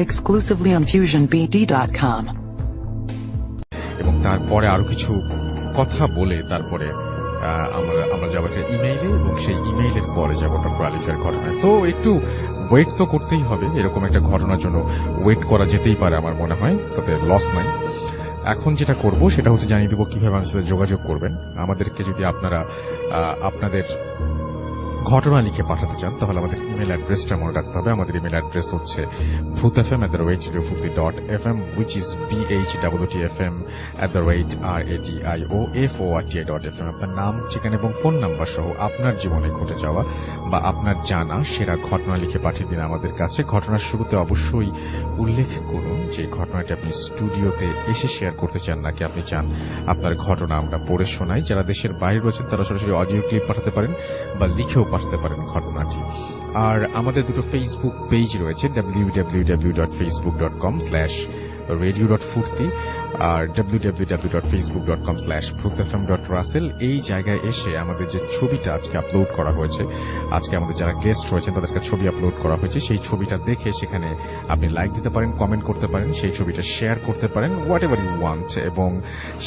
exclusively on FusionBD.com. এবং তারপরে আরো কিছু কথা বলে তারপরে আমরা যাবো একটা ইমেইলে এবং সেই ইমেইলের পরে যাবো ডক্টর আলিফের ঘটনায়। সো একটু ওয়েট তো করতেই হবে, এরকম একটা ঘটনার জন্য ওয়েট করা যেতেই পারে আমার মনে হয়, তাতে লস নাই। এখন যেটা করব সেটা হচ্ছে জানিয়ে দেবো কিভাবে আমাদের সাথে যোগাযোগ করবেন। আমাদেরকে যদি আপনারা আপনাদের ঘটনা লিখে পাঠাতে চান তাহলে আমাদের ইমেল অ্যাড্রেসটা মনে রাখতে হবে। আমাদের ইমেল অ্যাড্রেস হচ্ছে bhutfm@radiofurti.fm, which is bhutfm@radiofurti.fm। আপনার নাম, ঠিকানা এবং ফোন নাম্বার সহ আপনার জীবনে ঘটে যাওয়া বা আপনার জানা সেরা ঘটনা লিখে পাঠিয়ে দিন আমাদের কাছে। ঘটনার শুরুতে অবশ্যই উল্লেখ করুন যে ঘটনাটি আপনি স্টুডিওতে এসে শেয়ার করতে চান নাকি আপনি চান আপনার ঘটনা আমরা পড়ে শোনাই। যারা দেশের বাইরে রয়েছেন তারা সরাসরি অডিও ক্লিপ পাঠাতে পারেন বা লিখেও পাঠাতে পারেন ঘটনাটি। আর আমাদের দুটো ফেসবুক পেজ রয়েছে, www.facebook.com/radio.furti আর www.facebook.com/bhutfm.russell। এই জায়গায় এসে আমাদের যে ছবিটা আজকে আপলোড করা হয়েছে, আজকে আমাদের যারা গেস্ট রয়েছেন তাদেরকে ছবি আপলোড করা হয়েছে, সেই ছবিটা দেখে সেখানে আপনি লাইক দিতে পারেন, কমেন্ট করতে পারেন, সেই ছবিটা শেয়ার করতে পারেন, হোয়াট এভার ইউ ওয়ান্ট। এবং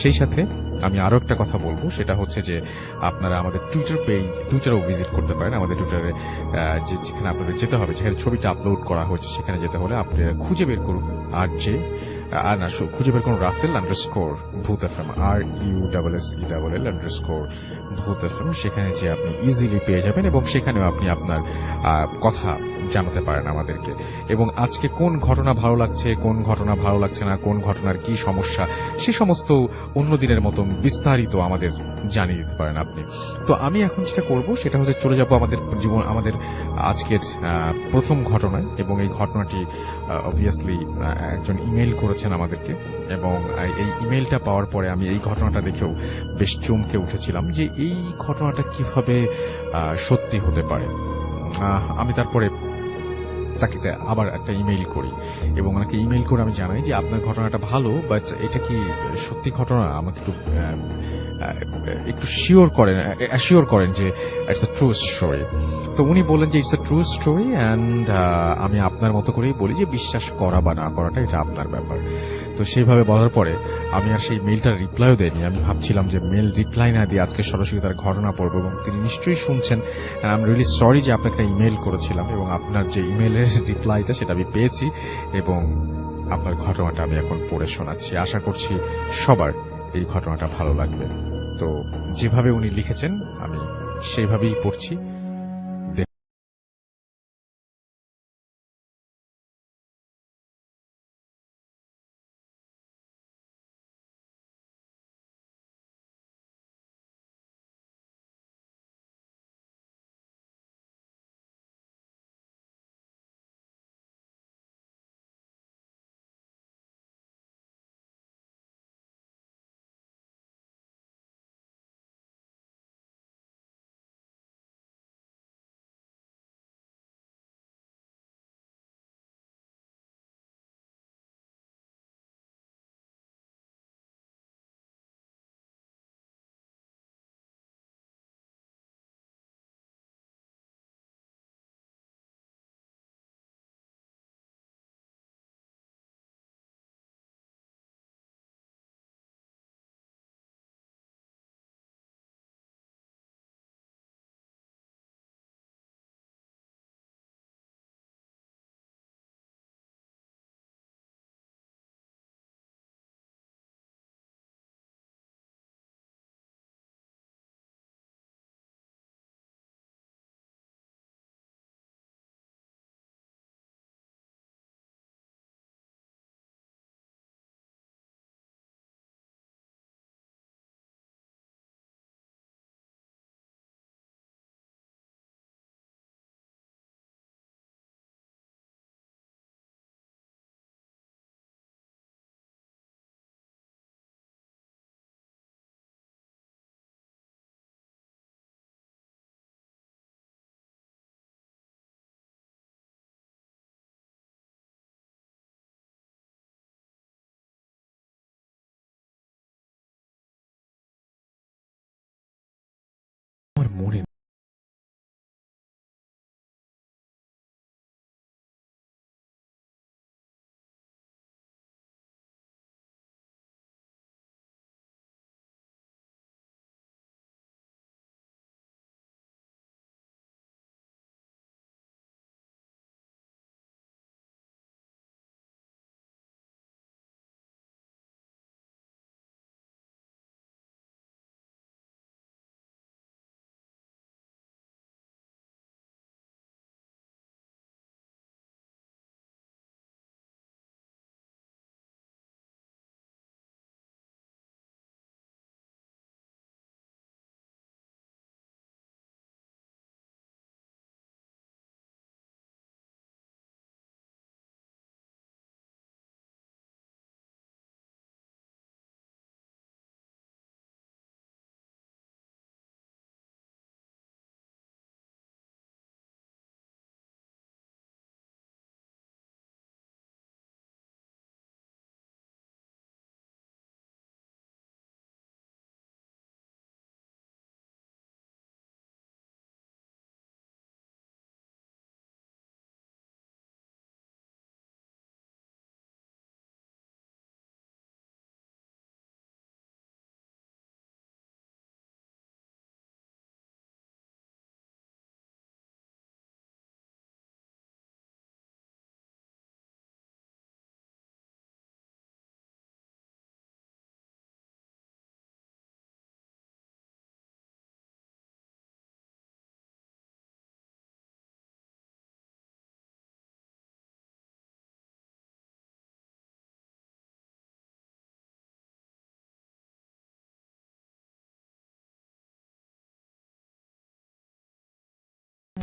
সেই সাথে আমি আরো একটা কথা বলবো, সেটা হচ্ছে যে আপনারা আমাদের টুইটারও ভিজিট করতে পারেন। আমাদের টুইটারে যেখানে আপনাদের যেতে হবে, যেখানে ছবিটা আপলোড করা হয়েছে সেখানে যেতে হলে আপনারা খুঁজে বের করুন খুঁজে বের করুন RUSSEL_BHUTFM, RUSSEL_BHUTFM। সেখানে যে আপনি ইজিলি পেয়ে যাবেন এবং সেখানেও আপনি আপনার কথা জানাতে পারেন আমাদেরকে। এবং আজকে কোন ঘটনা ভালো লাগছে, কোন ঘটনা ভালো লাগছে না, কোন ঘটনার কি সমস্যা, সে সমস্ত অন্য দিনের মতন বিস্তারিত আমাদের জানিয়ে দিতে পারেন আপনি। তো আমি এখন যেটা করব সেটা হচ্ছে চলে যাব আমাদের আজকের প্রথম ঘটনায়। এবং এই ঘটনাটি অবভিয়াসলি একজন ইমেইল করেছেন আমাদেরকে, এবং এই ইমেইলটা পাওয়ার পরে আমি এই ঘটনাটা দেখেও বেশ চমকে উঠেছিলাম যে এই ঘটনাটা কিভাবে সত্যি হতে পারে। আমি তারপরে তাকে আবার একটা ইমেইল করি এবং ওনাকে ইমেইল করে আমি জানাই যে আপনার ঘটনাটা ভালো, বাট এটা কি সত্যি ঘটনা, আমাকে একটু অ্যাসিওর করেন যে ইটস আ ট্রু স্টোরি। তো উনি বললেন যে it's a true story and আমি আপনার মতো করেই বলি যে বিশ্বাস করা বা না করাটা এটা আপনার ব্যাপার। তো সেইভাবে বলার পরে আমি আর সেই মেইলটার রিপ্লাইও দেয়নি। আমি ভাবছিলাম যে মেইল রিপ্লাই না দিয়ে আজকে সরাসরি তার ঘটনা পড়বো, এবং তিনি নিশ্চয়ই শুনছেন। আই এম রিয়েলি সরি যে আপনাকে একটা ইমেইল করেছিলাম, এবং আপনার যে ইমেইলের রিপ্লাইটা সেটা আমি পেয়েছি এবং আপনার ঘটনাটা আমি এখন পড়ে শোনাচ্ছি। আশা করছি সবার এই ঘটনাটা ভালো লাগবে। তো যেভাবে উনি লিখেছেন আমি সেইভাবেই পড়ছি।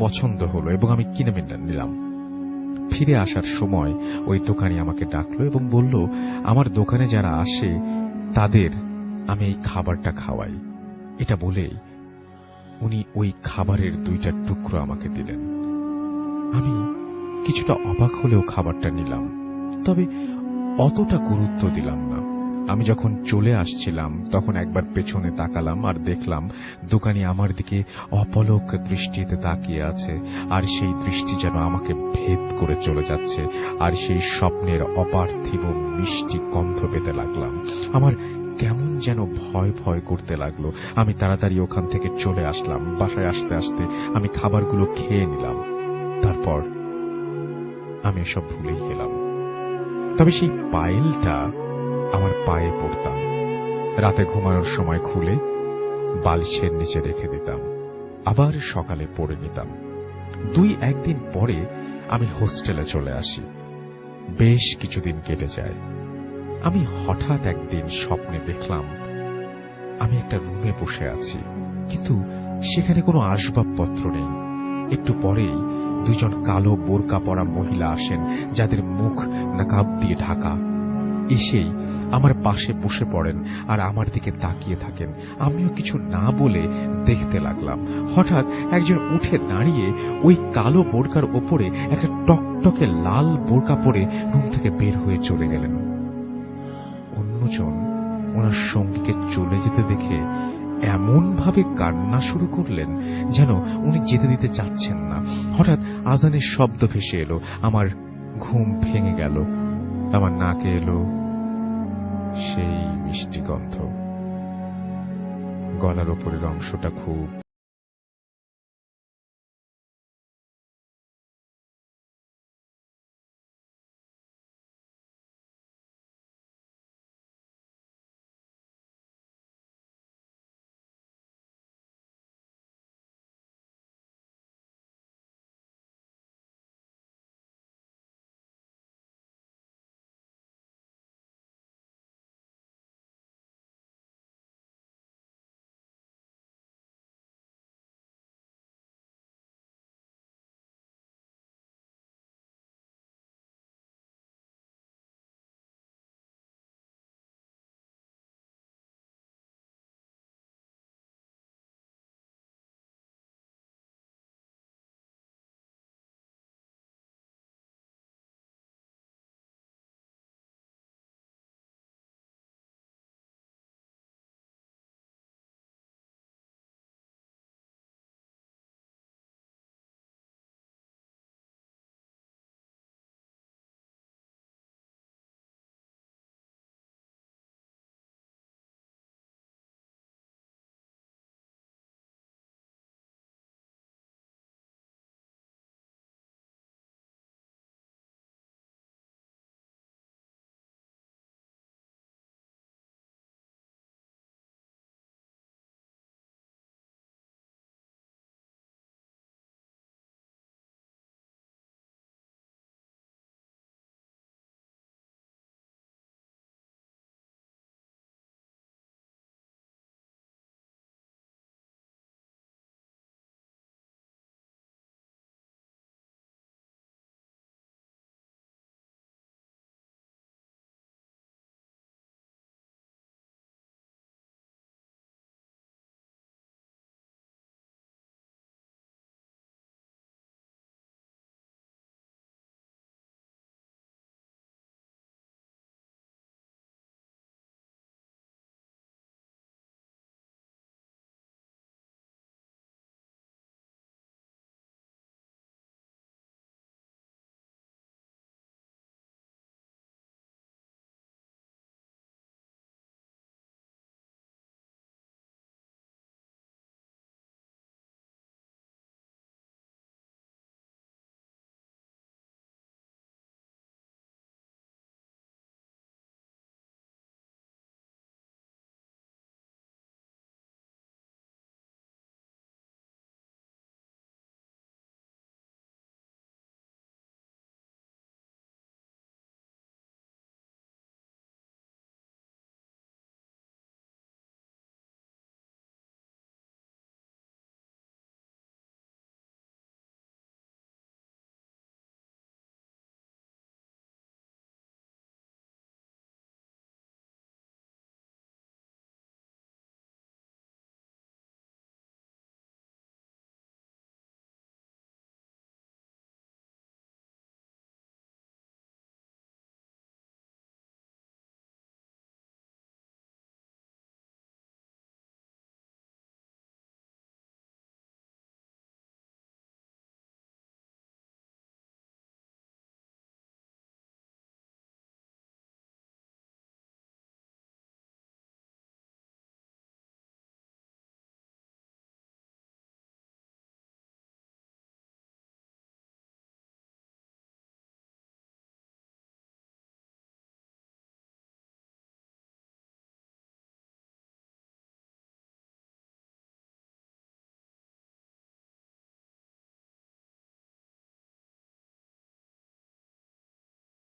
পছন্দ হলো এবং আমি কিনে নিলাম। ফিরে আসার সময় ওই দোকানি আমাকে ডাকলো এবং বলল আমার দোকানে যারা আসে তাদের আমি এই খাবারটা খাওয়াই। এটা বলেই উনি ওই খাবারের 2টা টুকরো আমাকে দিলেন। আমি কিছুটা অবাক হলেও খাবারটা নিলাম, তবে অতটা গুরুত্ব দিলাম না। আমি যখন চলে আসছিলাম তখন একবার পেছনে তাকালাম আর দেখলাম দোকানি আমার দিকে অপলক দৃষ্টিতে তাকিয়ে আছে, আর সেই দৃষ্টি যেন আমাকে ভেদ করে চলে যাচ্ছে, আর সেই স্বপ্নের অপার্থিব মিষ্টি গন্ধ পেতে লাগলাম। আমার কেমন যেন ভয় ভয় করতে লাগলো। আমি তাড়াতাড়ি ওখান থেকে চলে আসলাম। বাসায় আসতে আসতে আমি খাবারগুলো খেয়ে নিলাম। তারপর আমি এসব ভুলেই গেলাম। তবে সেই পায়েলটা আমার পায়ে পড়তাম। রাতে ঘুমানোর সময় খুলে বালিশের নিচে রেখে দিতাম, আবার সকালে পরে নিতাম। 2-1 দিন পরে আমি হোস্টেলে চলে আসি। বেশ কিছুদিন কেটে যায়। আমি হঠাৎ একদিন স্বপ্নে দেখলাম আমি একটা রুমে বসে আছি, কিন্তু সেখানে কোনো আসবাবপত্র নেই। একটু পরেই 2জন কালো বোরকা পরা মহিলা আসেন, যাদের মুখ নাকাব দিয়ে ঢাকা। এসেই আমার পাশে বসে পড়েন আর আমার দিকে তাকিয়ে থাকেন। আমিও কিছু না বলে দেখতে লাগলাম। হঠাৎ একজন উঠে দাঁড়িয়ে ওই কালো বোরকার ওপরে একটা টকটকে লাল বোরকা পরে রুম থেকে বের হয়ে চলে গেলেন। অন্যজন ওনার সঙ্গীকে চলে যেতে দেখে এমন ভাবে কান্না শুরু করলেন যেন উনি যেতে দিতে চাচ্ছেন না। হঠাৎ আজানের শব্দ ভেসে এলো। আমার ঘুম ভেঙে গেল। আমার নাকে এলো সেই মিষ্টি গন্ধ। গলার ওপরের অংশটা খুব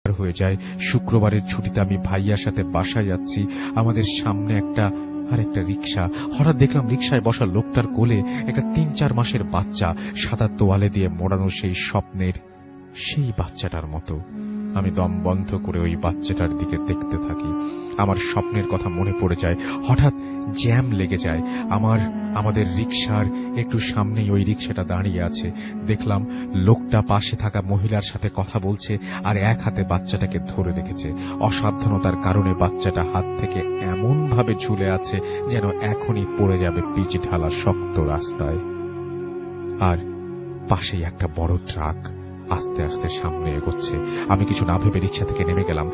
হয়ে যায়। শুক্রবারের ছুটিতে আমি ভাইয়ার সাথে বাসায় যাচ্ছি। আমাদের সামনে একটা রিক্সা। হঠাৎ দেখলাম রিক্সায় বসা লোকটার কোলে একটা ৩-৪ মাসের বাচ্চা, সাদা তোয়ালে দিয়ে মোড়ানো, সেই স্বপ্নের সেই বাচ্চাটার মতো। আমি দম বন্ধ করে ওই বাচ্চাটার দিকে দেখতে থাকি। আমার স্বপ্নের কথা মনে পড়ে যায়। হঠাৎ জ্যাম লেগে যায়। আমাদের রিক্সার একটু সামনেই ওই রিক্সাটা দাঁড়িয়ে আছে। দেখলাম লোকটা পাশে থাকা মহিলার সাথে কথা বলছে আর এক হাতে বাচ্চাটাকে ধরে রেখেছে। অসাবধানতার কারণে বাচ্চাটা হাত থেকে এমন ভাবে ঝুলে আছে যেন এখনই পড়ে যাবে পিচ ঢালা শক্ত রাস্তায়। আর পাশেই একটা বড় ট্রাক আস্তে আস্তে সামনে এগোচ্ছে। আমি কিছু না ভেবে রিক্সা থেকে নেমে গেলাম।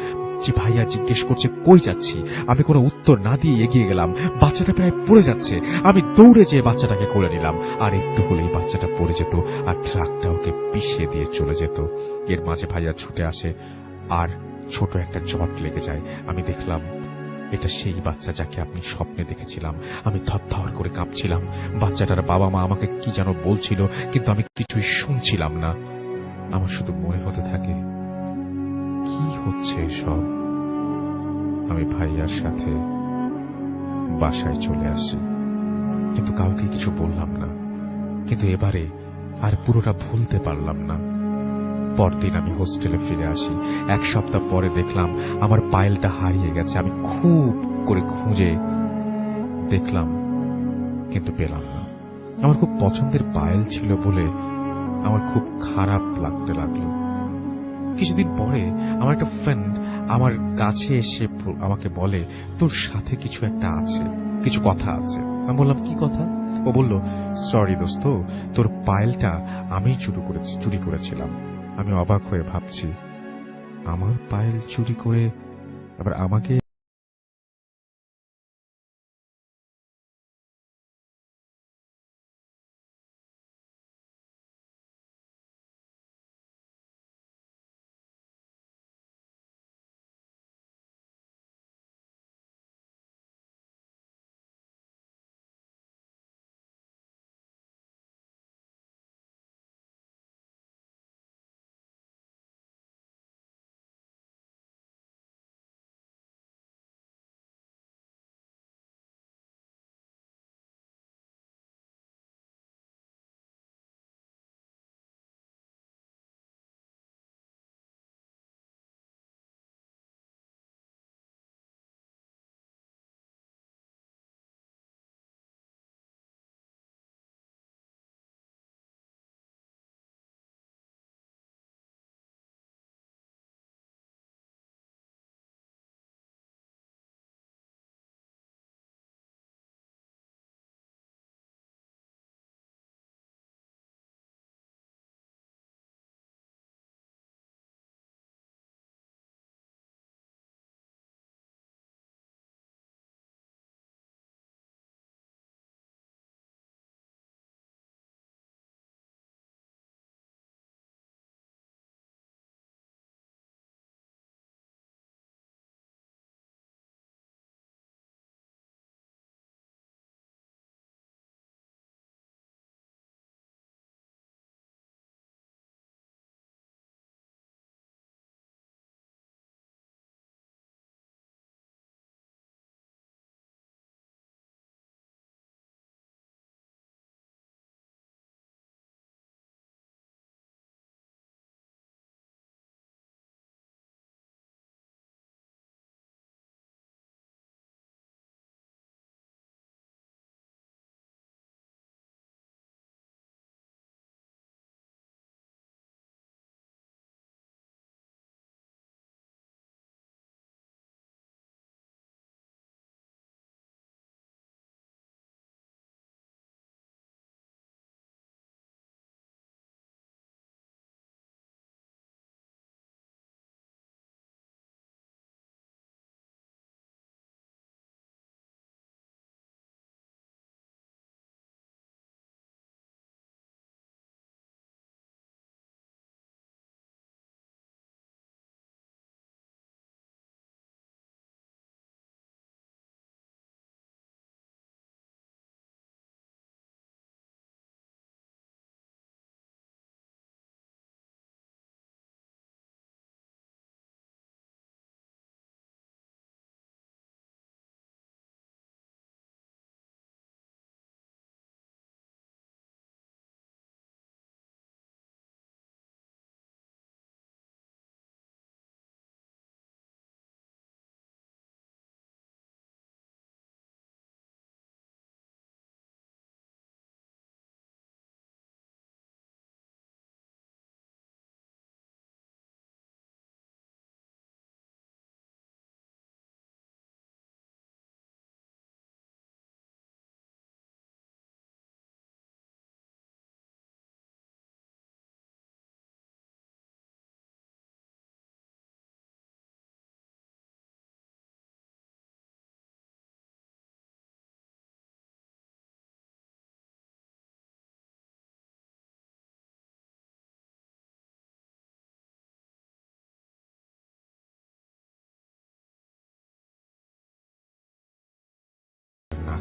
যে ভাইয়া জিজ্ঞেস করছে কই যাচ্ছি, আমি কোনো উত্তর না দিয়ে এগিয়ে গেলাম। বাচ্চাটা প্রায় পড়ে যাচ্ছে। আমি দৌড়ে যেয়ে বাচ্চাটাকে কোলে নিলাম। আর একটু হলেই বাচ্চাটা পড়ে যেত আর ট্রাকটা ওকে পিষে দিয়ে চলে যেত। এর মাঝে ভাইয়া ছুটে আসে আর ছোট একটা জট লেগে যায়। আমি দেখলাম এটা সেই বাচ্চা যাকে আপনি স্বপ্নে দেখেছিলাম। আমি থরথর করে কাঁপছিলাম। বাচ্চাটার বাবা মা আমাকে কি যেন বলছিল, কিন্তু আমি কিছুই শুনছিলাম না। আমার শুধু মনে হতে থাকে কি হচ্ছে এসব। আমি ভাইয়ার সাথে বাসায় চলে আসি, কিন্তু কাউকে কিছু বললাম না। কিন্তু এবারে আর পুরোটা ভুলতে পারলাম না। পরদিন আমি হোস্টেলে ফিরে আসি। 1 সপ্তাহ পরে দেখলাম আমার পায়েলটা হারিয়ে গেছে। আমি খুব করে খুঁজে দেখলাম, কিন্তু পেলাম না। আমার খুব পছন্দের পায়েল ছিল বলে আমার খুব খারাপ লাগতে লাগলো। কিছুদিন পরে আমার একটা ফ্রেন্ড আমার কাছে এসে আমাকে বলে, তোর সাথে কিছু একটা আছে, কিছু কথা আছে। আমি বললাম কি কথা? ও বলল, সরি দোস্ত, তোর পায়েলটা আমি চুরি করেছিলাম। আমি অবাক হয়ে ভাবছি, আমার পায়েল চুরি করে আবার আমাকে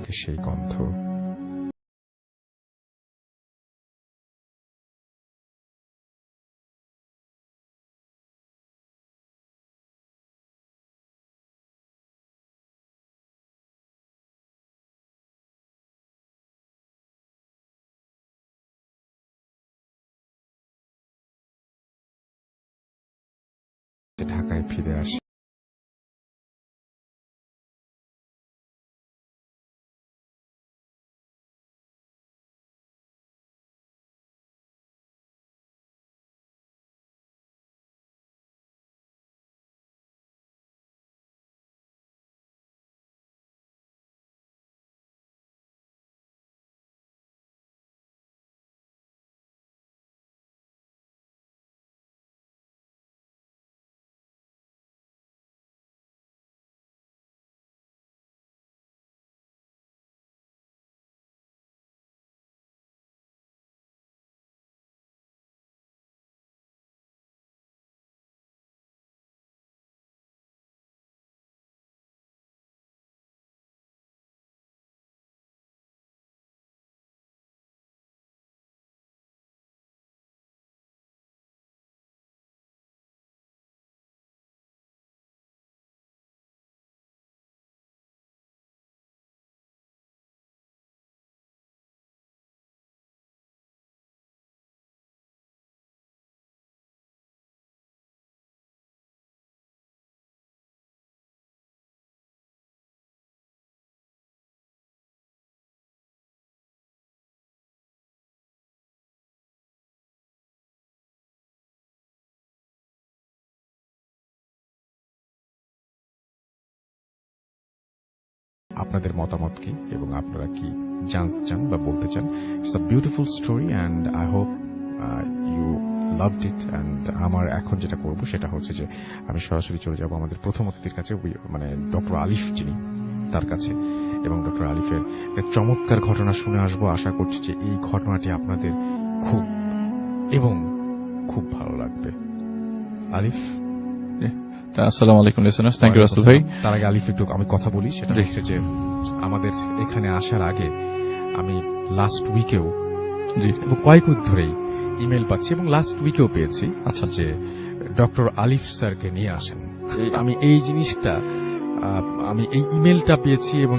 থাকে সেই গন্ধ। ঢাকায় ফিরে আসি। আপনাদের মতামত কি এবং আপনারা কি জানতে চান বা বলতে চান? It's a beautiful story and I hope you loved it. And আমার এখন যেটা করব সেটা হচ্ছে যে আমি সরাসরি চলে যাব আমাদের প্রথম অতিথির কাছে, মানে ডক্টর আলিফ যিনি, তার কাছে, এবং ডক্টর আলিফের একটা চমৎকার ঘটনা শুনে আসবো। আশা করছি যে এই ঘটনাটি আপনাদের খুব এবং খুব ভালো লাগবে। আলিফ। আসসালামু আলাইকুম লিসেনার্স, থ্যাংক ইউ রাসেল ভাই। তার আগে আলিফ একটু আমি কথা বলি, সেটা হচ্ছে যে আমাদের এখানে আসার আগে আমি লাস্ট উইকেও এবং কয়েক উইক ধরেই ইমেল পাচ্ছি এবং লাস্ট উইকেও পেয়েছি, আচ্ছা, যে ডক্টর আলিফ স্যারকে নিয়ে আসেন। আমি এই জিনিসটা, আমি এই ইমেলটা পেয়েছি এবং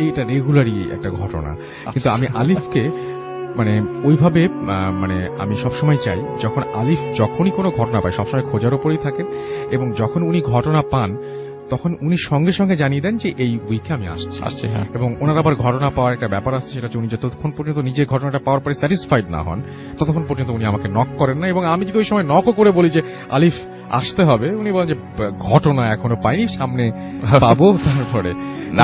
এইটা রেগুলারই একটা ঘটনা। কিন্তু আমি আলিফকে মানে ওইভাবে মানে আমি সবসময় চাই যখন আলিফ যখনই কোনো ঘটনা পায় সবসময় খোঁজার উপরেই থাকেন, এবং যখন উনি ঘটনা পান তখন উনি সঙ্গে সঙ্গে জানিয়ে দেন যে এই উইকে আমি আসছি। হ্যাঁ। এবং ওনার আবার ঘটনা পাওয়ার একটা ব্যাপার আছে, সেটা হচ্ছে উনি যতক্ষণ পর্যন্ত নিজে ঘটনাটা পাওয়ার পরে স্যাটিসফাইড না হন ততক্ষণ পর্যন্ত উনি আমাকে নক করেন না। এবং আমি যদি ওই সময় নকও করে বলি যে আলিফ আসতে হবে, উনি বলেন যে ঘটনা এখনো পাইনি, সামনে পাবো। তারপরে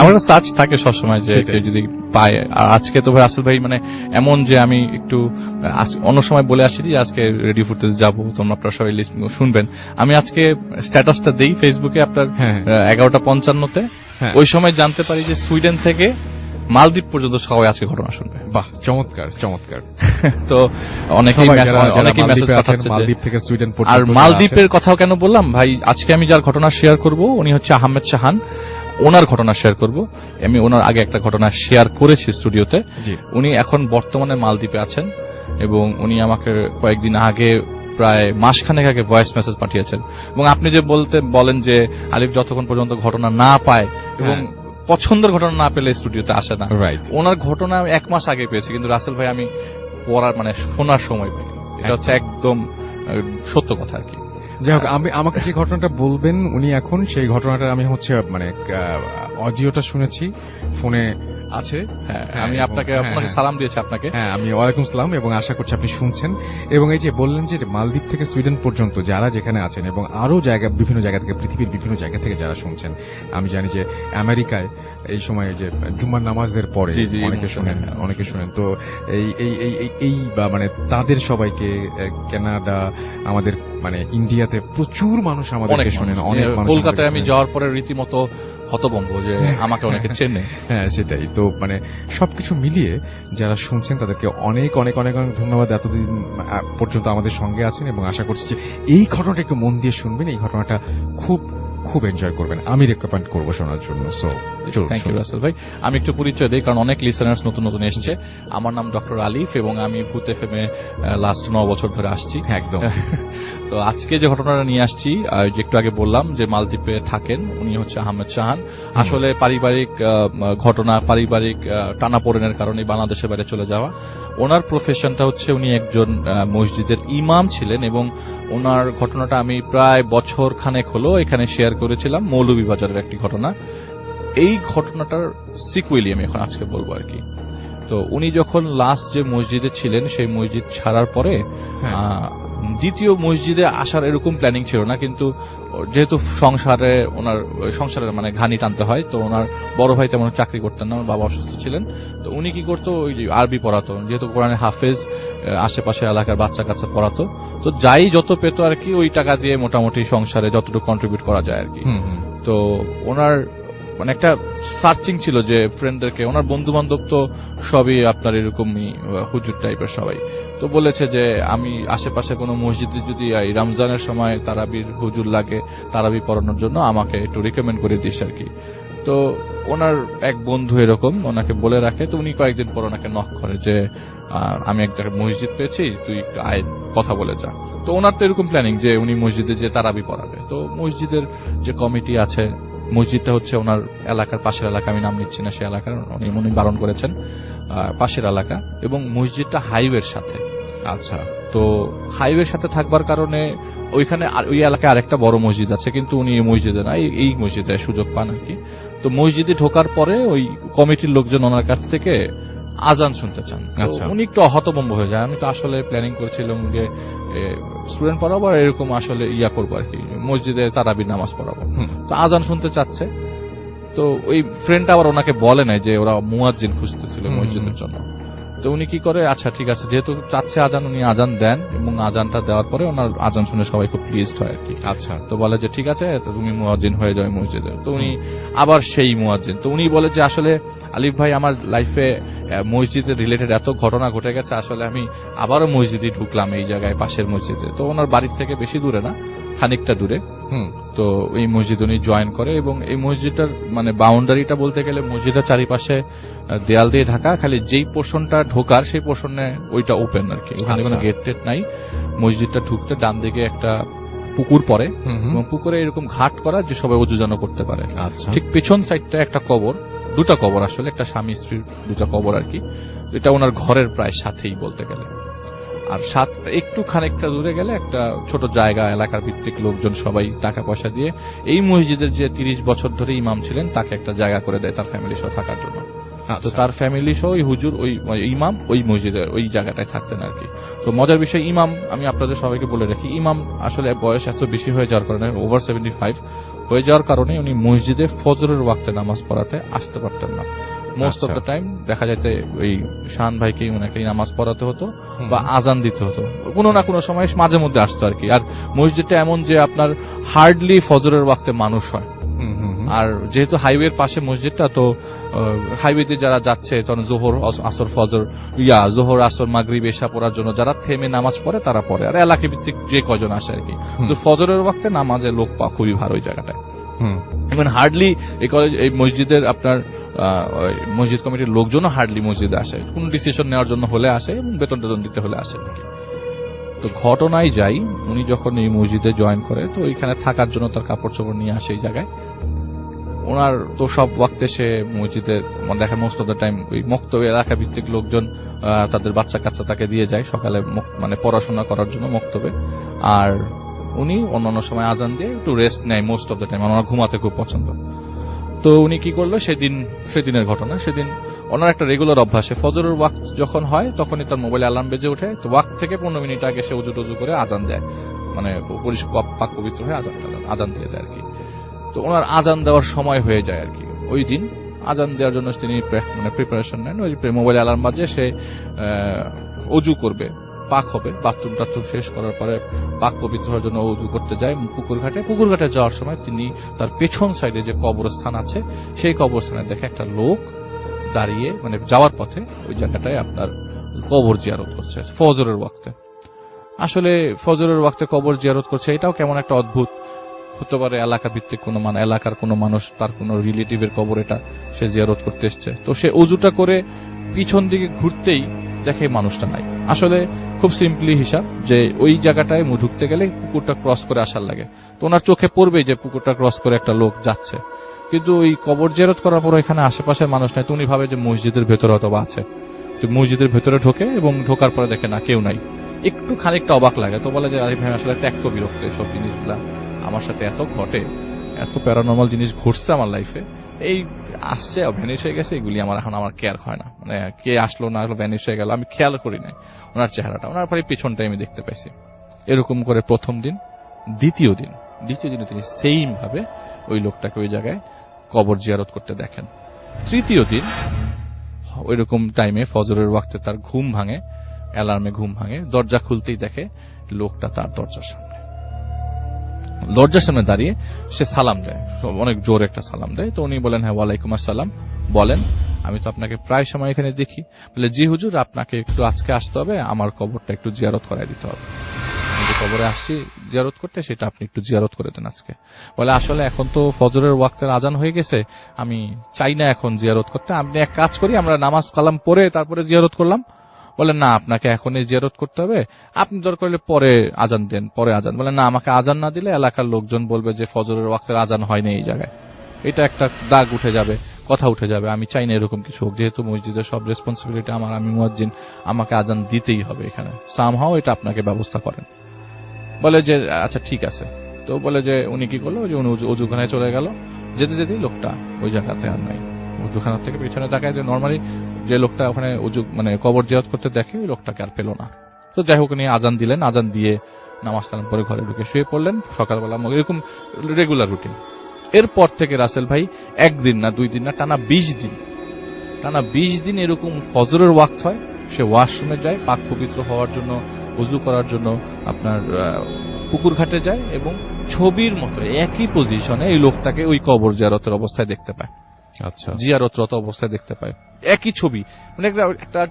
আমার সার্চ থাকে সবসময় যে যদি পায়। আর আজকে তো ভাই আসল ভাই মানে এমন যে আমি একটু অন্য সময় বলে আসছি যে আজকে রেডিও ফুটেজ যাবো, তোমরা আপনারা সবাই লিস্ট শুনবেন। আমি আজকে স্ট্যাটাসটা দেই ফেসবুকে আপনার 11:55-তে। ওই সময় জানতে পারি যে সুইডেন থেকে মালদ্বীপ পর্যন্ত সবাই আজকে ঘটনা শুনবে। বাহ, চমৎকার চমৎকার। তো অনেকেই মেসেজ পাঠাচ্ছে মালদ্বীপ থেকে সুইডেন পর্যন্ত। আর মালদ্বীপের কথাও কেন বললাম ভাই, আজকে আমি যার ঘটনা শেয়ার করব উনি হচ্ছে আহমেদ শাহান। ওনার ঘটনা শেয়ার করব। আমি ওনার আগে একটা ঘটনা শেয়ার করেছি স্টুডিওতে। উনি এখন বর্তমানে মালদ্বীপে আছেন এবং উনি আমাকে কয়েকদিন আগে প্রায় মাসখানেক আগে ভয়েস মেসেজ পাঠিয়েছেন। এবং আপনি যে বলেন যে আলিফ যতক্ষণ পর্যন্ত ঘটনা না পায় এবং পছন্দের ঘটনা না পেলে স্টুডিওতে আসে না, ওনার ঘটনা 1 মাস আগে পেয়েছি, কিন্তু রাসেল ভাই আমি পড়ার মানে শোনার সময় পাই। এটা হচ্ছে একদম সত্য কথা আর কি। যাই হোক, আমাকে যে ঘটনাটা বলবেন উনি এখন, সেই ঘটনাটা আমি হচ্ছে মানে অডিওটা শুনেছি, ফোনে আছে। আমি আপনাকে সালাম দিয়েছি আপনাকে। হ্যাঁ, আমি ওয়ালাইকুম সালাম, এবং আশা করছি আপনি শুনছেন। এবং এই যে বললেন যে মালদ্বীপ থেকে সুইডেন পর্যন্ত যারা যেখানে আছেন এবং আরো বিভিন্ন জায়গা থেকে, পৃথিবীর বিভিন্ন জায়গা থেকে যারা শুনছেন, আমি জানি যে আমেরিকায় এই সময় যে জুম্মার নামাজের পরে অনেকে শুনেন। তো এই বা মানে তাদের সবাইকে, কানাডা, আমাদের মানে ইন্ডিয়াতে প্রচুর মানুষ আমাদেরকে শোনেন, অনেক মানুষ। কলকাতায় আমি যাওয়ার পরে রীতিমতো হতভম্ব যে আমাকে অনেকে চেনে। হ্যাঁ, সেটাই তো, মানে সবকিছু মিলিয়ে যারা শুনছেন তাদেরকে অনেক অনেক অনেক অনেক ধন্যবাদ, এতদিন পর্যন্ত আমাদের সঙ্গে আছেন। এবং আশা করছি যে এই ঘটনাটা একটু মন দিয়ে শুনবেন। এই ঘটনাটা খুব খুব এনজয় করবেন, আমি রেকমেন্ড করবো শোনার জন্য। সো থ্যাংক ইউ রাসেল ভাই। আমি একটু পরিচয় দিই, কারণ অনেক লিসেনার্স নতুন নতুন এসেছে। আমার নাম ডক্টর আলিফ এবং আমি ভূত এফএমে লাস্ট 9 বছর ধরে আসছি। একদম। তো আজকে যে ঘটনাটা নিয়ে আসছি, যে একটু আগে বললাম যে মালদ্বীপে থাকেন, উনি হচ্ছে আহমেদ চাহান। আসলে পারিবারিক ঘটনা, পারিবারিক টানাপোড়েনের কারণে বাংলাদেশের বাইরে চলে যাওয়া। ওনার প্রফেশনটা হচ্ছে উনি একজন মসজিদের ইমাম ছিলেন এবং ওনার ঘটনাটা আমি প্রায় বছর খানেক হলো এখানে শেয়ার করেছিলাম, মৌলভীবাজারের একটি ঘটনা। এই ঘটনাটার সিকুয়েলি আমি এখন আজকে বলবো আর কি। তো উনি যখন লাস্ট যে মসজিদে ছিলেন সেই মসজিদ ছাড়ার পরে দ্বিতীয় মসজিদে আসার এরকম প্ল্যানিং ছিল না, কিন্তু যেহেতু সংসারের মানে ঘানি টানতে হয়, তো ওনার বড় ভাই তেমন চাকরি করতেন না, বাবা অসুস্থ ছিলেন। তো উনি কি করতো, ওই আরবি পড়াতো, যেহেতু কোরআনে হাফেজ, আশেপাশে এলাকার বাচ্চা কাচ্চা পড়াতো। তো যাই যত পেত আর কি, ওই টাকা দিয়ে মোটামুটি সংসারে যতটুকু কন্ট্রিবিউট করা যায় আর কি। তো ওনার মানে একটা সার্চিং ছিল যে ফ্রেন্ডদেরকে, ওনার বন্ধু বান্ধব তো সবই আপনার এরকমই হুজুর টাইপের সবাই। তো বলেছে যে আমি আশেপাশে কোনো মসজিদে যদি রমজানের সময় তারাবির হুজুর লাগে তারাবি পড়ানোর জন্য আমাকে একটু রিকমেন্ড করে দিস আর কি। তো ওনার এক বন্ধু এরকম ওনাকে বলে রাখে। তো উনি কয়েকদিন পর ওনাকে নক করে যে আমি একটা মসজিদ পেয়েছি, তুই একটু আয়, কথা বলে যা। তো ওনার তো এরকম প্ল্যানিং যে উনি মসজিদে যে তারাবি পড়াবে। তো মসজিদের যে কমিটি আছে, মসজিদটা হচ্ছে ওনার এলাকার পাশের এলাকা, আমি নাম নিচ্ছি না সে এলাকার, উনি বারণ করেছেন, পাশের এলাকা, এবং মসজিদটা হাইওয়ের সাথে। আচ্ছা। তো হাইওয়ের সাথে থাকবার কারণে ওইখানে ওই এলাকায় আরেকটা বড় মসজিদ আছে, কিন্তু উনি এই মসজিদে না, এই মসজিদে সুযোগ পান আর কি। তো মসজিদে ঢোকার পরে ওই কমিটির লোকজন ওনার কাছ থেকে আজান শুনতে চান। উনি একটু হতভম্ব হয়ে যায়। আমি তো আসলে প্ল্যানিং করছিলাম যে স্টুডেন্ট পড়াবো আর এরকম আসলে করবো আর কি, মসজিদে তারাবির নামাজ পড়াবো। তো আজান শুনতে চাচ্ছে। তো ওই ফ্রেন্ডটা আবার ওনাকে বলে নাই যে ওরা মুয়াজ্জিন খুঁজতেছিল মসজিদের জন্য। তো উনি কি করে, আচ্ছা ঠিক আছে, যেহেতু চাচ্ছে আজান, উনি আজান দেন এবং আজানটা দেওয়ার পরে ওনার আজান শুনে সবাই খুব প্লিজড হয় আর কি। আচ্ছা। তো বলে যে ঠিক আছে, তুমি মুয়াজ্জিন হয়ে যাও মসজিদে। তো উনি আবার সেই মুয়াজ্জিন। তো উনি বলে যে আসলে আলিফ ভাই, আমার লাইফে মসজিদের রিলেটেড এত ঘটনা ঘটে গেছে, আসলে আমি আবারও মসজিদে ঢুকলাম এই জায়গায়, পাশের মসজিদে। তো ওনার বাড়ির থেকে বেশি দূরে না, খানিকটা দূরে। তো এই মসজিদ উনি জয়েন করে এবং এই মসজিদটার মানে বাউন্ডারিটা বলতে গেলে মসজিদের চারিপাশে দেয়াল দিয়ে ঢাকা, খালি যেই পোর্শনটা ঢোকার সেই পোর্শনে ওইটা ওপেন আর কি, ওখানে কোনো গেট টেট নাই। মসজিদটা ঢুকতে ডান দিকে একটা পুকুর পড়ে এবং পুকুরে এরকম ঘাট করা যে সবাই অজু যেন করতে পারে। ঠিক পেছন সাইডটা একটা কবর, দুটা কবর আসলে, একটা স্বামী স্ত্রীর দুটা কবর আর কি। এটা ওনার ঘরের প্রায় সাথেই বলতে গেলে। আর একটু খানিকটা দূরে গেলে একটা ছোট জায়গা, এলাকার ভিত্তিক লোকজন সবাই টাকা পয়সা দিয়ে এই মসজিদের যে 30 বছর ধরে ইমাম ছিলেন তাকে একটা জায়গা করে দেয় তার ফ্যামিলি সহ থাকার জন্য। তো তার ফ্যামিলি সহ ওই হুজুর, ওই ইমাম ওই মসজিদের ওই জায়গাটায় থাকতেন আর কি। তো মজার বিষয়, ইমাম, আমি আপনাদের সবাইকে বলে রাখি, ইমাম আসলে বয়স এত বেশি হয়ে যাওয়ার কারণে, ওভার 75 হয়ে যাওয়ার কারণে উনি মসজিদে ফজরের ওয়াক্তে নামাজ পড়াতে আসতে পারতেন না। মোস্ট অফ দ্য টাইম দেখা যায় যে ওই শাহান ভাইকে ওনাকে নামাজ পড়াতে হতো বা আজান দিতে হতো, কোনো না কোনো সময় মাঝে মধ্যে আসতো আর কি। আর মসজিদটা এমন যে আপনার হার্ডলি ফজরের ওয়াক্তে মানুষ হয়। আর যেহেতু হাইওয়ের পাশে মসজিদটা, তো হাইওয়েতে যারা যাচ্ছে তখন জোহর আসর ফজর জোহর আসর মাগরিব এশা পড়ার জন্য যারা থেমে নামাজ পড়ে তারা পড়ে, আর এলাকা ভিত্তিক যে কজন আসে আর কি। তো ফজরের ওয়াক্তে নামাজে লোক পাওয়া খুবই ভালো ওই জায়গাটায়। এখন হার্ডলি এই মসজিদের আপনার মসজিদ কমিটির লোকজনও হার্ডলি মসজিদে আসে, কোন ডিসিশন নেওয়ার জন্য হলে আসে এবং বেতন টেতন দিতে হলে আসে আর কি। তো ঘটনায় যাই, উনি যখন এই মসজিদে জয়েন করে, তো ওইখানে থাকার জন্য তার কাপড় চোপড় নিয়ে আসে এই জায়গায়। ওনার তো সব ওয়াক্তে সে মসজিদে দেখা, মোস্ট অফ দ্য টাইম ওই মক্তবে এলাকা ভিত্তিক লোকজন তাদের বাচ্চা কাচ্চা তাকে দিয়ে যায় সকালে মানে পড়াশোনা করার জন্য মক্তবে। আর উনি অন্যান্য সময় আজান দিয়ে একটু রেস্ট নেয় মোস্ট অফ দ্য টাইম, ওনার ঘুমাতে খুব পছন্দ। তো উনি কি করলো, সেদিনের ঘটনা, সেদিন ওনার একটা রেগুলার অভ্যাসে ফজরের ওয়াক্ত যখন হয় তখনই তার মোবাইলে অ্যালার্ম বেজে ওঠে। তো ওয়াক্ত থেকে 15 মিনিট আগে সে উজু টুজু করে আজান দেয়, মানে পাক পবিত্র হয়ে আজান দিয়ে যায় আর কি। তো ওনার আজান দেওয়ার সময় হয়ে যায় আর কি। ওই দিন আজান দেওয়ার জন্য তিনি মানে প্রিপারেশন নেন। ওই মোবাইল অ্যালার্ম বাজে, সে অজু করবে, পাক হবে, বাথরুম টাথরুম শেষ করার পরে পাক পবিত্র হওয়ার জন্য অজু করতে যায় পুকুর ঘাটে যাওয়ার সময় তিনি তার পেছন সাইডে যে কবরস্থান আছে সেই কবরস্থানে দেখে একটা লোক দাঁড়িয়ে, মানে যাওয়ার পথে ওই জায়গাটায় আপনার কবর জিয়ারত করছে ফজরের ওয়াক্তে। আসলে ফজরের ওয়াক্তে কবর জিয়ারত করছে, এটাও কেমন একটা অদ্ভুত। হতে পারে এলাকা ভিত্তিক কোনো এলাকার কোনো মানুষ, তার কোনো রিলেটিভের কবর, এটা সে জিয়ারত করতে এসছে। তো সে অজুটা করে পিছন দিকে ঘুরতেই দেখে মানুষটা নাই। আসলে খুব সিম্পলি হিসাব যে ওই জায়গাটায় ঢুকতে গেলে পুকুরটা ক্রস করে আসার লাগে, তো ওনার চোখে পড়বে যে পুকুরটা ক্রস করে একটা লোক যাচ্ছে, কিন্তু ওই কবর জিয়ারত করার পর এখানে আশেপাশের মানুষ নাই। তো উনি ভাবে যে মসজিদের ভেতরে হয়তো আছে, তো মসজিদের ভেতরে ঢোকে এবং ঢোকার পরে দেখে না কেউ নাই। একটু খানিকটা অবাক লাগে, তো বলে যে আরে ভাই আসলে ত্যাক্ত বিরক্ত এসব জিনিসগুলা, আমার সাথে এত ঘটে, এত প্যারানর্মাল জিনিস ঘটছে আমার লাইফে, এই আসছে ভ্যানিশ হয়ে গেছে, এগুলি এখন আমার কেয়ার হয় না, মানে কে আসলো না আসলো ভ্যানিশ হয়ে গেল আমি খেয়াল করি নাই ওনার চেহারাটা। ওনার পরে পিছনটাই আমি দেখতে পাইছি। এরকম করে প্রথম দিন, দ্বিতীয় দিনে তিনি সেইম ভাবে ওই লোকটাকে ওই জায়গায় কবর জিয়ারত করতে দেখেন। তৃতীয় দিন ওইরকম টাইমে ফজরের ওয়াক্তে তার ঘুম ভাঙে, অ্যালার্মে ঘুম ভাঙে, দরজা খুলতেই দেখে লোকটা তার দরজার সামনে দাঁড়িয়ে সে সালাম দেয়, অনেক জোর একটা সালাম দেয়। তো উনি বলেন হ্যাঁ ওয়ালাইকুম আসসালাম, বলেন আমি তো আপনাকে প্রায় সময় এখানে দেখি। বলে জি হুজুর, আপনাকে একটু আজকে আসতে হবে, আমার কবরটা একটু জিয়ারত করাই দিতে হবে, আমি যে কবরে আসছি জিয়ারত করতে সেটা আপনি একটু জিয়ারত করে দেন আজকে। বলে আসলে এখন তো ফজরের ওয়াক্তের আজান হয়ে গেছে, আমি চাই না এখন জিয়ারত করতে, আপনি এক কাজ করি আমরা নামাজ কালাম পড়ে তারপরে জিয়ারত করলাম। বলে না আপনাকে এখনই জিয়ারত করতে হবে, আপনি দরকার হলে পরে আজান দেন, পরে আজান। বলে না, আমাকে আজান না দিলে এলাকার লোকজন বলবে যে ফজরের ওয়াক্তের আজান হয়নি এই জায়গায়, এটা একটা দাগ উঠে যাবে, কথা উঠে যাবে, আমি চাই না এরকম কিছু হোক, যেহেতু মসজিদের সব রেসপন্সিবিলিটি আমার, আমি মুয়াজ্জিন, আমাকে আজান দিতেই হবে এখানে, সামহাও এটা আপনাকে ব্যবস্থা করেন। বলে যে আচ্ছা ঠিক আছে। তো বলে যে উনি কি করলো, যে উনি অজুখানায় চলে গেল, যেতে যেতেই লোকটা ওই জায়গাতে আর নাই। অজুখানার থেকে পেছনে তাকায়, যে নর্মালি যে লোকটা ওখানে কবর জিয়ারত করতে দেখে ওই লোকটাকে আর পেল না। তো যাই হোক উনি আজান দিলেন, আজান দিয়ে নামাজ কালাম পরে ঘরে ঢুকে শুয়ে পড়লেন। সকালবেলা এরকম রেগুলার রুটিন। এরপর থেকে রাসেল ভাই একদিন না, 2 দিন না, টানা 20 দিন এরকম ফজরের ওয়াক্ত হয়, সে ওয়াশরুমে যায় পাক পবিত্র হওয়ার জন্য, ওযু করার জন্য আপনার পুকুর ঘাটে যায়, এবং ছবির মতো একই পজিশনে এই লোকটাকে ওই কবর জিয়ারতের অবস্থায় দেখতে পায়। আচ্ছা, জিয়ারতরত অবস্থায় দেখতে পায়, একই ছবি, মানে একটা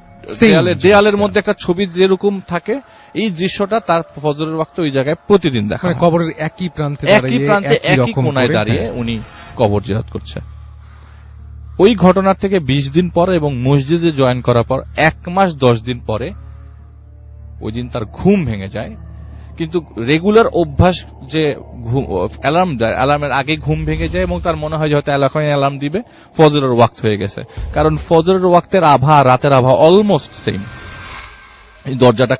দেয়ালের মধ্যে একটা ছবি যেরকম থাকে, এই দৃশ্যটা তার ফজরের ওয়াক্তে ওই জায়গায় প্রতিদিন দেখা, মানে কবরের একই প্রান্তে একই কোণায় দাঁড়িয়ে উনি কবর জিয়ারত করছে। ওই ঘটনার থেকে 20 দিন পরে এবং মসজিদে জয়েন করার পর 1 মাস 10 দিন পরে ওই দিন তার ঘুম ভেঙে যায়। কিন্তু রেগুলার অভ্যাস যে অ্যালার্ম দেয়, অ্যালার্মের আগে ঘুম ভেঙে যায় এবং তার মনে হয় যে হয়তো এলাকায় অ্যালার্ম দিবে, ফজরের ওয়াক্ত হয়ে গেছে। কারণ ফজরের ওয়াক্তের আভা, রাতের আভা অলমোস্ট সেম। এই দরজাটা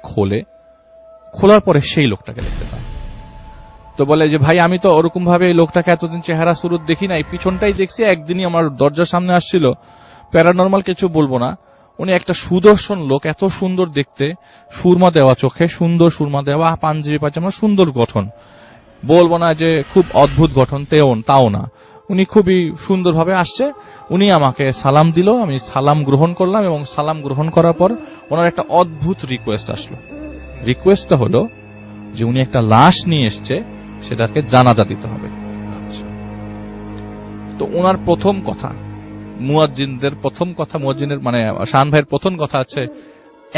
খোলার পরে সেই লোকটাকে দেখতে পায়। তো বলে যে ভাই আমি তো ওরকম ভাবে এই লোকটাকে এতদিন চেহারা সুরত দেখি নাই, পিছনটাই দেখছি, একদিনই আমার দরজার সামনে আসছিল, প্যারানর্মাল কিছু বলবো না, উনি একটা সুদর্শন লোক, এত সুন্দর দেখতে, সুরমা দেওয়া চোখে, সুন্দর সুরমা দেওয়া পাঞ্জাবি পায়জামা, সুন্দর গঠন, বলবো না যে খুব অদ্ভুত গঠন, তাও না, উনি খুবই সুন্দরভাবে আসছে। উনি আমাকে সালাম দিল, আমি সালাম গ্রহণ করলাম, এবং সালাম গ্রহণ করার পর ওনার একটা অদ্ভুত রিকোয়েস্ট আসলো। রিকোয়েস্টটা হলো যে উনি একটা লাশ নিয়ে এসছে, সেটাকে জানাজা দিতে হবে। তো ওনার প্রথম কথা, মুয়াজ্জিনের মানে শাহান ভাইয়ের প্রথম কথা আছে,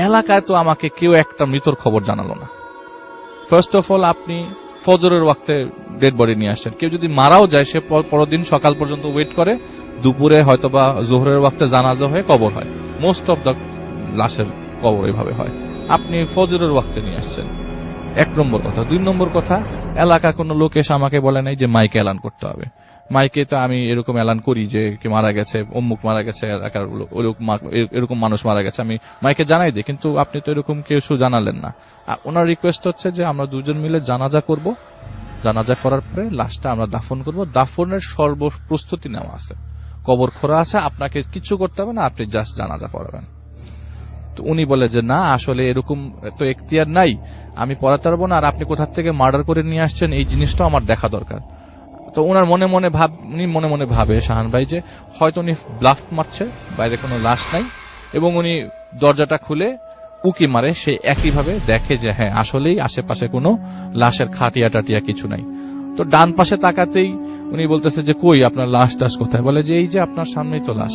এলাকায় তো আমাকে কেউ একটা মৃতর খবর জানালো না। ফার্স্ট অফ অল আপনি ফজরের ওয়াক্তে ডেড বডি নিয়ে আসছেন, কেউ যদি মারাও যায় সে পরদিন সকাল পর্যন্ত ওয়েট করে, দুপুরে হয়তোবা জোহরের ওয়াক্তে জানাজা হয়ে কবর হয়, মোস্ট অফ দ্য লাশের কবর এইভাবে হয়, আপনি ফজরের ওয়াক্তে নিয়ে আসছেন, 1 নম্বর কথা। 2 নম্বর কথা, এলাকা কোনো লোক এসে আমাকে বলে নাই যে মাইকে এলান করতে হবে। মাইকে তো আমি এরকম এলান করি যে কে মারা গেছে, অমুক মারা গেছে, এলাকার এরকম মানুষ মারা গেছে, আমি মাইকে জানাই দিই, কিন্তু আপনি তো এরকম কিছু জানালেন না। ওনার রিকোয়েস্ট হচ্ছে যে আমরা 2 জন মিলে জানাজা করব, জানাজা করার পরে লাশটা আমরা দাফন করব, দাফনের সর্ব প্রস্তুতি নেওয়া আছে, কবর খোঁড়া আছে, আপনাকে কিছু করতে হবে না, আপনি জাস্ট জানাজা করাবেন। তো উনি বলে যে না, আসলে এরকম তো এখতিয়ার নাই, আমি পড়াতে পারবো না, আর আপনি কোথা থেকে মার্ডার করে নিয়ে আসছেন এই জিনিসটা আমার দেখা দরকার। তো ওনার মনে মনে ভাবে শাহান ভাই যে হয়তো উনি ব্লাফ মারছে, বাইরে কোনো লাশ নাই, এবং উনি দরজাটা খুলে উকি মারে, সে একইভাবে দেখে যে হ্যাঁ আসলেই আশেপাশে কোনো লাশের খাটিয়া টাটিয়া কিছু নাই। তো ডান পাশে তাকাতেই উনি বলতেছে যে কই আপনার লাশ টাশ কোথায়? বলে যে এই যে আপনার সামনেই তো লাশ।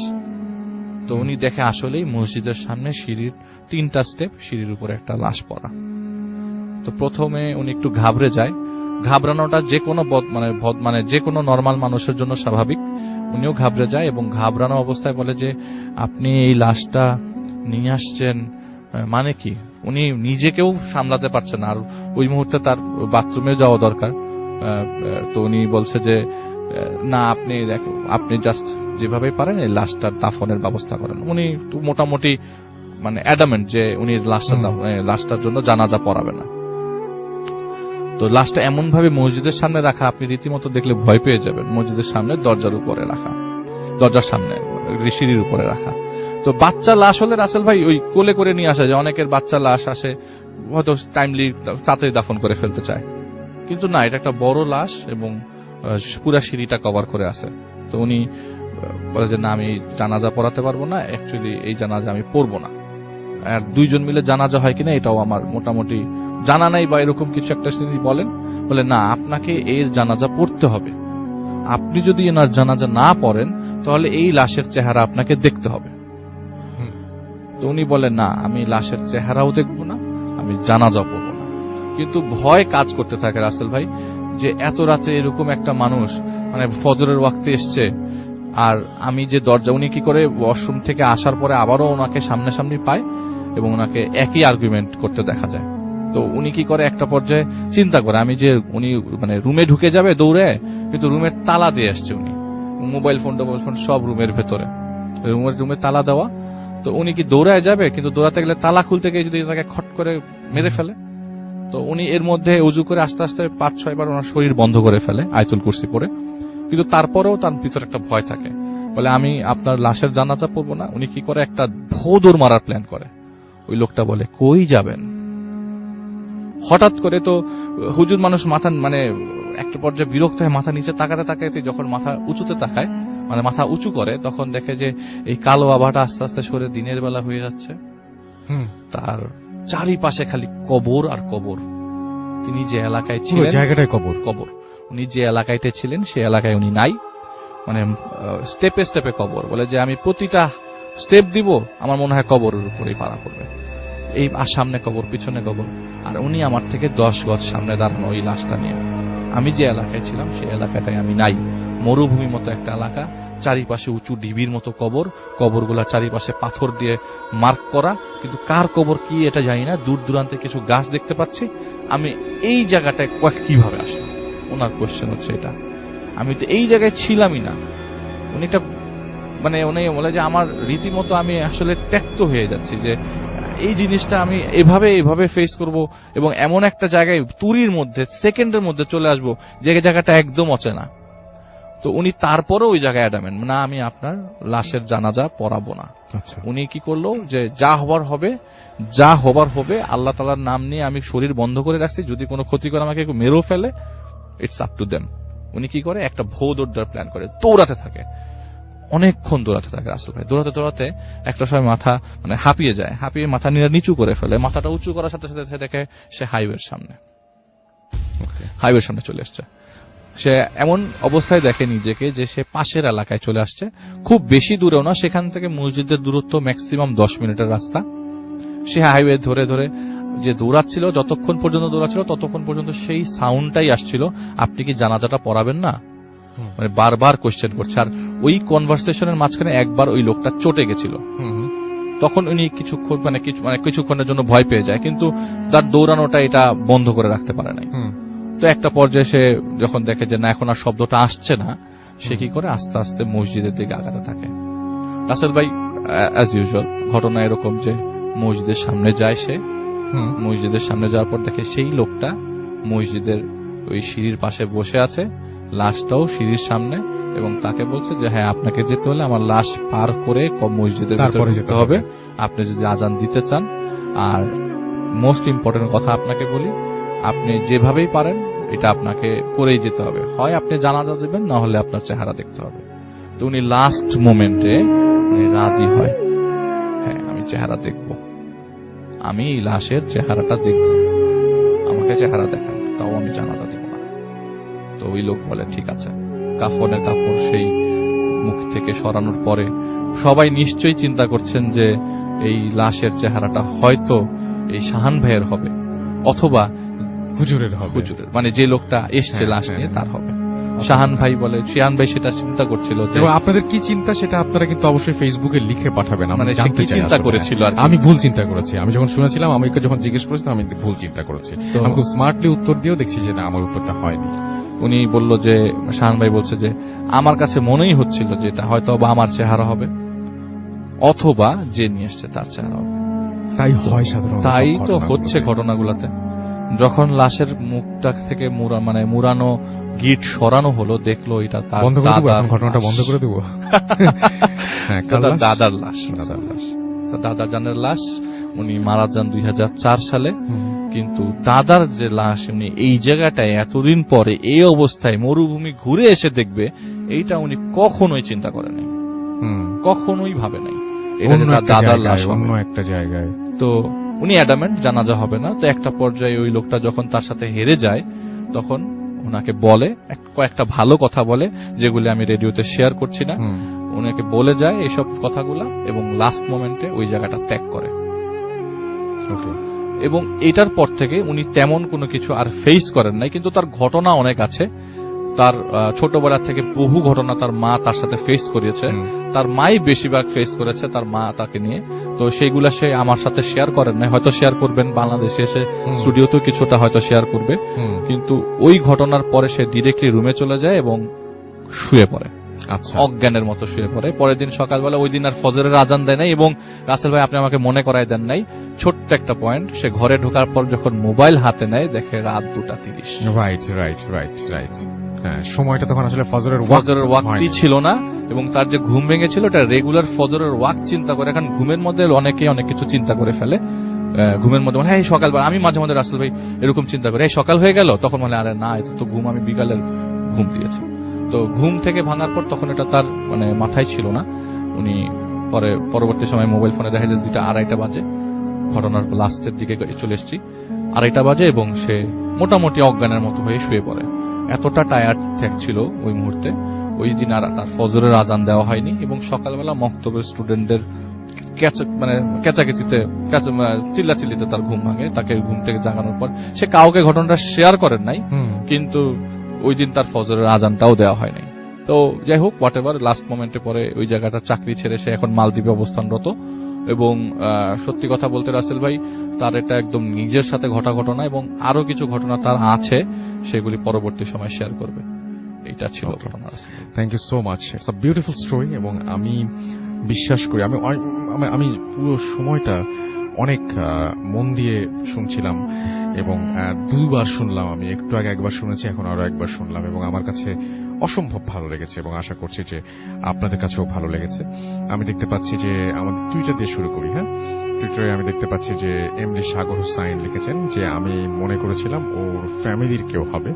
তো উনি দেখে আসলেই মসজিদের সামনে সিঁড়ির 3টা স্টেপ, সিঁড়ির উপরে একটা লাশ পড়া। তো প্রথমে উনি একটু ঘাবড়ে যায়, ঘাবড়ানোটা যে কোনো মানে যে কোনো নর্মাল মানুষের জন্য স্বাভাবিক। উনিও ঘাবড়ে যায় এবং ঘাবড়ানো অবস্থায় বলে যে আপনি এই লাশটা নিয়ে আসছেন মানে কি? উনি নিজেকেও সামলাতে পারছেন না, আর ওই মুহূর্তে তার বাথরুমে যাওয়া দরকার। তো উনি বলছে যে না, আপনি জাস্ট যেভাবে পারেন এই লাশটার দাফনের ব্যবস্থা করেন। উনি মোটামুটি মানে অ্যাডামেন্ট যে উনি লাশটার জন্য জানাজা পড়াবে না। তো লাশটা এমন ভাবে মসজিদের সামনে রাখা, আপনি রীতিমতো দেখলে ভয় পেয়ে যাবেন। মসজিদের সামনে দরজার উপরে রাখা, দরজার সামনে সিঁড়ির উপরে রাখা। তো বাচ্চা লাশ হলে রাসেল ভাই ওই কোলে করে নিয়ে আসা যায়, অনেকের বাচ্চা লাশ আসে হয়তো টাইমলি তাড়াতাড়ি দাফন করে ফেলতে চায়, কিন্তু না, এটা একটা বড় লাশ এবং পুরা সিঁড়িটা কভার করে আছে। তো উনি বলে যে না, আমি জানাজা পড়াতে পারবো না, অ্যাকচুয়ালি এই জানাজা আমি পড়বো না। আর দুইজন মিলে জানাজা হয় কিনা এটাও আমার মোটামুটি জানা নাই, বা এরকম কিছু একটা তিনি বলে না, আপনাকে এর জানাজা পড়তে হবে। আপনি যদি এনার জানাজা না পড়েন তাহলে এই লাশের চেহারা আপনাকে দেখতে হবে। তো উনি বলেন না, আমি লাশের চেহারাও দেখবো না, আমি জানাজা পড়বো না। কিন্তু ভয় কাজ করতে থাকে রাসেল ভাই, যে এত রাতে এরকম একটা মানুষ মানে ফজরের ওয়াক্তে এসছে, আর আমি যে দরজা, উনি কি করে ওয়াশরুম থেকে আসার পরে আবারও ওনাকে সামনাসামনি পায় এবং ওনাকে একই আর্গুমেন্ট করতে দেখা যায়। তো উনি কি করে, একটা পর্যায়ে চিন্তা করে আমি যে উনি মানে রুমে ঢুকে যাবে দৌড়ে, কিন্তু রুমের তালা দিয়ে আসছে উনি, মোবাইল ফোন সব রুমের ভেতরে, রুমের তালা দেওয়া। তো উনি কি দৌড়ায় যাবে, কিন্তু দৌড়াতে গেলে তালা খুলতে গিয়ে যদি তাকে খট করে মেরে ফেলে। তো উনি এর মধ্যে উজু করে আস্তে আস্তে 5-6 বার ওনার শরীর বন্ধ করে ফেলে আয়াতুল কুরসি পড়ে, কিন্তু তারপরেও তার ভিতরে একটা ভয় থাকে। বলে আমি আপনার লাশের জানাজা পড়বো না। উনি কি করে, একটা ভোদৌড় মারার প্ল্যান করে। ওই লোকটা বলে কই যাবেন? হঠাৎ করে তো হুজুর মানুষ মাথা মানে একটা পর্যায়ে বিরক্ত হয়ে মাথা নিচে তাকাতে তাকাতে যখন মাথা উঁচুতে তাকায়, মানে মাথা উঁচু করে, তখন দেখে যে এই কালো আভাটা আস্তে আস্তে সরে দিনের বেলা হয়ে যাচ্ছে। তার চারিপাশে খালি কবর আর কবর। তিনি যে এলাকায় ছিলেন, জায়গাটায় কবর। উনি যে এলাকাতে ছিলেন সেই এলাকায় উনি নাই, মানে স্টেপে স্টেপে কবর। বলে যে আমি প্রতিটা স্টেপ দিব, আমার মনে হয় কবরের উপরেই পাড়া পড়বে। এই সামনে কবর, পিছনে কবর, আর উনি আমার থেকে 10 গজ সামনে দাঁড়ানো ওই লাশটা নিয়ে। আমি যে এলাকায় ছিলাম সেই এলাকাটায় আমি নাই। মরুভূমির মতো একটা এলাকা, চারিপাশে উঁচু ঢিবির মতো কবর, কবরগুলা চারিপাশে পাথর দিয়ে মার্ক করা, কিন্তু কার কবর কি এটা জানি না। দূর দূরান্তে কিছু গাছ দেখতে পাচ্ছি। আমি এই জায়গাটায় কিভাবে আসলাম? ওনার কোশ্চেন হচ্ছে এটা। আমি তো এই জায়গায় ছিলামই না। উনি এটা মানে উনি বলে যে আমার রীতিমতো আমি আসলে ত্যক্ত হয়ে যাচ্ছি, যে এই জিনিসটা আমি এভাবে ফেস করব এবং এমন একটা জায়গায় তুরির মধ্যে সেকেন্ডের মধ্যে চলে আসবো যে জায়গাটা একদম অচেনা। তো উনি তারপরেও ওই জায়গায় অ্যাডামেন্ট, না আমি আপনার লাশের জানাজা পড়াবো না। উনি কি করলো, যে যা হবার হবে, আল্লাহ তাআলার নাম নিয়ে আমি শরীর বন্ধ করে রাখছি, যদি কোনো ক্ষতি করে আমাকে মেরেও ফেলে, ইটস আপ টু দেম। উনি কি করে, একটা ভোদৌড়ার প্ল্যান করে, দৌড়াতে থাকে, অনেকক্ষণ দৌড়াতে থাকে রাসেল ভাই। দৌড়াতে একটা সময় মাথা মানে হাঁপিয়ে যায়, হাঁপিয়ে মাথা নিচু করে ফেলে। মাথাটা উঁচু করার সাথে সাথে দেখে সে হাইওয়ের সামনে চলে আসছে। সে এমন অবস্থায় দেখে নিজেকে যে সে পাশের এলাকায় চলে আসছে, খুব বেশি দূরেও না, সেখান থেকে মসজিদের দূরত্ব ম্যাক্সিমাম 10 মিনিটের রাস্তা। সে হাইওয়ে ধরে যে দৌড়াচ্ছিল, যতক্ষণ পর্যন্ত দৌড়াচ্ছিল ততক্ষণ পর্যন্ত সেই সাউন্ডটাই আসছিল, আপনি কি জানাজাটা পড়াবেন না? মানে বারবার কোশ্চেন করছে। আর ওই কনভারসেশনের মাঝখানে একবার ওই লোকটা চটে গেছিল, তখন উনি কিছুক্ষণের জন্য ভয় পেয়ে যায়, কিন্তু তার দৌড়ানোটা এটা বন্ধ করে রাখতে পারে নাই। তো একটা পর্যায়ে সে যখন দেখে যে না, এখন আর শব্দটা আসছে না, সে কি করে আস্তে আস্তে মসজিদের দিকে আগাতে থাকে। রাসেল ভাই অ্যাজ ইউজুয়াল ঘটনা এরকম যে মসজিদের সামনে যায় সে, মসজিদের সামনে যাওয়ার পর দেখে সেই লোকটা মসজিদের ওই সিঁড়ির পাশে বসে আছে, লাশটাও সিঁড়ির সামনে, এবং তাকে বলছে যে হ্যাঁ, আপনাকে যেতে হলে আমার লাশ পার করে মসজিদের ভিতরে যেতে হবে, আপনি যদি আজান দিতে চান। আর মোস্ট ইম্পর্টেন্ট কথা আপনাকে বলি, আপনি যেভাবেই পারেন এটা আপনাকে করেই যেতে হবে, হয় আপনি জানাজা দেবেন, না হলে আপনার চেহারা দেখতে হবে। তো উনি লাস্ট মোমেন্টে রাজি হয়, হ্যাঁ আমি চেহারা দেখব, আমি এই লাশের চেহারাটা দেখব, আমাকে চেহারা দেখান, তাও আমি জানাজা দেব না। তো ওই লোক বলে ঠিক আছে। কাফনের কাপড় সেই মুখ থেকে সরানোর পরে সবাই নিশ্চয়ই চিন্তা করছেন যে এই লাশের চেহারাটা হয়তো এই শাহান ভাইয়ের হবে, অথবা হুজুরের হবে, হুজুরের, মানে যে লোকটা এসছে হ্যাঁ, লাশ হ্যাঁ, নিয়ে হ্যাঁ। তার হবে। শাহান ভাই বলে, শাহান ভাই সেটা চিন্তা করছিল যে এবং আপনাদের কি চিন্তা সেটা আপনারা কিন্তু অবশ্যই ফেসবুকে লিখে পাঠাবেন, আমি মানে সে জানতে কি চাই চিন্তা আসলে। করেছিল আর কি। আমি ভুল চিন্তা করেছি, আমি যখন শুনেছিলাম আমি ওকে যখন জিজ্ঞেস করেছিলাম আমি ভুল চিন্তা করেছি, তো- আমি খুব স্মার্টলি উত্তর দিয়েও দেখছি যে না আমার উত্তরটা হয়নি। উনি বলল যে, শাহান ভাই বলছে যে আমার কাছে মনেই হচ্ছিল যে এটা হয়তো বা আমার চেহারা হবে অথবা যে নিয়ে এসছে তার চেহারা হবে। তাই হয় সাধারণত, তাই সব তো ঘটনাগুলোতে। হচ্ছে ঘটনাগুলোতে। যখন লাশের মুখটা থেকে মুড়ানো গিট সরানো হলো, দেখলো এটা তার বন্ধ করে দেবো দাদার এখন, ঘটনাটা লাশ। বন্ধ করে দেবো। হ্যাঁ, তার কার লাশ? দাদার লাশ, দাদার লাশ। তার দাদার জানের লাশ। উনি মারা যান 2004 সালে। হুম। কিন্তু দাদার যে লাশ উনি এই জায়গাটায় এতদিন পরে এই অবস্থায় মরুভূমি ঘুরে এসে দেখবে, এইটা উনি কখনোই চিন্তা করেনি, হুম। কখনোই ভাবে নাই এটা যে অন্য তার একটা দাদার জায়গায়, লাশ হবে। অন্য একটা জায়গায়। তো উনি অ্যাডামেন্ট জানাজা হবে না। তো একটা পর্যায়ে ওই লোকটা যখন তার সাথে হেরে যায়, তখন ওনাকে বলে, কয়েকটা ভালো কথা বলে যেগুলি আমি রেডিওতে শেয়ার করছি না, হুম। ওনাকে বলে যায় এইসব কথাগুলা, এবং লাস্ট মোমেন্টে ওই জায়গাটা ত্যাগ করে। ওকে। এবং এটার পর থেকে উনি তেমন কোনো কিছু আর ফেস করেন নাই, কিন্তু তার ঘটনা অনেক আছে। তার ছোটবেলা থেকে বহু ঘটনা তার মা তার সাথে ফেস করিয়েছে। হুম। তার মাই বেশিরভাগ ফেস করেছে তার মা তাকে নিয়ে। তো সেইগুলা সে আমার সাথে শেয়ার করেন নাই, হয়তো শেয়ার করবেন বাংলাদেশে এসে, হুম। স্টুডিওতেও কিছুটা হয়তো শেয়ার করবে। হুম। কিন্তু ওই ঘটনার পরে সে ডিরেক্টলি রুমে চলে যায় এবং শুয়ে পড়ে, আচ্ছা। অজ্ঞানের মতো শুয়ে পড়ে। পরের দিন সকালবেলা, ওই দিন আর ফজরের আজান দেয় নাই। এবং রাসেল ভাই আপনি আমাকে মনে করায় দেন নাই, ছোট্ট একটা পয়েন্ট, সে ঘরে ঢোকার পর যখন মোবাইল হাতে নেয় দেখে রাত 2:30। Right right right right. হ্যাঁ, সময়টা তখন আসলে ফজরের ওয়াক্তই ছিল না, এবং তার যে ঘুম ভেঙেছিল এটা রেগুলার ফজরের ওয়াক্ত চিন্তা করে। এখন ঘুমের মধ্যে অনেকেই অনেক কিছু চিন্তা করে ফেলে। ঘুমের মধ্যে মানে, হ্যাঁ সকালবেলা, আমি মাঝে মাঝে রাসেল ভাই এরকম চিন্তা করি, এই সকাল হয়ে গেল, তখন মানে আরে না, এটা তো ঘুম, আমি বিকালের ঘুম দিয়েছি। তো ঘুম থেকে ভাঙার পর তখন এটা তার মানে মাথায় ছিল না। উনি পরবর্তী সময় মোবাইল ফোনে দেখা যায় 2:30 বাজে, ঘটনার লাস্টের দিকে চলে এসেছি, 2:30 বাজে, এবং সে মোটামুটি অজ্ঞানের মতো হয়ে শুয়ে পড়ে। এতটা টায়ার্ড ছিল ওই মুহূর্তে। ওই দিন আর তার ফজরের আজান দেওয়া হয়নি, এবং সকালবেলা মক্তবের স্টুডেন্টদের কেচাকেচিতে চিল্লাচিল্লিতে তার ঘুম ভাঙে। তাকে ঘুম থেকে জাগানোর পর সে কাউকে ঘটনাটা শেয়ার করেন নাই, কিন্তু ওই দিন তার ফজরের আজানটাও দেওয়া হয়নি। তো যাই হোক, হোয়াট এভার, লাস্ট মোমেন্টে পরে ওই জায়গাটা চাকরি ছেড়ে সে এখন মালদ্বীপে অবস্থানরত। এবং সত্যি কথা বলতে রাসেল ভাই, তার এটা একদম নিজের সাথে ঘটা ঘটনা, এবং আরো কিছু ঘটনা তার আছে, সেগুলি পরবর্তী সময় শেয়ার করবে। এটা ছিল ঘটনা। Thank you so much, it's a beautiful story. এবং আমি বিশ্বাস করি, আমি পুরো সময়টা অনেক মন দিয়ে শুনছিলাম, এবং দুবার শুনলাম। আমি একটু আগে একবার শুনেছি, এখন আরো একবার শুনলাম, এবং আমার কাছে অসম্ভব ভালো লেগেছে, এবং আশা করছি যে আপনাদের কাছেও ভালো লেগেছে। আমি দেখতে পাচ্ছি যে আমাদের টুইটার দিয়ে শুরু করি। হ্যাঁ, টুইটারে আমি দেখতে পাচ্ছি যে এমডি সাগর হুসাইন লিখেছেন যে আমি মনে করেছিলাম ওর ফ্যামিলির কেউ হবে।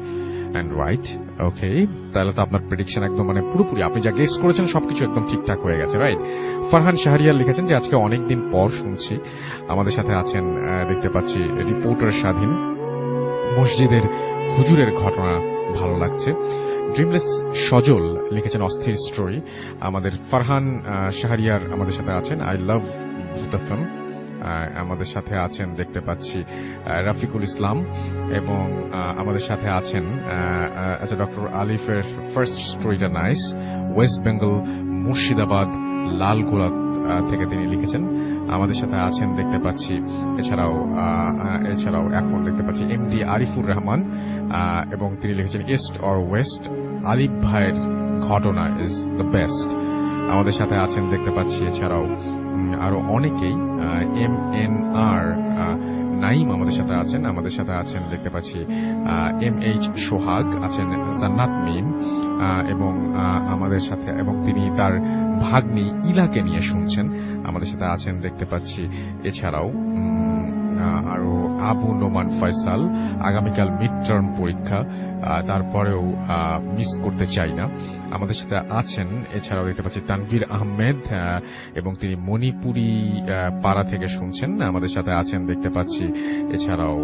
অ্যান্ড রাইট, ওকে, তাহলে তো আপনার প্রেডিকশন একদম মানে পুরোপুরি, আপনি যা গেস করেছেন সবকিছু একদম ঠিকঠাক হয়ে গেছে, রাইট। ফারহান শাহরিয়ার লিখেছেন যে আজকে অনেকদিন পর শুনছি। আমাদের সাথে আছেন দেখতে পাচ্ছি রিপোর্টার স্বাধীন, মসজিদের হুজুরের ঘটনা ভালো লাগছে। ড্রিমলেস সজল লিখেছেন অস্থির স্টোরি। আমাদের ফারহান শাহরিয়ার আমাদের সাথে আছেন, আই লাভ দ্য ফিল্ম। আমাদের সাথে আছেন দেখতে পাচ্ছি রাফিকুল ইসলাম, এবং আমাদের সাথে আছেন আচ্ছা ডক্টর আলিফের ফার্স্ট স্টোরিটা নাইস। ওয়েস্ট বেঙ্গল মুর্শিদাবাদ লালগোলা থেকে তিনি লিখেছেন। আমাদের সাথে আছেন দেখতে পাচ্ছি এছাড়াও এখন দেখতে পাচ্ছি এমডি আরিফুর রহমান, এবং তিনি লিখেছেন ইস্ট অর ওয়েস্ট, আলিফ ভাইয়ের ঘটনা ইজ দ্য বেস্ট। আমাদের সাথে আছেন দেখতে পাচ্ছি এছাড়াও আরো অনেকেই, MNR নাইম আমাদের সাথে আছেন। আমাদের সাথে আছেন দেখতে পাচ্ছি MH সোহাগ আছেন, জান্নাত মিম, এবং আমাদের সাথে, এবং তিনি তার ভাগ্নি ইলাকে নিয়ে শুনছেন। আমাদের সাথে আছেন দেখতে পাচ্ছি এছাড়াও আরো আবু নোমান ফয়সাল, আগামীকাল মিড টার্ম পরীক্ষা, তারপরেও মিস করতে চাই না। আমাদের সাথে আছেন এছাড়াও দেখতে পাচ্ছি তানভীর আহমেদ, এবং তিনি মণিপুরি পাড়া থেকে শুনছেন। আমাদের সাথে আছেন দেখতে পাচ্ছি এছাড়াও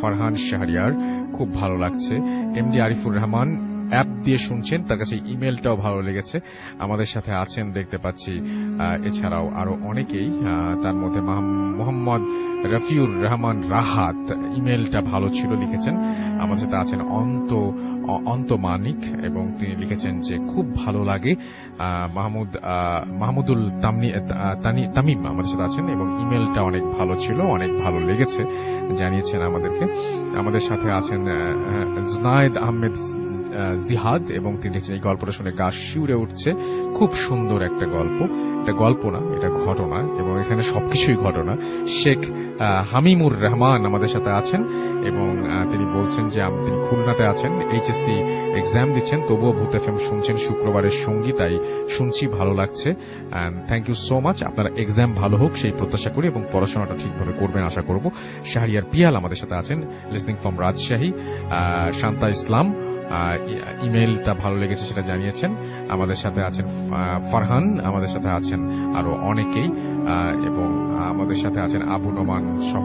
ফারহান শাহরিয়ার, খুব ভালো লাগছে। এমডি আরিফুর রহমান অ্যাপ দিয়ে শুনছেন, তার কাছে ইমেলটাও ভালো লেগেছে। আমাদের সাথে আছেন দেখতে পাচ্ছি এছাড়াও আরো অনেকেই, তার মধ্যে মোহাম্মদ রফিউর রহমান রাহাত, ইমেলটা ভালো ছিল লিখেছেন। আমাদের সাথে আছেন অন্ত মানিক এবং তিনি লিখেছেন যে খুব ভালো লাগে। মাহমুদুল তামিম আমাদের সাথে আছেন এবং ইমেলটা অনেক ভালো ছিল, অনেক ভালো লেগেছে জানিয়েছেন আমাদেরকে। আমাদের সাথে আছেন জুনায়েদ আহমেদ জিহাদ এবং তিনি লিখছেন এই গল্পটা শুনে গা শিউরে উঠছে, খুব সুন্দর একটা গল্প। এটা গল্প না, এটা ঘটনা এবং এখানে সবকিছুই ঘটনা। শেখ হামিমুর রহমান আমাদের সাথে আছেন এবং তিনি বলছেন যে তিনি খুলনাতে আছেন, এইচএসসি এক্সাম দিচ্ছেন, তবুও ভূত এফএম শুনছেন শুক্রবারের সঙ্গী, তাই শুনছি, ভালো লাগছে। Thank you so much. আপনারা এক্সাম ভালো হোক সেই প্রত্যাশা করি এবং পড়াশোনাটা ঠিকভাবে করবেন আশা করব। শাহরিয়ার পিয়াল আমাদের সাথে আছেন, লিসনিং ফ্রম রাজশাহী। শান্তা ইসলাম ইমেলটা ভালো লেগেছে সেটা জানিয়েছেন। আমাদের সাথে আছেন ফারহান, আমাদের সাথে আছেন আরো অনেকেই এবং আমাদের সাথে আছেন আবু নোমান সহ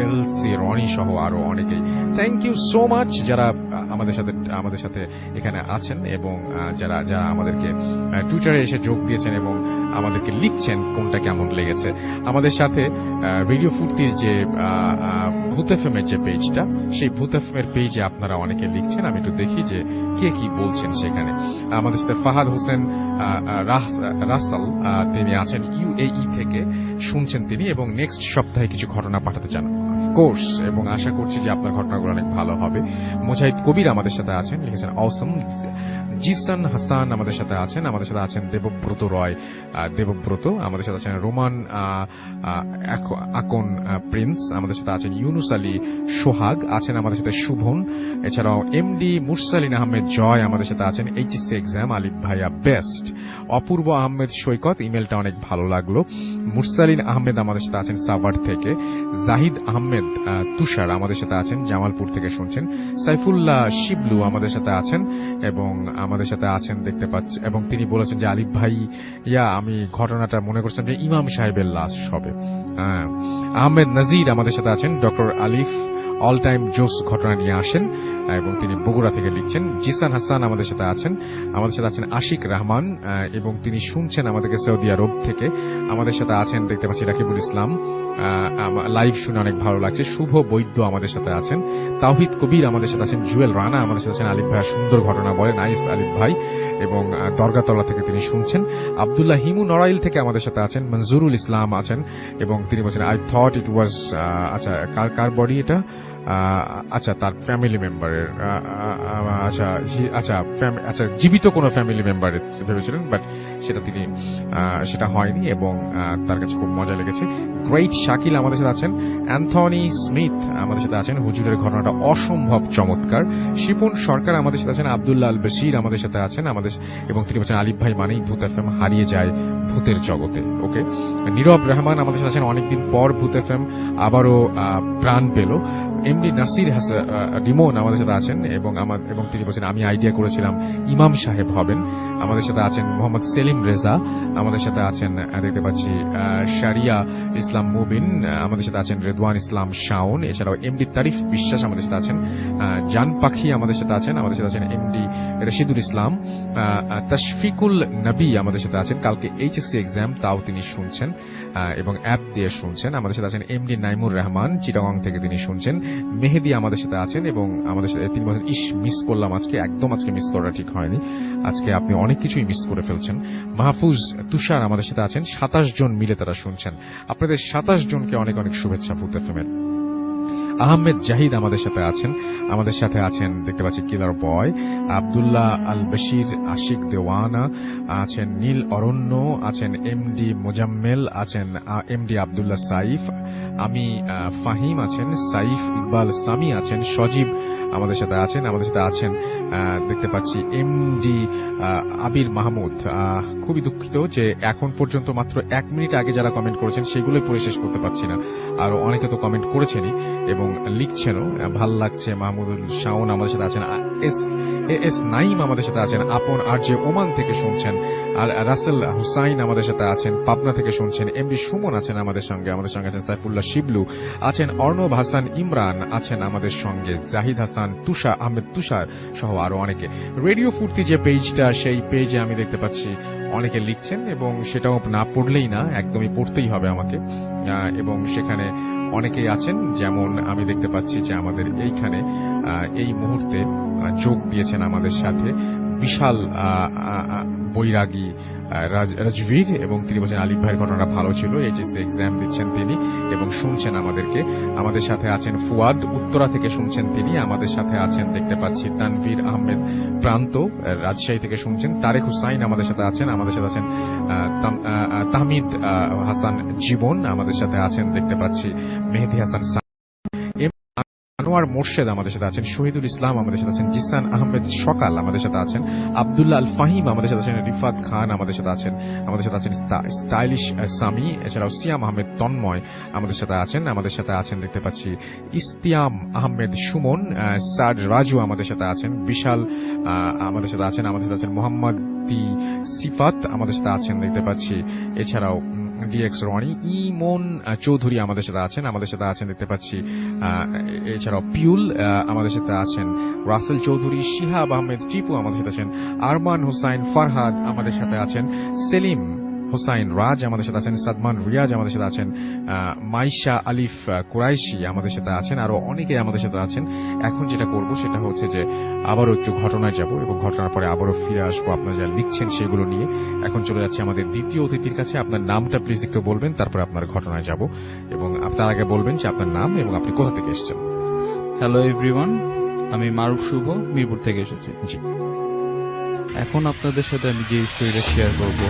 এলসি রনি সহ আরো অনেকেই। থ্যাংক ইউ সো মাচ যারা আমাদের সাথে এখানে আছেন এবং যারা আমাদেরকে টুইটারে এসে যোগ দিয়েছেন এবং আমাদেরকে লিখছেন কোনটা কেমন লেগেছে। আমাদের সাথে রেডিও ফুর্তির যে ভূত এফএম এর যে পেজটা, সেই ভূত এফএম এর পেজে আপনারা অনেকে লিখছেন, আমি একটু দেখি যে কে কি বলছেন সেখানে। আমাদের সাথে ফাহাদ হোসেন রাসাল, তিনি আছেন ইউএই থেকে, শুনছেন তিনি এবং নেক্সট সপ্তাহে কিছু ঘটনা পাঠাতে চান অফকোর্স, এবং আশা করছি যে আপনার ঘটনাগুলো অনেক ভালো হবে। মুজাহিদ কবির আমাদের সাথে আছেন, লিখেছেন অসম। জিসান হাসান আমাদের সাথে আছেন। আমাদের সাথে আছেন দেবব্রত রয়, দেবব্রত। আমাদের সাথে আছেন রোমান আকন প্রিন্স। আমাদের সাথে আছেন ইউনুস আলী সোহাগ, আছেন আমাদের সাথে শুভন। এছাড়াও এমডি মুরসালিন আহমেদ জয় আমাদের সাথে আছেন, এইচএসসি এক্সাম আলিফ ভাইয়া বেস্ট। অপূর্ব আহমেদ সৈকত, ইমেলটা অনেক ভালো লাগলো। মুরসালিন আহমেদ আমাদের সাথে আছেন সাভার থেকে। জাহিদ আহমেদ তুষার আমাদের সাথে আছেন, জামালপুর থেকে শুনছেন। সাইফুল্লাহ শিবলু আমাদের সাথে আছেন এবং আমাদের সাথে আছেন দেখতে পাচ্ছি, এবং তিনি বলেছেন যে আলিফ ভাই আমি ঘটনাটা মনে করছেন যে ইমাম সাহেবের লাশ হবে। আহমেদ নাজির আমাদের সাথে আছেন। ডক্টর আলিফ অল টাইম জোস ঘটনা নিয়ে আসেন এবং তিনি বগুড়া থেকে লিখছেন। জিসান হাসান আমাদের সাথে আছেন। আমাদের সাথে আছেন আশিক রহমান এবং তিনি শুনছেন আমাদেরকে সৌদি আরব থেকে। আমাদের সাথে আছেন দেখতে পাচ্ছি রাকিবুল ইসলাম, লাইভ শুনে অনেক ভালো লাগছে। শুভ বৈদ্য আমাদের সাথে আছেন। তাওহিদ কবির আমাদের সাথে আছেন। জুয়েল রানা আমাদের সাথে আছেন। আলিফ ভাই সুন্দর ঘটনা বলে, নাইস আলিফ ভাই, এবং দরগাতলা থেকে তিনি শুনছেন। আব্দুল্লাহ হিমু নড়াইল থেকে আমাদের সাথে আছেন। মনজুরুল ইসলাম আছেন এবং তিনি বলছেন আই থট ইট ওয়াজ, আচ্ছা কার বডি এটা, আচ্ছা তার ফ্যামিলি মেম্বারের, আচ্ছা জীবিত কোনো ফ্যামিলি মেম্বারের ভেবেছিলেন, বাট সেটা হয়নি এবং তার কাছে খুব মজা লেগেছে। গ্রেট শাকিল আমাদের সাথে আছেন। অ্যান্থনি স্মিথ আমাদের সাথে আছেন। হুজুরের ঘটনাটা অসম্ভব চমৎকার। শিপন সরকার আমাদের সাথে আছেন। আব্দুল্লাহ আল বশির আমাদের সাথে আছেন এবং তিনি বলছেন আলিফ ভাই মানেই ভূত এফএম হারিয়ে যায় ভূতের জগতে। ওকে, নীরব রহমান আমাদের সাথে আছেন। অনেকদিন পর ভূত এফএম আবারও প্রাণ পেল। এমডি নাসির রিমন আমাদের সাথে আছেন এবং তিনি বলছেন আমি আইডিয়া করেছিলাম ইমাম সাহেব হবেন। আমাদের সাথে আছেন মোহাম্মদ সেলিম রেজা, আমাদের সাথে আছেন দেখতে পাচ্ছি শারিয়া ইসলাম মুবিন, আমাদের সাথে আছেন রেদওয়ান ইসলাম শাওন। এছাড়াও এমডি তারিফ বিশ্বাস আমাদের সাথে আছেন। জান পাখি আমাদের সাথে আছেন। আমাদের সাথে আছেন এমডি রশিদুল ইসলাম। তশফিকুল নবী আমাদের সাথে আছেন। কালকে এইচএসসি এক্সাম, তাও তিনি শুনছেন এবং অ্যাপ দিয়ে শুনছেন। আমাদের সাথে আছেন এমডি নাইমুর রহমান, চিটাগং থেকে তিনি শুনছেন। মেহেদি আমাদের সাথে আছেন এবং আমাদের সাথে তিনি বলেন মিস করলাম আজকে, একদম আজকে মিস করা ঠিক হয়নি, আজকে আপনি অনেক কিছুই মিস করে ফেলছেন। মাহফুজ তুষার আমাদের সাথে আছেন। 27 জন মিলে তারা শুনছেন। আপনাদের 27 জনকে অনেক অনেক শুভেচ্ছা ভূত এফএম-এর। আহমেদ জাহিদ আমাদের সাথে আছেন। আমাদের সাথে আছেন দেখতে পাচ্ছি কিলার বয়, আব্দুল্লাহ আল বশির, আশিক দেওয়ানা আছেন, নীল অরণ্য আছেন, এমডি মোজাম্মেল আছেন, এমডি আব্দুল্লাহ সাইফ, আমি ফাহিম আছেন, সাইফ ইকবাল সামি আছেন, সজীব আমাদের সাথে আছেন। আমাদের সাথে আছেন দেখতে পাচ্ছি এমডি আবির মাহমুদ। খুবই দুঃখিত যে এখন পর্যন্ত মাত্র 1 মিনিট আগে যারা কমেন্ট করেছেন সেগুলোই পড়ে শেষ করতে পারছি না, আরো অনেকে তো কমেন্ট করেছেনই এবং লিখছেনও, ভাল লাগছে। মাহমুদুল শাওন আমাদের সাথে আছেন। এস নাইম আমাদের সাথে আছেন। আপন আর যে ওমান থেকে শুনছেন। আর রাসেল হুসাইন আমাদের সাথে আছেন, পাবনা থেকে শুনছেন। এমডি সুমন আছেন আমাদের সঙ্গে আছেন সাইফুল্লাহ শিবলু আছেন, অর্ণব হাসান ইমরান আছেন আমাদের সঙ্গে, জাহিদ হাসান, আহমেদ তুষার সহ আরো অনেকে। রেডিও ফুর্তি যে পেজটা, সেই পেজে আমি দেখতে পাচ্ছি অনেকে লিখছেন, এবং সেটাও না পড়লেই না, একদমই পড়তেই হবে আমাকে। এবং সেখানে অনেকেই আছেন, যেমন আমি দেখতে পাচ্ছি যে আমাদের এইখানে এই মুহূর্তে যোগ দিয়েছেন আমাদের সাথে বিশাল বৈরাগী রাজবীর, এবং তিনি বলছেন আলিফ ভাইয়ের ঘটনাটা ভালো ছিল, এইচএসসি এক্সাম দিচ্ছেন তিনি এবং শুনছেন আমাদেরকে। আমাদের সাথে আছেন ফুয়াদ, উত্তরা থেকে শুনছেন তিনি। আমাদের সাথে আছেন দেখতে পাচ্ছি তানভীর আহমেদ প্রান্ত, রাজশাহী থেকে শুনছেন। তারেক হুসাইন আমাদের সাথে আছেন। আমাদের সাথে আছেন তাহমিদ হাসান জীবন। আমাদের সাথে আছেন দেখতে পাচ্ছি মেহেদি হাসান, আনোয়ার মোর্শেদ আমাদের সাথে আছেন। শহীদুল ইসলাম আমাদের সাথে আছেন। জিসান আহমেদ সকাল আমাদের সাথে আছেন। আব্দুল্লাহ আল ফাহিম আমাদের সাথে আছেন। রিফাত খান আমাদের সাথে আছেন। আমাদের সাথে আছেন স্টাইলিশ সামি, এছাড়াও সিয়াম আহমেদ তন্ময় আমাদের সাথে আছেন। আমাদের সাথে আছেন দেখতে পাচ্ছি ইস্তিয়াম আহমেদ সুমন, সাদ রাজু আমাদের সাথে আছেন। বিশাল আমাদের সাথে আছেন। আমাদের সাথে আছেন মোহাম্মদ সিফাত আমাদের সাথে আছেন দেখতে পাচ্ছি। এছাড়াও ডিএক্স রনি, ইমন চৌধুরী আমাদের সাথে আছেন। আমাদের সাথে আছেন দেখতে পাচ্ছি এছাড়াও পিউল আমাদের সাথে আছেন। রাসেল চৌধুরী, শিহাব আহমেদ টিপু আমাদের সাথে আছেন। আরমান হুসাইন ফারহাদ আমাদের সাথে আছেন। সেলিম হুসাইন রাজ আমাদের সাথে আছেন। সাদমান রিয়াজ আমাদের সাথে আছেন। মাইশা আলিফ কুরাইশি আমাদের সাথে আছেন। আরো অনেকে আমাদের সাথে আছেন। এখন যেটা করব সেটা হচ্ছে যে আবারও একটু ঘটনায় যাব এবং ঘটনার পরে আবারও ফিরে আসবো আপনারা যা লিখছেন সেগুলো নিয়ে। এখন চলে যাচ্ছে আমাদের দ্বিতীয় অতিথির কাছে। আপনার নামটা প্লিজ একটু বলবেন, তারপরে আপনার ঘটনায় যাব, এবং আপনার আগে বলবেন যে আপনার নাম এবং আপনি কোথা থেকে এসেছেন। হ্যালো এভরিওয়ান, আমি মারুফ শুভ, মিরপুর থেকে এসেছি। জি। এখন আপনাদের সাথে আমি যে স্টোরিটা শেয়ার করব,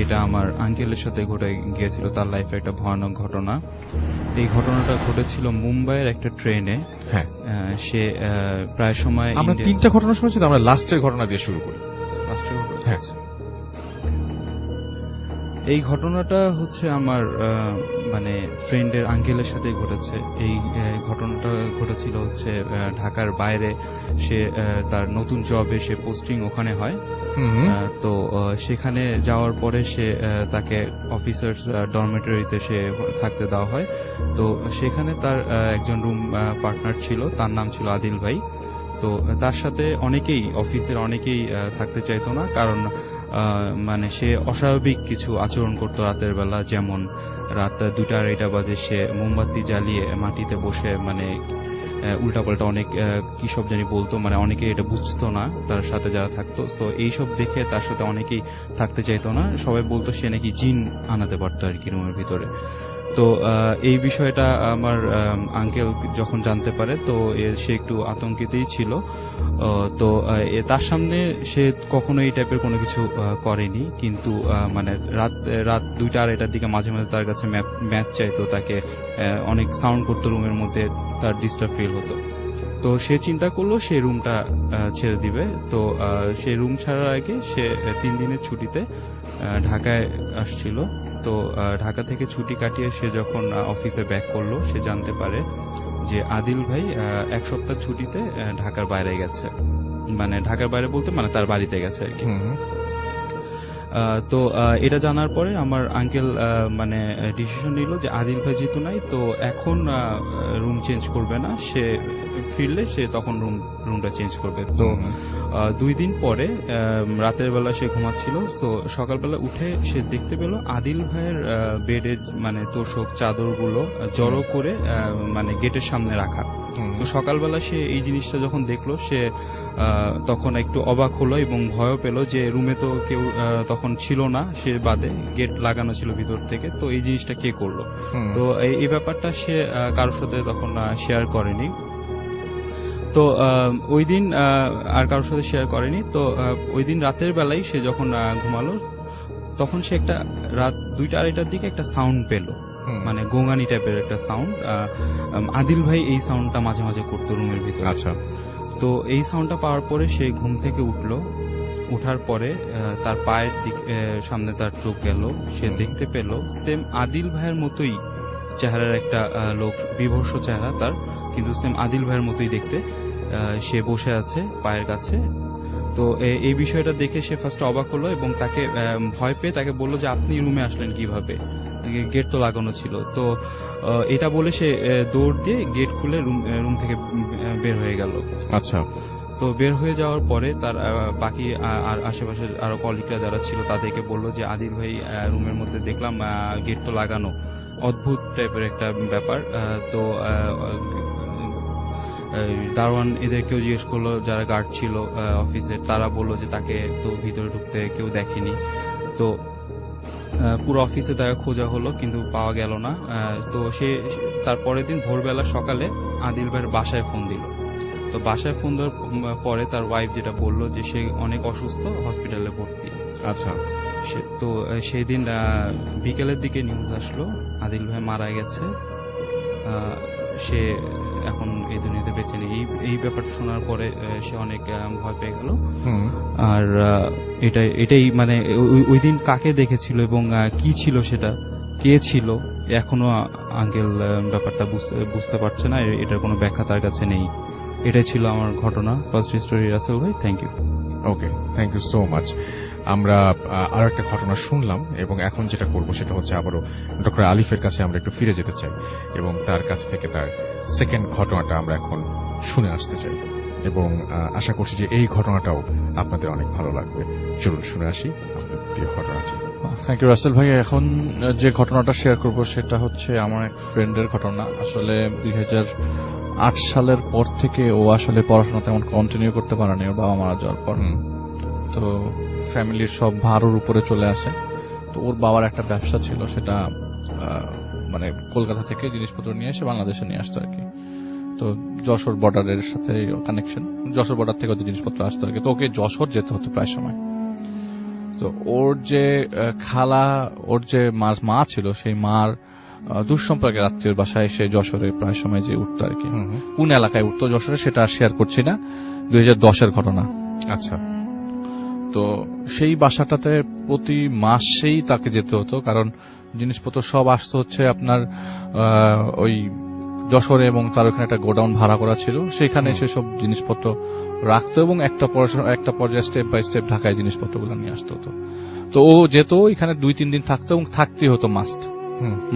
এটা আমার আঙ্কেলের সাথে ঘটে গিয়েছিল, তার লাইফে একটা ভয়ানক ঘটনা। এই ঘটনাটা ঘটেছিল মুম্বাইয়ের একটা ট্রেনে। হ্যাঁ, সে প্রায় সময় আমরা তিনটা ঘটনা শুনেছি, তো আমরা লাস্টের ঘটনা দিয়ে শুরু করি। হ্যাঁ। এই ঘটনাটা হচ্ছে আমার মানে ফ্রেন্ডের আঙ্কেলের সাথে ঘটেছে। এই ঘটনাটা ঘটেছিল হচ্ছে ঢাকার বাইরে। সে তার নতুন জবে সে পোস্টিং ওখানে হয়। তো সেখানে যাওয়ার পরে সে তাকে অফিসার্স ডরমেটরিতে সে থাকতে দেওয়া হয়। তো সেখানে তার একজন রুম পার্টনার ছিল, তার নাম ছিল আদিল ভাই। তো তার সাথে অফিসের অনেকেই থাকতে চাইতো না, কারণ মানে সে অস্বাভাবিক কিছু আচরণ করতো রাতের বেলা। যেমন রাত 2টা-2:30 বাজে সে মোমবাতি জ্বালিয়ে মাটিতে বসে মানে উল্টাপাল্টা অনেক কি সব জানি বলতো, মানে অনেকে এটা বুঝতো না তার সাথে যারা থাকতো। সো এইসব দেখে তার সাথে অনেকেই থাকতে চাইতো না। সবাই বলতো সে নাকি জিন আনাতে পারতো আর কি রুমের ভিতরে। তো এই বিষয়টা আমার আঙ্কেল যখন জানতে পারে, তো সে একটু আতঙ্কিতই ছিল। তো তার সামনে সে কখনো এই টাইপের কোনো কিছু করেনি, কিন্তু মানে রাত 2টা-2:30 দিকে মাঝে মাঝে তার কাছে ম্যাচ চাইতো, তাকে অনেক সাউন্ড করতো রুমের মধ্যে, তার ডিস্টার্ব ফিল হতো। তো সে চিন্তা করলো সে রুমটা ছেড়ে দিবে। তো সে রুম ছাড়ার আগে সে 3 দিনের ছুটিতে ঢাকায় আসছিল। তো ঢাকা থেকে ছুটি কাটিয়ে সে যখন অফিসে ব্যাক করলো, সে জানতে পারে যে আদিল ভাই 1 সপ্তাহ ছুটিতে ঢাকার বাইরে গেছে। মানে ঢাকার বাইরে বলতে মানে তার বাড়িতে গেছে আর কি। তো এটা জানার পরে আমার আঙ্কেল মানে ডিসিশন নিল যে আদিল ভাই যেহেতু নাই, তো এখন রুম চেঞ্জ করবে না, সে ফিরলে সে তখন রুমটা চেঞ্জ করবে। তো 2 দিন পরে রাতের বেলা সে ঘুমাচ্ছিল। তো সকালবেলা উঠে সে দেখতে পেল আদিল ভাইয়ের বেডে মানে তোষক চাদরগুলো জড়ো করে মানে গেটের সামনে রাখা। তো সকালবেলা সে এই জিনিসটা যখন দেখলো, সে তখন একটু অবাক হলো এবং ভয়ও পেল যে রুমে তো কেউ তখন ছিল না, সে বাদে গেট লাগানো ছিল ভিতর থেকে। তো এই জিনিসটা কে করলো? তো এই ব্যাপারটা সে কারোর সাথে তখন শেয়ার করেনি। তো ওই দিন আর কারোর সাথে শেয়ার করেনি। তো ওই দিন রাতের বেলায় সে যখন ঘুমালো, তখন সে একটা রাত 2টা-2:30 দিকে একটা সাউন্ড পেল, মানে গোঙানি টাইপের একটা সাউন্ড। আদিল ভাই এই সাউন্ডটা মাঝে মাঝে করতো রুমের ভিতরে। আচ্ছা। তো এই সাউন্ডটা পাওয়ার পরে সে ঘুম থেকে উঠলো। ওঠার পরে তার পায়ের সামনে তার চোখ গেল। সে দেখতে পেল সেম আদিল ভাইয়ের মতোই চেহারার একটা লোক, বিভৎস চেহারা তার, কিন্তু সেম আদিল ভাইয়ের মতোই দেখতে। সে বসে আছে পায়ের কাছে। তো এই বিষয়টা দেখে সে ফার্স্ট অবাক হলো এবং তাকে ভয় পেয়ে তাকে বললো যে আপনি রুমে আসলেন কিভাবে, গেট তো লাগানো ছিল। তো এটা বলে সে দৌড় দিয়ে গেট খুলে রুম থেকে বের হয়ে গেল। আচ্ছা। তো বের হয়ে যাওয়ার পরে তার বাকি আর আশেপাশে আরো কলিগরা যারা ছিল তাদেরকে বললো যে আদিল ভাই রুমের মধ্যে দেখলাম গেট তো লাগানো, অদ্ভুত টাইপের একটা ব্যাপার। তো দারোয়ান এদেরকেও জিজ্ঞেস করলো, যারা গার্ড ছিল অফিসের, তারা বললো যে তাকে তো ভিতরে ঢুকতে কেউ দেখেনি। তো পুরো অফিসে তাকে খোঁজা হলো কিন্তু পাওয়া গেল না। তো সে তার পরের দিন ভোরবেলা সকালে আদিল ভাইয়ের বাসায় ফোন দিল। তো বাসায় ফোন দেওয়ার পরে তার ওয়াইফ যেটা বললো যে সে অনেক অসুস্থ, হসপিটালে ভর্তি। আচ্ছা। তো সেই দিন বিকেলের দিকে নিউজ আসলো আদিল ভাই মারা গেছে, সে এখন এই দুনিয়াতে বেঁচে নেই। এই ব্যাপারটা শোনার পরে সে অনেক ভয় পেয়ে গেল। আর এটাই মানে ওই দিন কাকে দেখেছিল এবং কি ছিল সেটা, কে ছিল, এখনো আঙ্কেল ব্যাপারটা বুঝতে পারছে না, এটার কোনো ব্যাখ্যা তার কাছে নেই। এটাই ছিল আমার ঘটনা, ফার্স্ট স্টোরি। রাসেল ভাই, thank you. Okay, thank you so much. আমরা আরো একটা ঘটনা শুনলাম এবং এখন যেটা করব সেটা হচ্ছে আবারও ডক্টর আলিফের কাছে আমরা একটু ফিরে যেতে চাই এবং তার কাছ থেকে তার সেকেন্ড ঘটনাটা আমরা এখন শুনে আসতে চাই এবং আশা করছি যে এই ঘটনাটাও আপনাদের অনেক ভালো লাগবে। চলুন শুনে আসি আপনাদের দ্বিতীয় ঘটনাটি। থ্যাংক ইউ রাসেল ভাই। এখন যে ঘটনাটা শেয়ার করব সেটা হচ্ছে আমার এক ফ্রেন্ডের ঘটনা। আসলে 2008 সালের পর থেকে ও আসলে পড়াশোনা তেমন কন্টিনিউ করতে পারেনি ওর বাবা মারা যাওয়ার পর। তো ফ্যামিলির সব ভার ওর উপরে চলে আসে। তো ওর বাবার একটা ব্যবসা ছিল, সেটা মানে কলকাতা থেকে জিনিসপত্র নিয়ে এসে বাংলাদেশে নিয়ে আসতো আর কি। তো যশোর বর্ডারের সাথে কানেকশন, যশোর বর্ডার থেকে ওদের জিনিসপত্র আসতো আর কি। তো ওকে যশোর যেতে হতো প্রায় সময়। তো ওর যে খালা, ওর যে মা ছিল, সেই মার দুঃসম্পর্কের আত্মীয়র বাসায় সে যশোরে প্রায় সময় যে উঠতো আর কি। কোন এলাকায় উঠতো যশোরে সেটা শেয়ার করছি না, 2010-এর ঘটনা। আচ্ছা। তো সেই বাসাটাতে প্রতি মাসেই তাকে যেতে হতো, কারণ জিনিসপত্র সব আসতো হচ্ছে আপনার ওই যশোরে, এবং তার ওখানে একটা গোডাউন ভাড়া করা ছিল, সেখানে সে সব জিনিসপত্র রাখতো এবং একটা পর্যায়ে স্টেপ বাই স্টেপ ঢাকায় জিনিসপত্রগুলো নিয়ে আসতে হতো। তো ও যেত, এখানে 2-3 দিন থাকতো এবং থাকতেই হতো,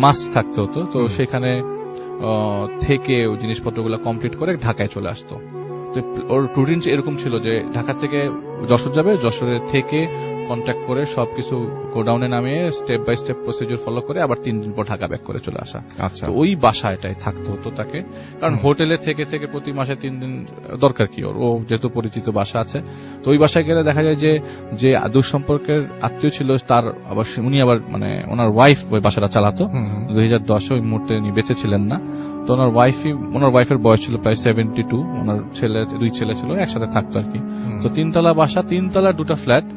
মাস্ট থাকতে হতো। তো সেখানে থেকে ওই জিনিসপত্রগুলো কমপ্লিট করে ঢাকায় চলে আসতো। ওর রুটিন এরকম ছিল যে ঢাকা থেকে যশোর যাবে, যশোরে থেকে কন্ট্যাক্ট করে সবকিছু গোডাউনে নামিয়ে step by step procedure follow করে আবার 3 দিন পর ঢাকা ব্যাক করে চলে আসা। আচ্ছা। তো ওই বাসাটাই থাকতে হতো তাকে, কারণ হোটেলে থেকে থেকে প্রতি মাসে 3 দিন দরকার কি ওর, ও যেহেতু পরিচিত বাসা আছে। তো ওই বাসায় গেলে দেখা যায় যে দুঃসম্পর্কের আত্মীয় ছিল তার আবার উনি আবার মানে ওনার ওয়াইফ ওই বাসাটা চালাতো। 2010-এ ওই মুহূর্তে উনি বেঁচে ছিলেন না। তো ওনার ওয়াইফের বয়স ছিল প্রায় 72, ওনার 2 ছেলে ছিল, একসাথে থাকতো আর কি। তো 3তলা বাসা, 3তলা 2টা ফ্ল্যাট।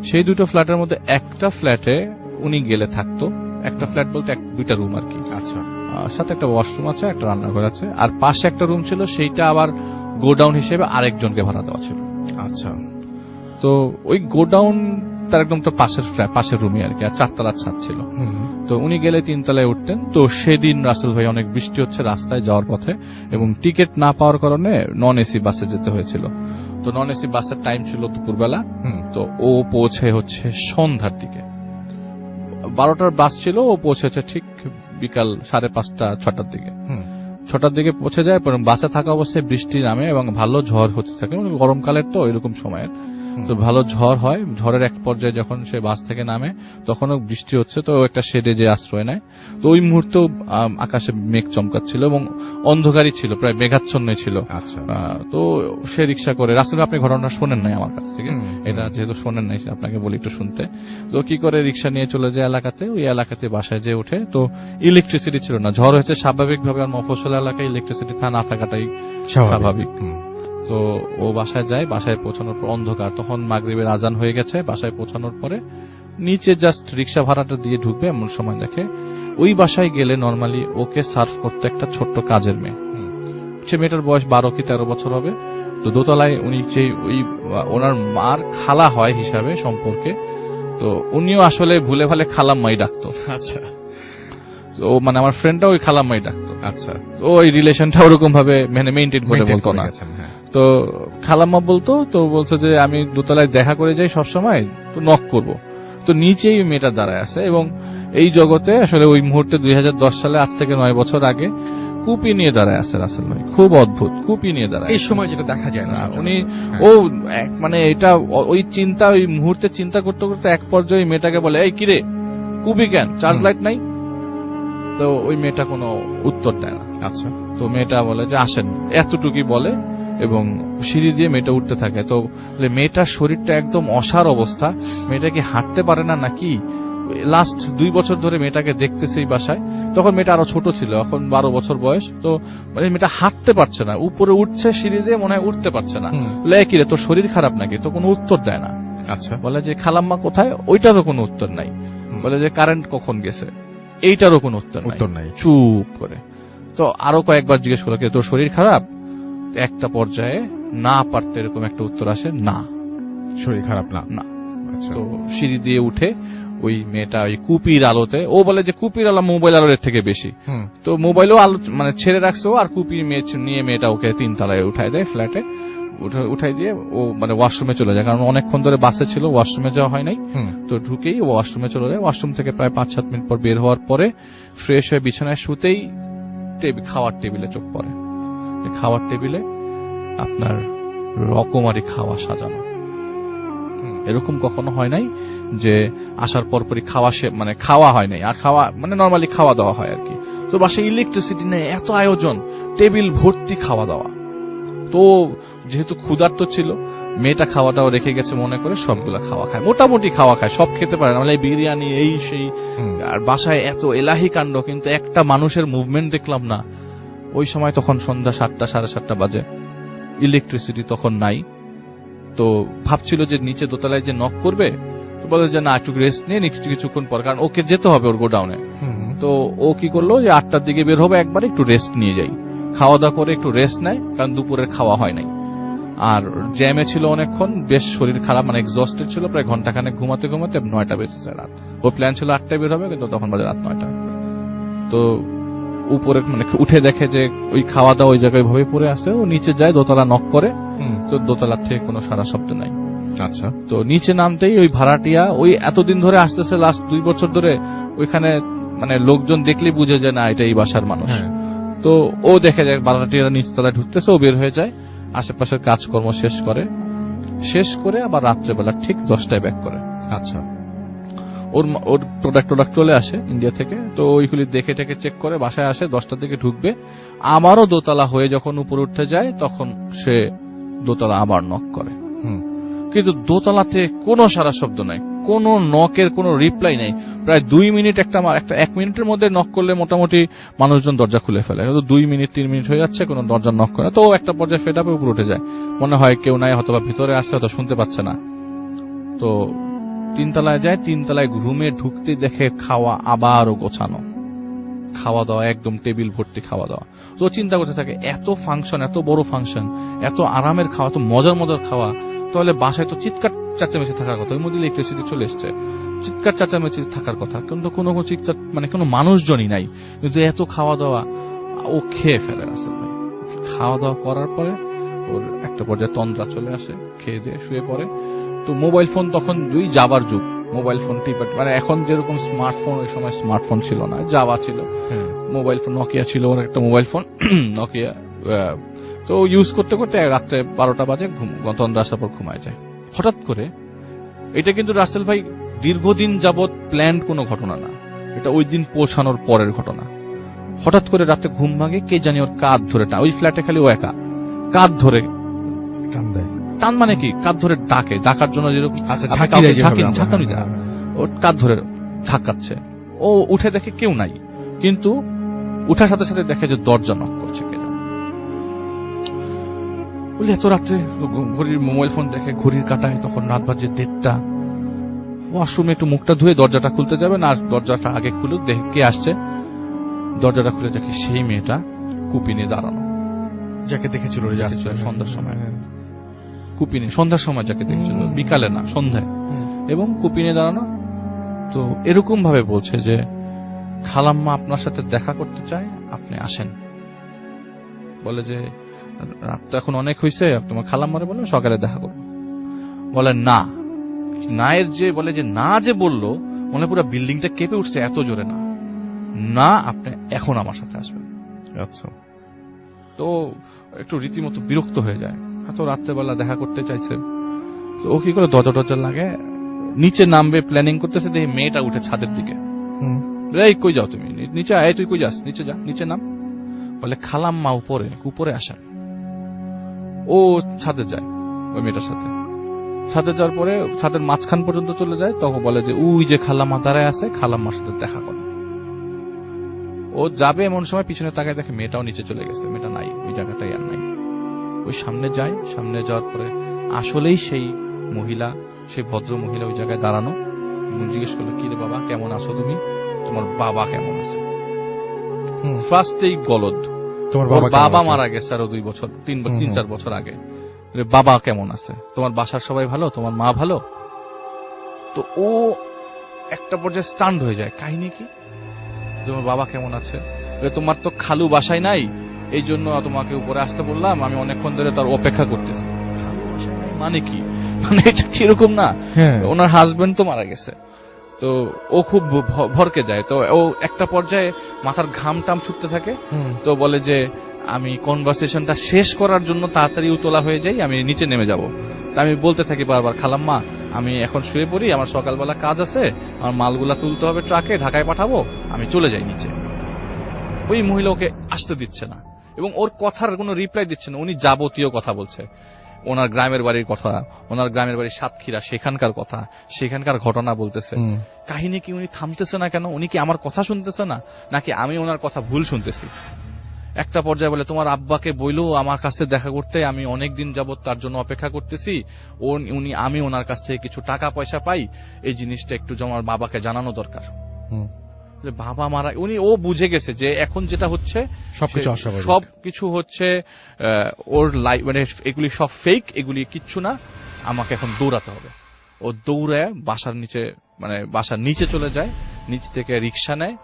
সেই 2টো ফ্ল্যাটের মধ্যে একটা ফ্ল্যাটে উনি গেলে থাকতো, একটা ফ্ল্যাট বলতে 2টা রুম আর কি। আচ্ছা। সাথে একটা ওয়াশরুম আছে, একটা রান্নাঘর আছে, আর পাশে একটা রুম ছিল, সেইটা আবার গোডাউন হিসেবে আরেকজনকে ভাড়া দেওয়া ছিল। আচ্ছা। তো ওই গোডাউন তার একদম তো পাশের রুমই আর কি, আর 4তলার ছাদ ছিল। তো উনি গেলে 3তলায় উঠতেন। তো সেদিন রাসেল ভাই অনেক বৃষ্টি হচ্ছে রাস্তায় যাওয়ার পথে, এবং টিকিট না পাওয়ার কারণে নন এসি বাসে যেতে হয়েছিল। তো নন এসি বাসের টাইম ছিল দুপুরবেলা। তো ও পৌঁছে হচ্ছে সন্ধ্যার দিকে, 12টার বাস ছিল, ও পৌঁছেছে ঠিক বিকাল 5:30-6টার দিকে। 6টার দিকে পৌঁছে যায়, বাসে থাকা অবস্থায় বৃষ্টি নামে এবং ভালো ঝড় হতে থাকে, গরমকালের তো এরকম সময়ের। তো ভালো ঝড় হয়, ঝড়ের এক পর্যায়ে যখন সে বাস থেকে নামে তখনও বৃষ্টি হচ্ছে। তো একটা শেডে যে আশ্রয় নেয়। তো ওই মুহূর্তে আকাশে মেঘ চমকাচ্ছিল এবং অন্ধকারই ছিল, প্রায় মেঘাচ্ছন্নই ছিল। তো সে রিক্সা করে, রাসেল আপনি ঘটনা শোনেন নাই আমার কাছ থেকে, এটা যেহেতু শোনেন নাই আপনাকে বলি একটু শুনতে। তো কি করে রিক্সা নিয়ে চলে যায় এলাকাতে, ওই এলাকাতে বাসায় যে ওঠে। তো ইলেকট্রিসিটি ছিল না, ঝড় হয়েছে স্বাভাবিকভাবে, আর মফস্বল এলাকায় ইলেকট্রিসিটি না থাকাটাই স্বাভাবিক। তো ও বাসায় যায়, বাসায় পৌঁছানোর পর অন্ধকার, তখন মাগরিবের আজান হয়ে গেছে। বাসায় পৌঁছানোর পরে নিচে জাস্ট রিক্সা ভাড়াটা দিয়ে ঢুকবে, এমন সময় দেখে ওই বাসায় গেলে নর্মালি ওকে সার্ভ করতে একটা ছোট্ট কাজের মেয়ে। সে মেয়েটার বয়স 12 কি 13 বছর হবে। তো দোতলায় উনি যে ওনার মার খালা হয় হিসাবে সম্পর্কে, তো উনিও আসলে ভুলে ভালে খালাম্মাই ডাকতো। আচ্ছা। ও মানে আমার ফ্রেন্ডটা ওই খালাম্মাই ডাকতো। আচ্ছা। তো ওই রিলেশনটা ওরকম ভাবে মেইনটেইন করে বলতো না। তো খালাম্মা বলতো, তো বলছে যে আমি দোতলায় দেখা করে যাই সবসময়, তো নক করব। তো নিচেই মেয়েটা দাঁড়ায় আছে, এবং এই জগতে আসলে ওই মুহূর্তে 2010 সালে, আজ থেকে 9 বছর আগে, কুপি নিয়ে দাঁড়ায় আছে রাসেল ভাই, খুব অদ্ভুত, কুপি নিয়ে দাঁড়ায়। এই সময় যেটা দেখা যায় না উনি হ্যাঁ। ও মানে এটা ওই চিন্তা, ওই মুহূর্তে চিন্তা করতে করতে এক পর্যায়ে মেয়েটাকে বলে, এই কিরে কুপি কেন, চার্জ লাইট নাই? তো ওই মেয়েটা কোনো উত্তর দেয় না। আচ্ছা, তো মেয়েটা বলে যে আসেন, এতটুকুই বলে এবং সিঁড়ি দিয়ে মেয়েটা উঠতে থাকে। তো মেয়েটার শরীরটা একদম অসার অবস্থা, মেয়েটা কি হাঁটতে পারে না নাকি? লাস্ট 2 বছর ধরে মেয়েটাকে দেখতেছে এই বাসায়। তখন মেয়েটা আরো ছোট ছিল, এখন 12 বছর বয়স। তো মানে মেয়েটা হাঁটতে পারছে না, উপরে উঠছে সিঁড়ি দিয়ে, মনে হয় উঠতে পারছে না। বলে কি রে, তোর শরীর খারাপ নাকি? তো কোনো উত্তর দেয় না। আচ্ছা, বলে যে খালাম্মা কোথায়, ওইটারও কোনো উত্তর নাই। বলে যে কারেন্ট কখন গেছে, এইটারও কোনো উত্তর নাই। চুপ করে। তো আরো কয়েকবার জিজ্ঞেস করলো, তোর শরীর খারাপ? একটা পর্যায়ে না পারতে এরকম একটা উত্তর আসে, না শরীর খারাপ না। না। আচ্ছা, তো সিঁড়ি দিয়ে উঠে ওই মেয়েটা ওই কুপির আলোতে, ও বলে যে কুপির আলো মোবাইল আলোর থেকে বেশি, তো মোবাইলও আলো মানে ছেড়ে রাখছে ও, আর কুপি নিয়ে মেয়েটা ওকে 3 তলায় উঠায় দেয়, ফ্ল্যাটে উঠাই দিয়ে ও মানে ওয়াশরুমে চলে যায়, কারণ অনেকক্ষণ ধরে বাসে ছিল, ওয়াশরুমে যাওয়া হয় নাই। তো ঢুকেই ওয়াশরুমে চলে যায়। ওয়াশরুম থেকে প্রায় 5-7 মিনিট পর বের হওয়ার পরে ফ্রেশ হয়ে বিছানায় শুতেই খাওয়ার টেবিলে চোখ পড়ে। খাওয়ার টেবিলে আপনার রকমারি খাওয়া সাজানো, এরকম কখনো হয় নাই যে আসার পরপরই খাওয়া মানে খাওয়া হয় নাই, আর খাওয়া মানে নরমালি খাওয়া দাওয়া হয় আর কি। তো বাসায় ইলেকট্রিসিটি নেই, এত আয়োজন, টেবিল ভর্তি খাওয়া দাওয়া। তো যেহেতু ক্ষুধার্ত ছিল, মেয়েটা খাওয়াটাও রেখে গেছে মনে করে সবগুলা খাওয়া খায়, মোটামুটি খাওয়া খায়, সব খেতে পারে না, মানে বিরিয়ানি এই সেই। আর বাসায় এত এলাহি কাণ্ড, কিন্তু একটা মানুষের মুভমেন্ট দেখলাম না। ওই সময় তখন সন্ধ্যা 7টা 7:30 বাজে, ইলেকট্রিসিটি তখন নাই। তো ভাবছিল যে নিচে দোতলায় যে নক করবে, তো বলে যে না একটু রেস্ট নিয়ে কিছুক্ষণ পর, কারণ ওকে যেতে হবে ওর গোডাউনে। তো ও কি করলো যে 8টার দিকে বের হবে, একবার একটু রেস্ট নিয়ে যাই, খাওয়া দাওয়া করে একটু রেস্ট নেয়, কারণ দুপুরের খাওয়া হয় নাই। আর জ্যামে ছিল অনেকক্ষণ, বেশ শরীর খারাপ, মানে এক্সস্টেড ছিল, প্রায় ঘন্টাখানেক ঘুমাতে ঘুমাতে 9টা বেজেছে রাত। ও প্ল্যান ছিল 8টায় বের হবে, কিন্তু তখন বাজে রাত 9টা। তো উপরে মানে উঠে দেখে যে ওই খাওয়া দাওয়া ওই জায়গায় ভাবে পড়ে আছে। ও নিচে যায়, দোতলা নক করে, তো দোতলার থেকে কোনো সারা শব্দ নাই। আচ্ছা, তো নিচে নামতেই ওই ভাড়াটিয়া, ওই এতদিন ধরে আসতেছে, লাস্ট 2 বছর ধরে ওইখানে, মানে লোকজন দেখলেই বুঝে যায় না এটা এই বাসার মানুষ। তো ও দেখে যায় ভাড়াটিয়ারা নিচতলায় ঢুকতেছে, ও বের হয়ে যায়, আশেপাশের কাজকর্ম শেষ করে আবার রাত্রেবেলা ঠিক 10টায় ব্যাক করে। আচ্ছা, ওর প্রোডাক্ট চলে আসে ইন্ডিয়া থেকে। তো ওইগুলি দেখে চেক করে বাসায় আসে, 10টার দিকে ঢুকবে। আমারও দোতলা হয়ে যখন উপরে উঠতে যায়, তখন সে দোতলা আবার নক করে, কিন্তু দোতলাতে কোনো সারা শব্দ নাই, কোনো নকের কোনো রিপ্লাই নাই। প্রায় 2 মিনিট, 1 মিনিটের মধ্যে নক করলে মোটামুটি মানুষজন দরজা খুলে ফেলে, কিন্তু 2 মিনিট 3 মিনিট হয়ে যাচ্ছে, কোনো দরজা নক করে। তো একটা পর্যায়ে ফেড আপে উপরে উঠে যায়, মনে হয় কেউ নাই, হয়তো বা ভিতরে আসছে, হয়তো শুনতে পাচ্ছে না। তো 3 তলায় যায়, 3 তলায় রুমে ঢুকতে দেখে খাওয়া আবারও গোছানো, খাওয়া দাওয়া একদম টেবিল ভর্তি খাওয়া দাওয়া। তো চিন্তা করতে থাকে, এত ফাংশন, এত বড় ফাংশন, এত আরামের খাওয়া, এত মজার খাওয়া, তাহলে বাসায় তো চিৎকার চেঁচামেচি থাকার কথা। ওই মধ্যে ইলেকট্রিসিটি চলে এসছে, চিৎকার চেঁচামেচি থাকার কথা, কিন্তু কোনো চিৎকার মানে কোনো মানুষজনই নাই। কিন্তু এত খাওয়া দাওয়া, ও খেয়ে ফেলে আসলে ভাই। খাওয়া দাওয়া করার পরে ওর একটা পর্যায়ে তন্দ্রা চলে আসে, খেয়ে দিয়ে শুয়ে পড়ে। তো মোবাইল ফোন তখন ওই যাবার যুগ, মোবাইল ফোন টিপাট, মানে এখন যেরকম স্মার্টফোন, ওই সময় স্মার্টফোন ছিল না, যাওয়া ছিল মোবাইল ফোন, নকিয়া ছিল ওর একটা মোবাইল ফোন, নকিয়া। তো ইউজ করতে করতে রাত্রে 12টা বাজে, তন্দ্রা আসার পর ঘুমায় যায়। হঠাৎ করে, এটা কিন্তু রাসেল ভাই দীর্ঘদিন যাবৎ প্ল্যান কোনো ঘটনা না, এটা ওই দিন পৌঁছানোর পরের ঘটনা। হঠাৎ করে রাতে ঘুম ভাঙে, কে জানি ওর কাঁধ ধরে, ওই ফ্ল্যাটে খালি ও একা, কাঁধ ধরে টান, মানে কি কাঁধ ধরে ডাকার জন্য যেরকম ঝাঁকানি যায়, ওর কাঁধ ধরে ধাক্কাচ্ছে। ও উঠে দেখে কেউ নাই, কিন্তু উঠার সাথে সাথে দেখে যে দরজা নক করছে কে জানে। বলি এত রাত্রে ঘড়ির মোবাইল ফোন দেখে, ঘড়ির কাটায় তখন রাত বাজে 1:30। ওয়াশরুমে একটু মুখটা ধুয়ে দরজাটা খুলতে যাবে না, দরজাটা আগে খুলুক, দেখে কে আসছে। দরজাটা খুলে দেখে সেই মেয়েটা কুপি নিয়ে দাঁড়ানো, যাকে দেখেছিল সন্ধ্যার সময়। কুপি নিয়ে সন্ধ্যার সময় যাকে দেখেছিল, বিকালে না, সন্ধ্যায়, এবং কুপি নিয়ে দাঁড়ানো। তো এরকম ভাবে বলছে যে খালাম্মা আপনার সাথে দেখা করতে চায়, আপনি আসেন। বলে যে রাত তো এখন অনেক হয়েছে, তোমার খালাম্মারে বলে সকালে দেখা করবো। বলে না, না এর যে বলে যে না যে বললো, মনে পুরো বিল্ডিংটা কেঁপে উঠছে, এত জোরে না, না আপনি এখন আমার সাথে আসবেন। আচ্ছা। তো একটু রীতিমতো বিরক্ত হয়ে যায়, এত রাত্রেবেলা দেখা করতে চাইছে। তো ও কি করে দরজা লাগে, নিচে নামবে প্ল্যানিং করতেছে, দেখি মেয়েটা উঠে ছাদের দিকে। এই কই যাও তুমি, নিচে আয়, তুই কই যাস, নিচে যা, নিচে নাম। বলে খালাম্মা উপরে আসেন। ও ছাদে যায় ওই মেয়েটার সাথে। ছাদে যাওয়ার পরে ছাদের মাঝখান পর্যন্ত চলে যায়, তখন বলে যে ওই যে খালাম্মা দাঁড়ায় আছে, খালাম্মার সাথে দেখা করে। ও যাবে এমন সময় পিছনে তাকায় দেখে মেয়েটাও নিচে চলে গেছে, মেয়েটা নাই ওই জায়গাটাই আর নাই। ওই সামনে যায়, সামনে যাওয়ার পরে আসলেই সেই মহিলা, সেই ভদ্র মহিলা ওই জায়গায় দাঁড়ানো। জিজ্ঞেস করলো, কি রে বাবা, কেমন আছো তুমি, তোমার বাবা কেমন আছে? ফার্স্টেই গলদ, তোমার বাবা মারা গেছে আরো 2 বছর 3-4 বছর আগে, বাবা কেমন আছে, তোমার বাসার সবাই ভালো, তোমার মা ভালো? তো ও একটা পর্যায়ে স্টান্ড হয়ে যায়, কাহিনী কি, তোমার বাবা কেমন আছে? তোমার তো খালু বাসায় নাই, এই জন্য তোমাকে উপরে আসতে বললাম, আমি অনেকক্ষণ ধরে তার অপেক্ষা করতেছি। খালু বাসায় নাই মানে কি, মানে এটা কিরকম না, ওনার হাজবেন্ড তো মারা গেছে। তো ও খুব ভরকে যায়। তো ও একটা পর্যায়ে মাথার ঘাম টাম ছুটতে থাকে। তো বলে যে আমি কনভারসেশনটা শেষ করার জন্য তাড়াতাড়ি উতলা হয়ে যাই, আমি নিচে নেমে যাব। তা আমি বলতে থাকি বারবার, খালাম্মা আমি এখন শুয়ে পড়ি, আমার সকালবেলা কাজ আছে, আমার মালগুলা তুলতে হবে ট্রাকে, ঢাকায় পাঠাবো, আমি চলে যাই নিচে। ওই মহিলা ওকে আসতে দিচ্ছে না এবং ওর কথার কোনো রিপ্লাই দিচ্ছে না। উনি যাবতীয় কথা বলছে, ওনার গ্রামের বাড়ির কথা, ওনার গ্রামের বাড়ির সাতক্ষীরা, সেখানকার কথা, সেখানকার ঘটনা বলতেছে। কাহিনী কি, উনি থামতেছে না কেন? উনি কি আমার কথা শুনতেছে না, নাকি আমি ওনার কথা ভুল শুনতেছি? একটা পর্যায়ে বলে, তোমার আব্বাকে বইলো আমার কাছে দেখা করতে, আমি অনেক দিন যাবত তার জন্য অপেক্ষা করতেছি, আমি ওনার কাছ থেকে কিছু টাকা পয়সা পাই, এই জিনিসটা একটু আমার বাবাকে জানানো দরকার। বাবা মারা, ও বুঝে গেছে যে এখন যেটা হচ্ছে সবকিছু হচ্ছে ওর লাইফ, মানে এগুলি সব ফেক, এগুলি কিচ্ছু না, আমাকে এখন দৌড়াতে হবে। ও দৌড়ায় বাসার নিচে চলে যায়, নিচ থেকে রিক্সা নেয়।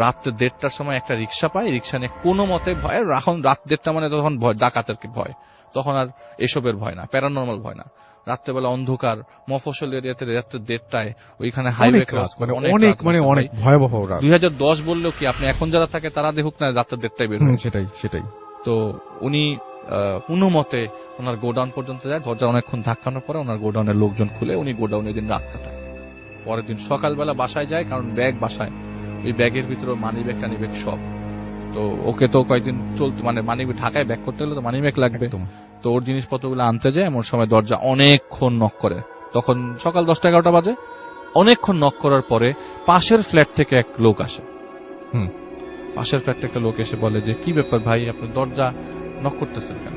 রাত্রে 1:30টার সময় একটা রিক্সা পায়, রিক্সা নিয়ে কোনো মতে ভয়, এখন রাত 1:30 মানে তখন ভয়, ডাকাতের ভয়, তখন আর এসবের ভয় না, প্যারানর্মাল ভয় না। রাত্রেবেলা অন্ধকার মফস্বল এরিয়াতে রাত্রে 1:30টায় ওইখানে হাইওয়ে ক্রস করে, অনেক ভয়াবহ। 2010 বললেও কি, আপনি এখন যারা থাকে তারা দেখুক না, রাত্রে 1:30টায় বের হয়। সেটাই। তো উনি কোনো মতে ওনার গোডাউন পর্যন্ত যায়, দরজা অনেকক্ষণ ধাক্কানোর পরে ওনার গোডাউনের লোকজন খুলে, উনি গোডাউনে দিন রাত কাটায়। পরের দিন সকালবেলা বাসায় যায়, কারণ ব্যাগ বাসায়, ওই ব্যাগের ভিতরে মানি ব্যাগ টানি ব্যাগ সব। তো ওকে তো কয়েকদিন চলতে, মানে মানি ঢাকায় ব্যাগ করতে হলে তো মানি ব্যাগ লাগবে। তো ওর জিনিসপত্রগুলো আনতে যায়, এমন সময় দরজা অনেকক্ষণ নক করে, তখন সকাল 10-11টা বাজে। অনেকক্ষণ নক করার পরে পাশের ফ্ল্যাট থেকে এক লোক আসে। পাশের ফ্ল্যাট থেকে লোক এসে বলে যে, কি ব্যাপার ভাই, আপনি দরজা নক করতেছেন কেন?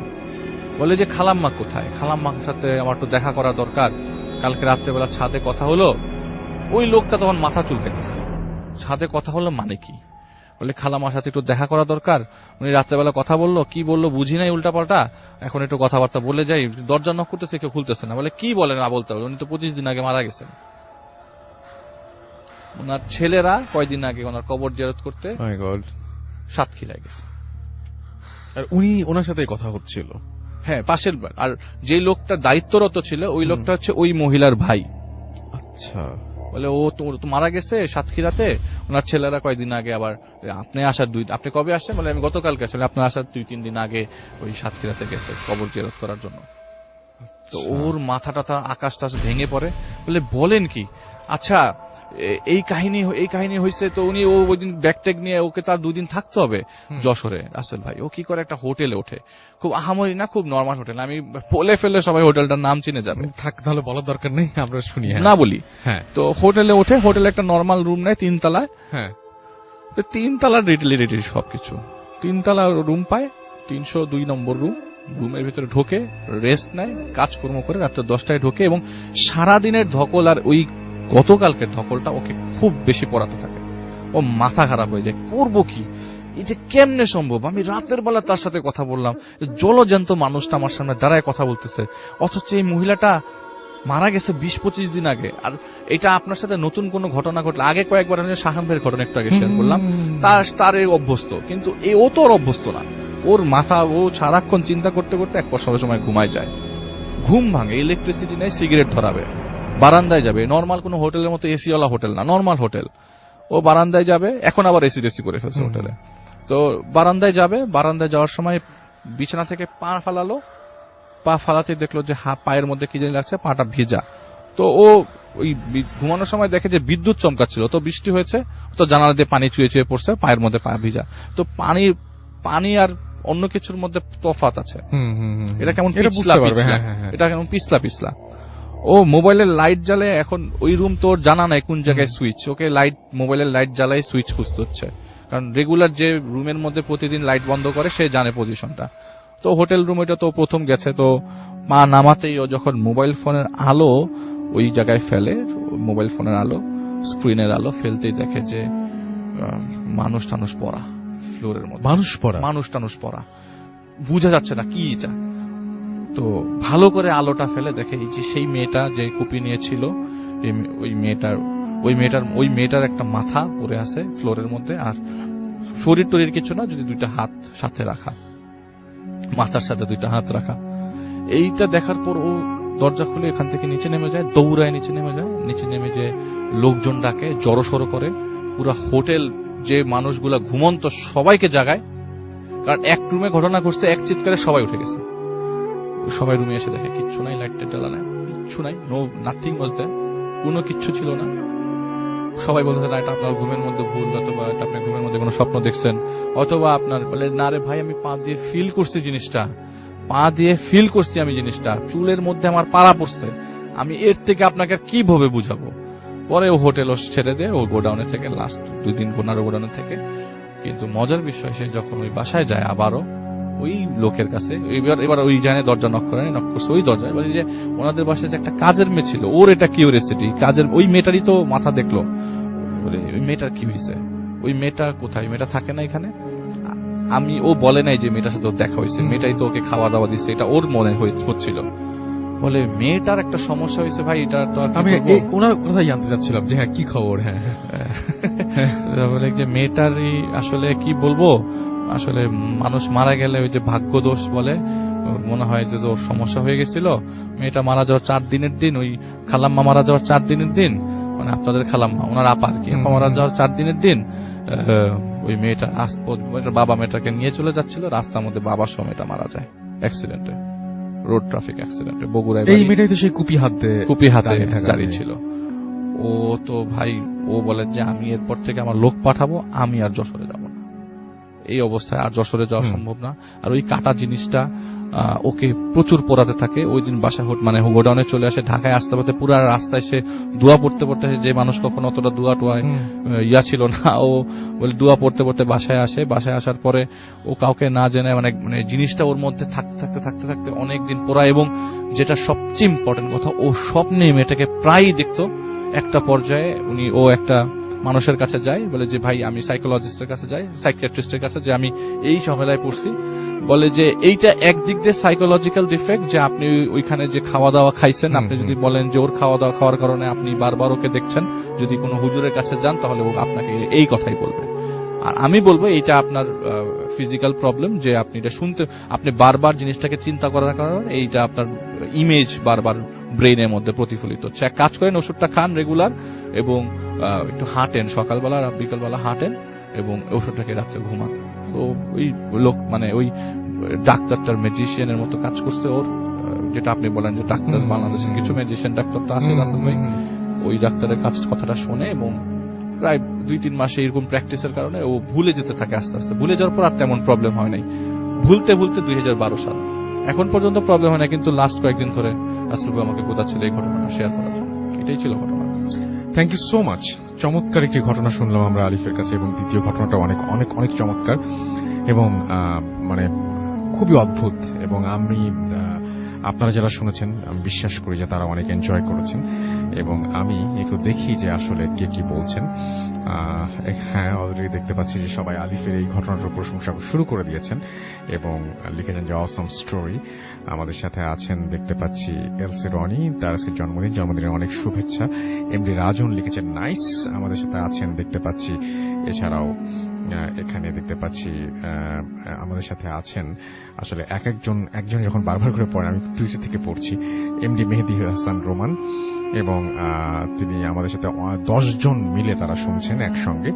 বলে যে খালাম্মা কোথায়, খালাম্মার সাথে আমার একটু দেখা করা দরকার, কালকে রাত্রেবেলা ছাদে কথা হলো। ওই লোকটা তখন মাথা চুলকাইতেছে, ছাদে কথা হলো মানে কি? বলে খালাম্মার সাথে একটু দেখা করা দরকার, উনি রাত্রেবেলা কথা বললো, কি বললো বুঝি নাই, উল্টা পাল্টা, এখন একটু কথাবার্তা বলে যাই, দরজা নক করতেছে, কেউ খুলতেছে না। বলে কি বলে না বলতে হবে, উনি তো 25 দিন আগে মারা গেছেন। ওনার ছেলেরা কয়দিন আগে ওনার কবর জিয়ারত করতে সাতক্ষীরায় গেছে, আর উনি ওনার সাথে কথা হচ্ছিল। হ্যাঁ, পাশের। আর যে লোকটা দায়িত্বরত ছিল, ওই লোকটা হচ্ছে ওই মহিলার ভাই। আচ্ছা। বলে ও তো মারা গেছে সাতক্ষীরাতে, ওনার ছেলেরা কয়েকদিন আগে আবার, আপনি কবে আসছেন? বলে আমি গতকালকে আসলে, আপনার আসার 2-3 দিন আগে ওই সাতক্ষীরাতে গেছে কবর জিয়ারত করার জন্য। তো ওর মাথাটা আকাশ টাশ ভেঙে পড়ে। বলেন কি? আচ্ছা, এই কাহিনী হয়েছে। তো উনি ওই দিন ব্যাগ ট্যাগ নিয়ে, ওকে তার 2 দিন থাকতে হবে যশোরে। রাসেল ভাই ও কি করে একটা হোটেলে ওঠে, খুব আহামরি না, খুব নর্মাল হোটেল, আমি বলে ফেলে সবাই হোটেলটার নাম চিনে যাবে। তাহলে বলার দরকার নেই, আমরা শুনি না বলি। তো হোটেলে ওঠে, হোটেলে একটা নর্মাল রুম নেয় 3 তলায়। 3 তলার রেডি সবকিছু, 3 তলা রুম পায়, 302 নম্বর রুম। রুমের ভিতরে ঢোকে, রেস্ট নেয়, কাজকর্ম করে, রাত্রে 10টায় ঢোকে এবং সারাদিনের ধকল আর ওই গতকালকের ধকলটা ওকে খুব বেশি পড়াতে থাকে। ও মাথা খারাপ হয়ে যায়, করবো কি, এটা কেমনে সম্ভব? আমি রাতের বেলা তার সাথে কথা বললাম, জলজ্যান্ত মানুষটা আমার সামনে দাঁড়ায় কথা বলতেছে, অথচ এই মহিলাটা মারা গেছে 20-25 দিন আগে। আর এটা আপনার সাথে নতুন কোনো ঘটনা ঘটলে, আগে কয়েকবার আমি শাহান ভাইয়ের ঘটনা একটু আগে শেয়ার করলাম, তার অভ্যস্ত, কিন্তু ও তো ওর অভ্যস্ত না। ওর মাথা, ও সারাক্ষণ চিন্তা করতে করতে এক সময় ঘুমায় যায়, ঘুম ভাঙে, ইলেকট্রিসিটি নেই, সিগারেট ধরাবে, বারান্দায় যাবে, নর্মাল কোনো হোটেলের মতো এসিওয়ালা হোটেল না, নর্মাল হোটেল, ও বারান্দায় যাবে, এখন আবার এসি করে ফেলছে হোটেলে। তো বারান্দায় যাবে, বারান্দায় যাওয়ার সময় বিছানা থেকে পা ফালালো, পা ফালাতে দেখলো যে পায়ের মধ্যে কি জানি লাগছে, পাটা ভেজা। তো ও ওই ঘুমানোর সময় দেখে যে বিদ্যুৎ চমকাচ্ছিল, তো বৃষ্টি হয়েছে, তো জানালা দিয়ে পানি চুয়ে চুয়ে পড়ছে, পায়ের মধ্যে পা ভিজা। তো পানি আর অন্য কিছুর মধ্যে তফাৎ আছে। এটা কেমন পিছলা পিছলা, এটা কেমন পিছলা পিছলা। ও মোবাইলের লাইট জ্বালে, এখন ওই রুম তোর জানা নাই কোন জায়গায় সুইচ, ওকে মোবাইলের লাইট জ্বালাই সুইচ খুঁজতে হচ্ছে, কারণ রেগুলার যে রুমের মধ্যে প্রতিদিন লাইট বন্ধ করে সে জানে পজিশনটা। তো হোটেল রুম এটা তো প্রথম গেছে, তো মা নামাতেই ও যখন মোবাইল ফোনের আলো ওই জায়গায় ফেলে, মোবাইল ফোনের আলো, স্ক্রিনের আলো ফেলতেই দেখে যে মানুষ টানুষ পড়া ফ্লোরের মধ্যে, মানুষ টানুষ পড়া, বুঝা যাচ্ছে না কি এটা। তো ভালো করে আলোটা ফেলে দেখে এই যে সেই মেয়েটা যে কুপি নিয়েছিল, ওই মেয়েটার একটা মাথা পড়ে আছে ফ্লোরের মধ্যে, আর শরীর টরীর কিছু না, যদি দুইটা হাত সাথে রাখা, মাথার সাথে দুইটা হাত রাখা। এইটা দেখার পর ও দরজা খুলে এখান থেকে নিচে নেমে যায়, দৌড়ায় নিচে নেমে যায়, নিচে নেমে যে লোকজন ডাকে, জড়সড়ো করে পুরো হোটেল যে মানুষগুলা ঘুমন্ত সবাইকে জাগায়, কারণ এক রুমে ঘটনা ঘটছে, এক চিৎকারে সবাই উঠে গেছে। সবাই রুমে এসে দেখে কিচ্ছু নাই, লাইট জ্বালা নাই, কিচ্ছু নাই, নাথিং ওয়াজ দেয়ার, কোনো কিচ্ছু ছিল না। সবাই বলতেছে না এটা আপনার ঘুমের মধ্যে ভুল, অথবা এটা আপনি ঘুমের মধ্যে কোনো স্বপ্ন দেখছেন, অথবা আপনার বলে না রে ভাই আমি পা দিয়ে ফিল করছি জিনিসটা, পা দিয়ে ফিল করছি আমি জিনিসটা, চুলের মধ্যে আমার পাড়া পড়ছে, আমি এর থেকে আপনাকে কিভাবে বুঝাবো। পরে ও হোটেল ছেড়ে দেয়, ও গোডাউনে থেকে লাস্ট 2 দিন গোডাউনে থেকে। কিন্তু মজার বিষয়, সে যখন ওই বাসায় যায় আবারও ওই লোকের কাছে, এবার ওই জানে দরজা নক করছে ওই দরজায়, বলে যে ওনাদের বাসায় যে একটা কাজের মেয়ে ছিল, ওর এটা কিউরিওসিটি, কাজের ওই মেয়েটারই তো মাথা দেখলো, বলে ওই মেয়েটার কি হয়েছে, ওই মেয়েটা কোথায়, মেয়েটা থাকে না এখানে। ও বলে নাই যে মেয়েটার সাথে ওর দেখা হয়েছে, মেয়েটাই তো ওকে খাওয়া দাওয়া দিচ্ছে, এটা ওর মনে হচ্ছিল। বলে মেয়েটার একটা সমস্যা হয়েছে ভাই, এটা তো আমি ওনার কথাই জানতে চাচ্ছিলাম যে হ্যাঁ কি খবর। হ্যাঁ বলে যে মেয়েটারই আসলে কি বলবো, আসলে মানুষ মারা গেলে ওই যে ভাগ্য দোষ বলে, মনে হয় যে ওর সমস্যা হয়ে গেছিল। মেয়েটা মারা যাওয়ার 4 দিনের দিন, ওই খালাম্মা মারা যাওয়ার 4 দিনের দিন, মানে আপনাদের খালাম্মা ওনার আপা আর কি, আপা মারা যাওয়ার 4 দিনের দিন ওই মেয়েটা বাবা মেয়েটাকে নিয়ে চলে যাচ্ছিল, রাস্তার মধ্যে বাবার সহ মেয়েটা মারা যায় অ্যাক্সিডেন্টে, রোড ট্রাফিক অ্যাক্সিডেন্টে বগুড়ায়। এই মেয়েটাই তো সেই কুপি হাতে দাঁড়িয়ে ছিল। ও তো ভাই ও বলে যে আমি এরপর থেকে আমার লোক পাঠাবো, আমি আর যশোরে যাব না, এই অবস্থায় আর যশোরে যাওয়া সম্ভব না। আর ওই কাটা জিনিসটা ওকে প্রচুর পোড়াতে থাকে। ওই দিন বাসায় গোডাউনে চলে আসে, ঢাকায় আসতে পারতে পুরো রাস্তায় সে দোয়া পড়তে পড়তে, যে মানুষ কখনো অতটা দোয়া টোয়ায় ছিল না, ও বলে দোয়া পড়তে পড়তে বাসায় আসে। বাসায় আসার পরে ও কাউকে না জেনে মানে জিনিসটা ওর মধ্যে থাকতে থাকতে অনেকদিন পোড়ায়। এবং যেটা সবচেয়ে ইম্পর্টেন্ট কথা, ও স্বপ্নে মেয়েটাকে প্রায়ই দেখতো। একটা পর্যায়ে ও একটা মানুষের কাছে যায়, বলে যে ভাই আমি সাইকোলজিস্টের কাছে যাই, সাইকিয়াট্রিস্টের কাছে, যে আমি এই ঝামেলায় পড়ছি। বলে যে এইটা একদিক দিয়ে সাইকোলজিক্যাল ডিফেক্ট, যে আপনি ওইখানে যে খাওয়া দাওয়া খাইছেন, আপনি যদি বলেন যে ওর খাওয়া দাওয়া খাওয়ার কারণে আপনি বারবার ওকে দেখছেন, যদি কোনো হুজুরের কাছে যান তাহলে ও আপনাকে এই কথাই বলবে। আর আমি বলবো এইটা আপনার ফিজিক্যাল প্রবলেম, যে আপনি এটা আপনি বারবার জিনিসটাকে চিন্তা করার কারণে এইটা আপনার ইমেজ বারবার ব্রেইনের মধ্যে প্রতিফলিত হচ্ছে। এক কাজ করেন, ওষুধটা খান রেগুলার, এবং একটু হাঁটেন, সকালবেলা আর বিকালবেলা হাঁটেন, এবং ওষুধটাকে রাত্রে ঘুমান। তো ওই লোক ওই ডাক্তারটার ম্যাজিশিয়ানের মতো কাজ করছে ওর, যেটা আপনি বলেন যে ডাক্তার বাংলাদেশের কিছু ম্যাজিশিয়ান ডাক্তার তো আছে রাসেল ভাই, ওই ডাক্তারের কথাটা শোনে, এবং প্রায় 2-3 মাসে এরকম প্র্যাকটিসের কারণে ও ভুলে যেতে থাকে। আস্তে আস্তে ভুলে যাওয়ার পর আর তেমন প্রবলেম হয় নাই। ভুলতে 2012 সাল এখন পর্যন্ত প্রবলেম হয় না, কিন্তু লাস্ট কয়েকদিন ধরে রাসেল ভাই আমাকে কোথাচ্ছিল এই ঘটনাটা শেয়ার করার জন্য। এটাই ছিল ঘটনা। Thank you so much. চমৎকার একটি ঘটনা শুনলাম আমরা আলিফের কাছে, এবং দ্বিতীয় ঘটনাটা অনেক অনেক অনেক চমৎকার এবং খুবই অদ্ভুত। এবং আমি আপনারা যারা শুনেছেন, আমি বিশ্বাস করি যে তারা অনেক এনজয় করেছেন, এবং আমি একটু দেখি যে আসলে কে কি বলছেন। হ্যাঁ, অলরেডি দেখতে পাচ্ছি যে সবাই আলিফের এই ঘটনাটার প্রশংসা শুরু করে দিয়েছেন এবং লিখেছেন যে অসাম স্টোরি। আমাদের সাথে আছেন দেখতে পাচ্ছি এলসি রনি, তার আজকে জন্মদিনের অনেক শুভেচ্ছা। এমডি রাজন লিখেছেন নাইস। আমাদের সাথে আছেন দেখতে পাচ্ছি, এছাড়াও এখানে দেখতে পাচ্ছি আমাদের সাথে আছেন আসলে একজন যখন বারবার করে পড়েন, আমি টুইটার থেকে পড়ছি, এমডি মেহেদি হাসান রোমান, এবং তিনি আমাদের সাথে 10 জন মিলে তারা শুনছেন একসঙ্গে।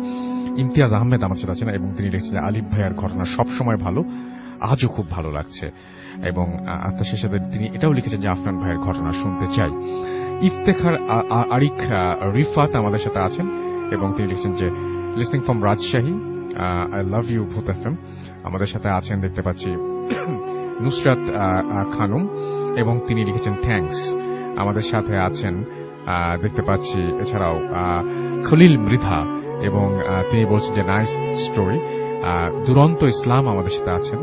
ইমতিয়াজ আহমেদ আমাদের সাথে আছেন এবং তিনি লিখছেন আলিফ ভাইয়ার ঘটনা সবসময় ভালো, আজও খুব ভালো লাগছে। এবং তার শেষে তিনি এটাও লিখেছেন যে আফনান ভাইয়ের ঘটনা শুনতে চাই। ইফতেখার আরিক রিফাত আমাদের সাথে আছেন এবং তিনি লিখছেন যে listening from Rajshahi, I love you Bhoot FM. আমাদের সাথে আছেন দেখতে পাচ্ছি নুসরাত খানম এবং তিনি লিখেছেন থ্যাঙ্কস। আমাদের সাথে আছেন দেখতে পাচ্ছি এছাড়াও খলিল মৃধা এবং তিনি বলছেন যে নাইস স্টোরি। দুরন্ত ইসলাম আমাদের সাথে আছেন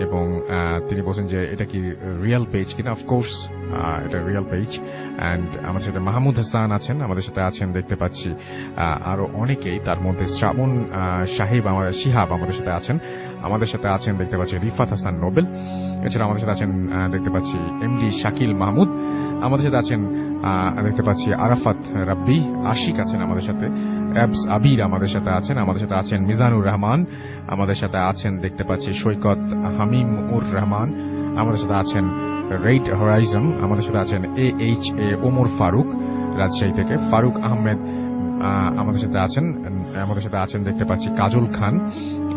এবং তিনি বলছেন যে এটা কি রিয়েল পেজ কিনা। অফকোর্স এটা রিয়েল পেজ। অ্যান্ড আমাদের সাথে মাহমুদ হাসান আছেন, আমাদের সাথে আছেন দেখতে পাচ্ছি আরো অনেকেই, তার মধ্যে শ্রাবণ শিহাব আমাদের সাথে আছেন, আমাদের সাথে আছেন দেখতে পাচ্ছি রিফাত হাসান নোবেল, এছাড়া আমাদের সাথে আছেন দেখতে পাচ্ছি এমডি শাকিল মাহমুদ, আমাদের সাথে আছেন দেখতে পাচ্ছি আরাফাত রাব্বি, আশিক আছেন আমাদের সাথে, অ্যাবস আবির আমাদের সাথে আছেন, আমাদের সাথে আছেন মিজানুর রহমান, আমাদের সাথে আছেন দেখতে পাচ্ছি সৈকত হামিম উর রহমান, আমাদের সাথে আছেন রেড হরাইজন, আমাদের সাথে আছেন AHA ওমর ফারুক রাজশাহী থেকে, ফারুক আহমেদ আমাদের সাথে আছেন দেখতে পাচ্ছি কাজল খান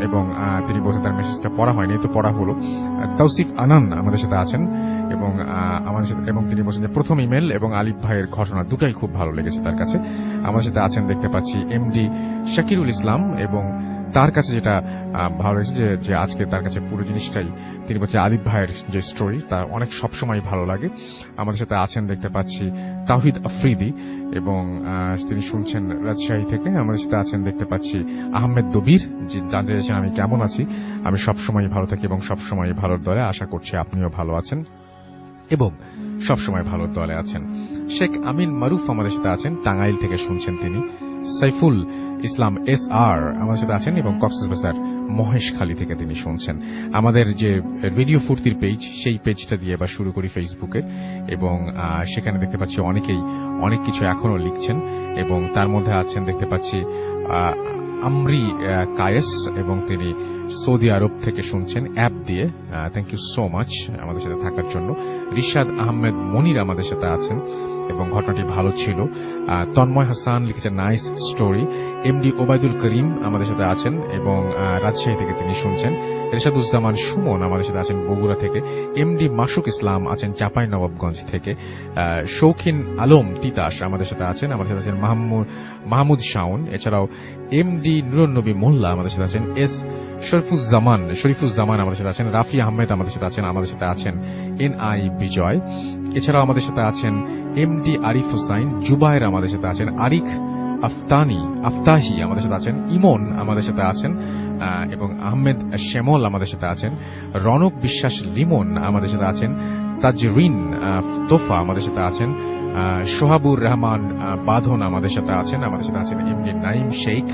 এবং তিনি বলছেন তার মেসেজটা পড়া হয়নি, তো পড়া হলো। তৌসিফ আনান আমাদের সাথে আছেন এবং আমাদের সাথে, এবং তিনি বলছেন যে প্রথম ইমেল এবং আলিফ ভাইয়ের ঘটনা দুটাই খুব ভালো লেগেছে তার কাছে। আমাদের সাথে আছেন দেখতে পাচ্ছি এমডি শাকিরুল ইসলাম এবং তার কাছে যেটা ভালো লেগেছে যে আজকে তার কাছে পুরো জিনিসটাই, তিনি বলছেন আলিফ ভাইয়ের যে স্টোরি তা অনেক সবসময় ভালো লাগে। আমাদের সাথে আছেন দেখতে পাচ্ছি তাওহিদ আফ্রিদি এবং তিনি শুনছেন রাজশাহী থেকে। আমাদের সাথে আছেন দেখতে পাচ্ছি আহমেদ দবির, জানতে চাইছেন আমি কেমন আছি। আমি সবসময় ভালো থাকি এবং সবসময় ভালোর দলে, আশা করছি আপনিও ভালো আছেন এবং সবসময় ভালোর দলে আছেন। শেখ আমিন মারুফ আমাদের সাথে আছেন, টাঙ্গাইল থেকে শুনছেন তিনি। সাইফুল ইসলাম SR আমাদের সাথে আছেন এবং কক্সবাজার মহেশখালী থেকে তিনি শুনছেন। আমাদের যে রেডিও ফুর্তির পেজ, সেই পেজটা দিয়ে এবার শুরু করি ফেসবুকে এবং সেখানে দেখতে পাচ্ছি অনেকেই অনেক কিছু এখনো লিখছেন এবং তার মধ্যে আছেন দেখতে পাচ্ছি আমরি কায়েস এবং তিনি সৌদি আরব থেকে শুনছেন অ্যাপ দিয়ে। থ্যাংক ইউ সো মাচ আমাদের সাথে থাকার জন্য। রিশাদ আহমেদ মনির আমাদের সাথে আছেন এবং ঘটনাটি ভালো ছিল। তন্ময় হাসান লিখেছেন নাইস স্টোরি। এমডি ওবায়দুল করিম আমাদের সাথে আছেন এবং রাজশাহী থেকে তিনি শুনছেন। রেশাদুজ্জামান সুমন আমাদের সাথে আছেন বগুড়া থেকে। এমডি মাসুক ইসলাম আছেন চাঁপাইনবাবগঞ্জ থেকে। শৌখিন আলম তিতাস আমাদের সাথে আছেন, আমাদের সাথে আছেন মাহমুদ শাওন, এছাড়াও এমডি নুরুন্নবী মোল্লা আমাদের সাথে আছেন। শরীফুজ্জামান আমাদের সাথে আছেন। রাফি আহমেদ আমাদের সাথে আছেন, আমাদের সাথে আছেন NI বিজয়, এছাড়াও আমাদের সাথে আছেন এমডি আরিফ হুসাইন, জুবায়ের আমাদের সাথে আছেন, আরিক আফতাহি আমাদের সাথে আছেন, ইমন আমাদের সাথে আছেন এবং আহমেদ শ্যামল আমাদের সাথে আছেন, রনক বিশ্বাস লিমন আমাদের সাথে আছেন, তাজরিন তোফা আমাদের সাথে আছেন, সোহাবুর রহমান বাঁধন আমাদের সাথে আছেন, আমাদের সাথে আছেন এমডি নাইম শেখ,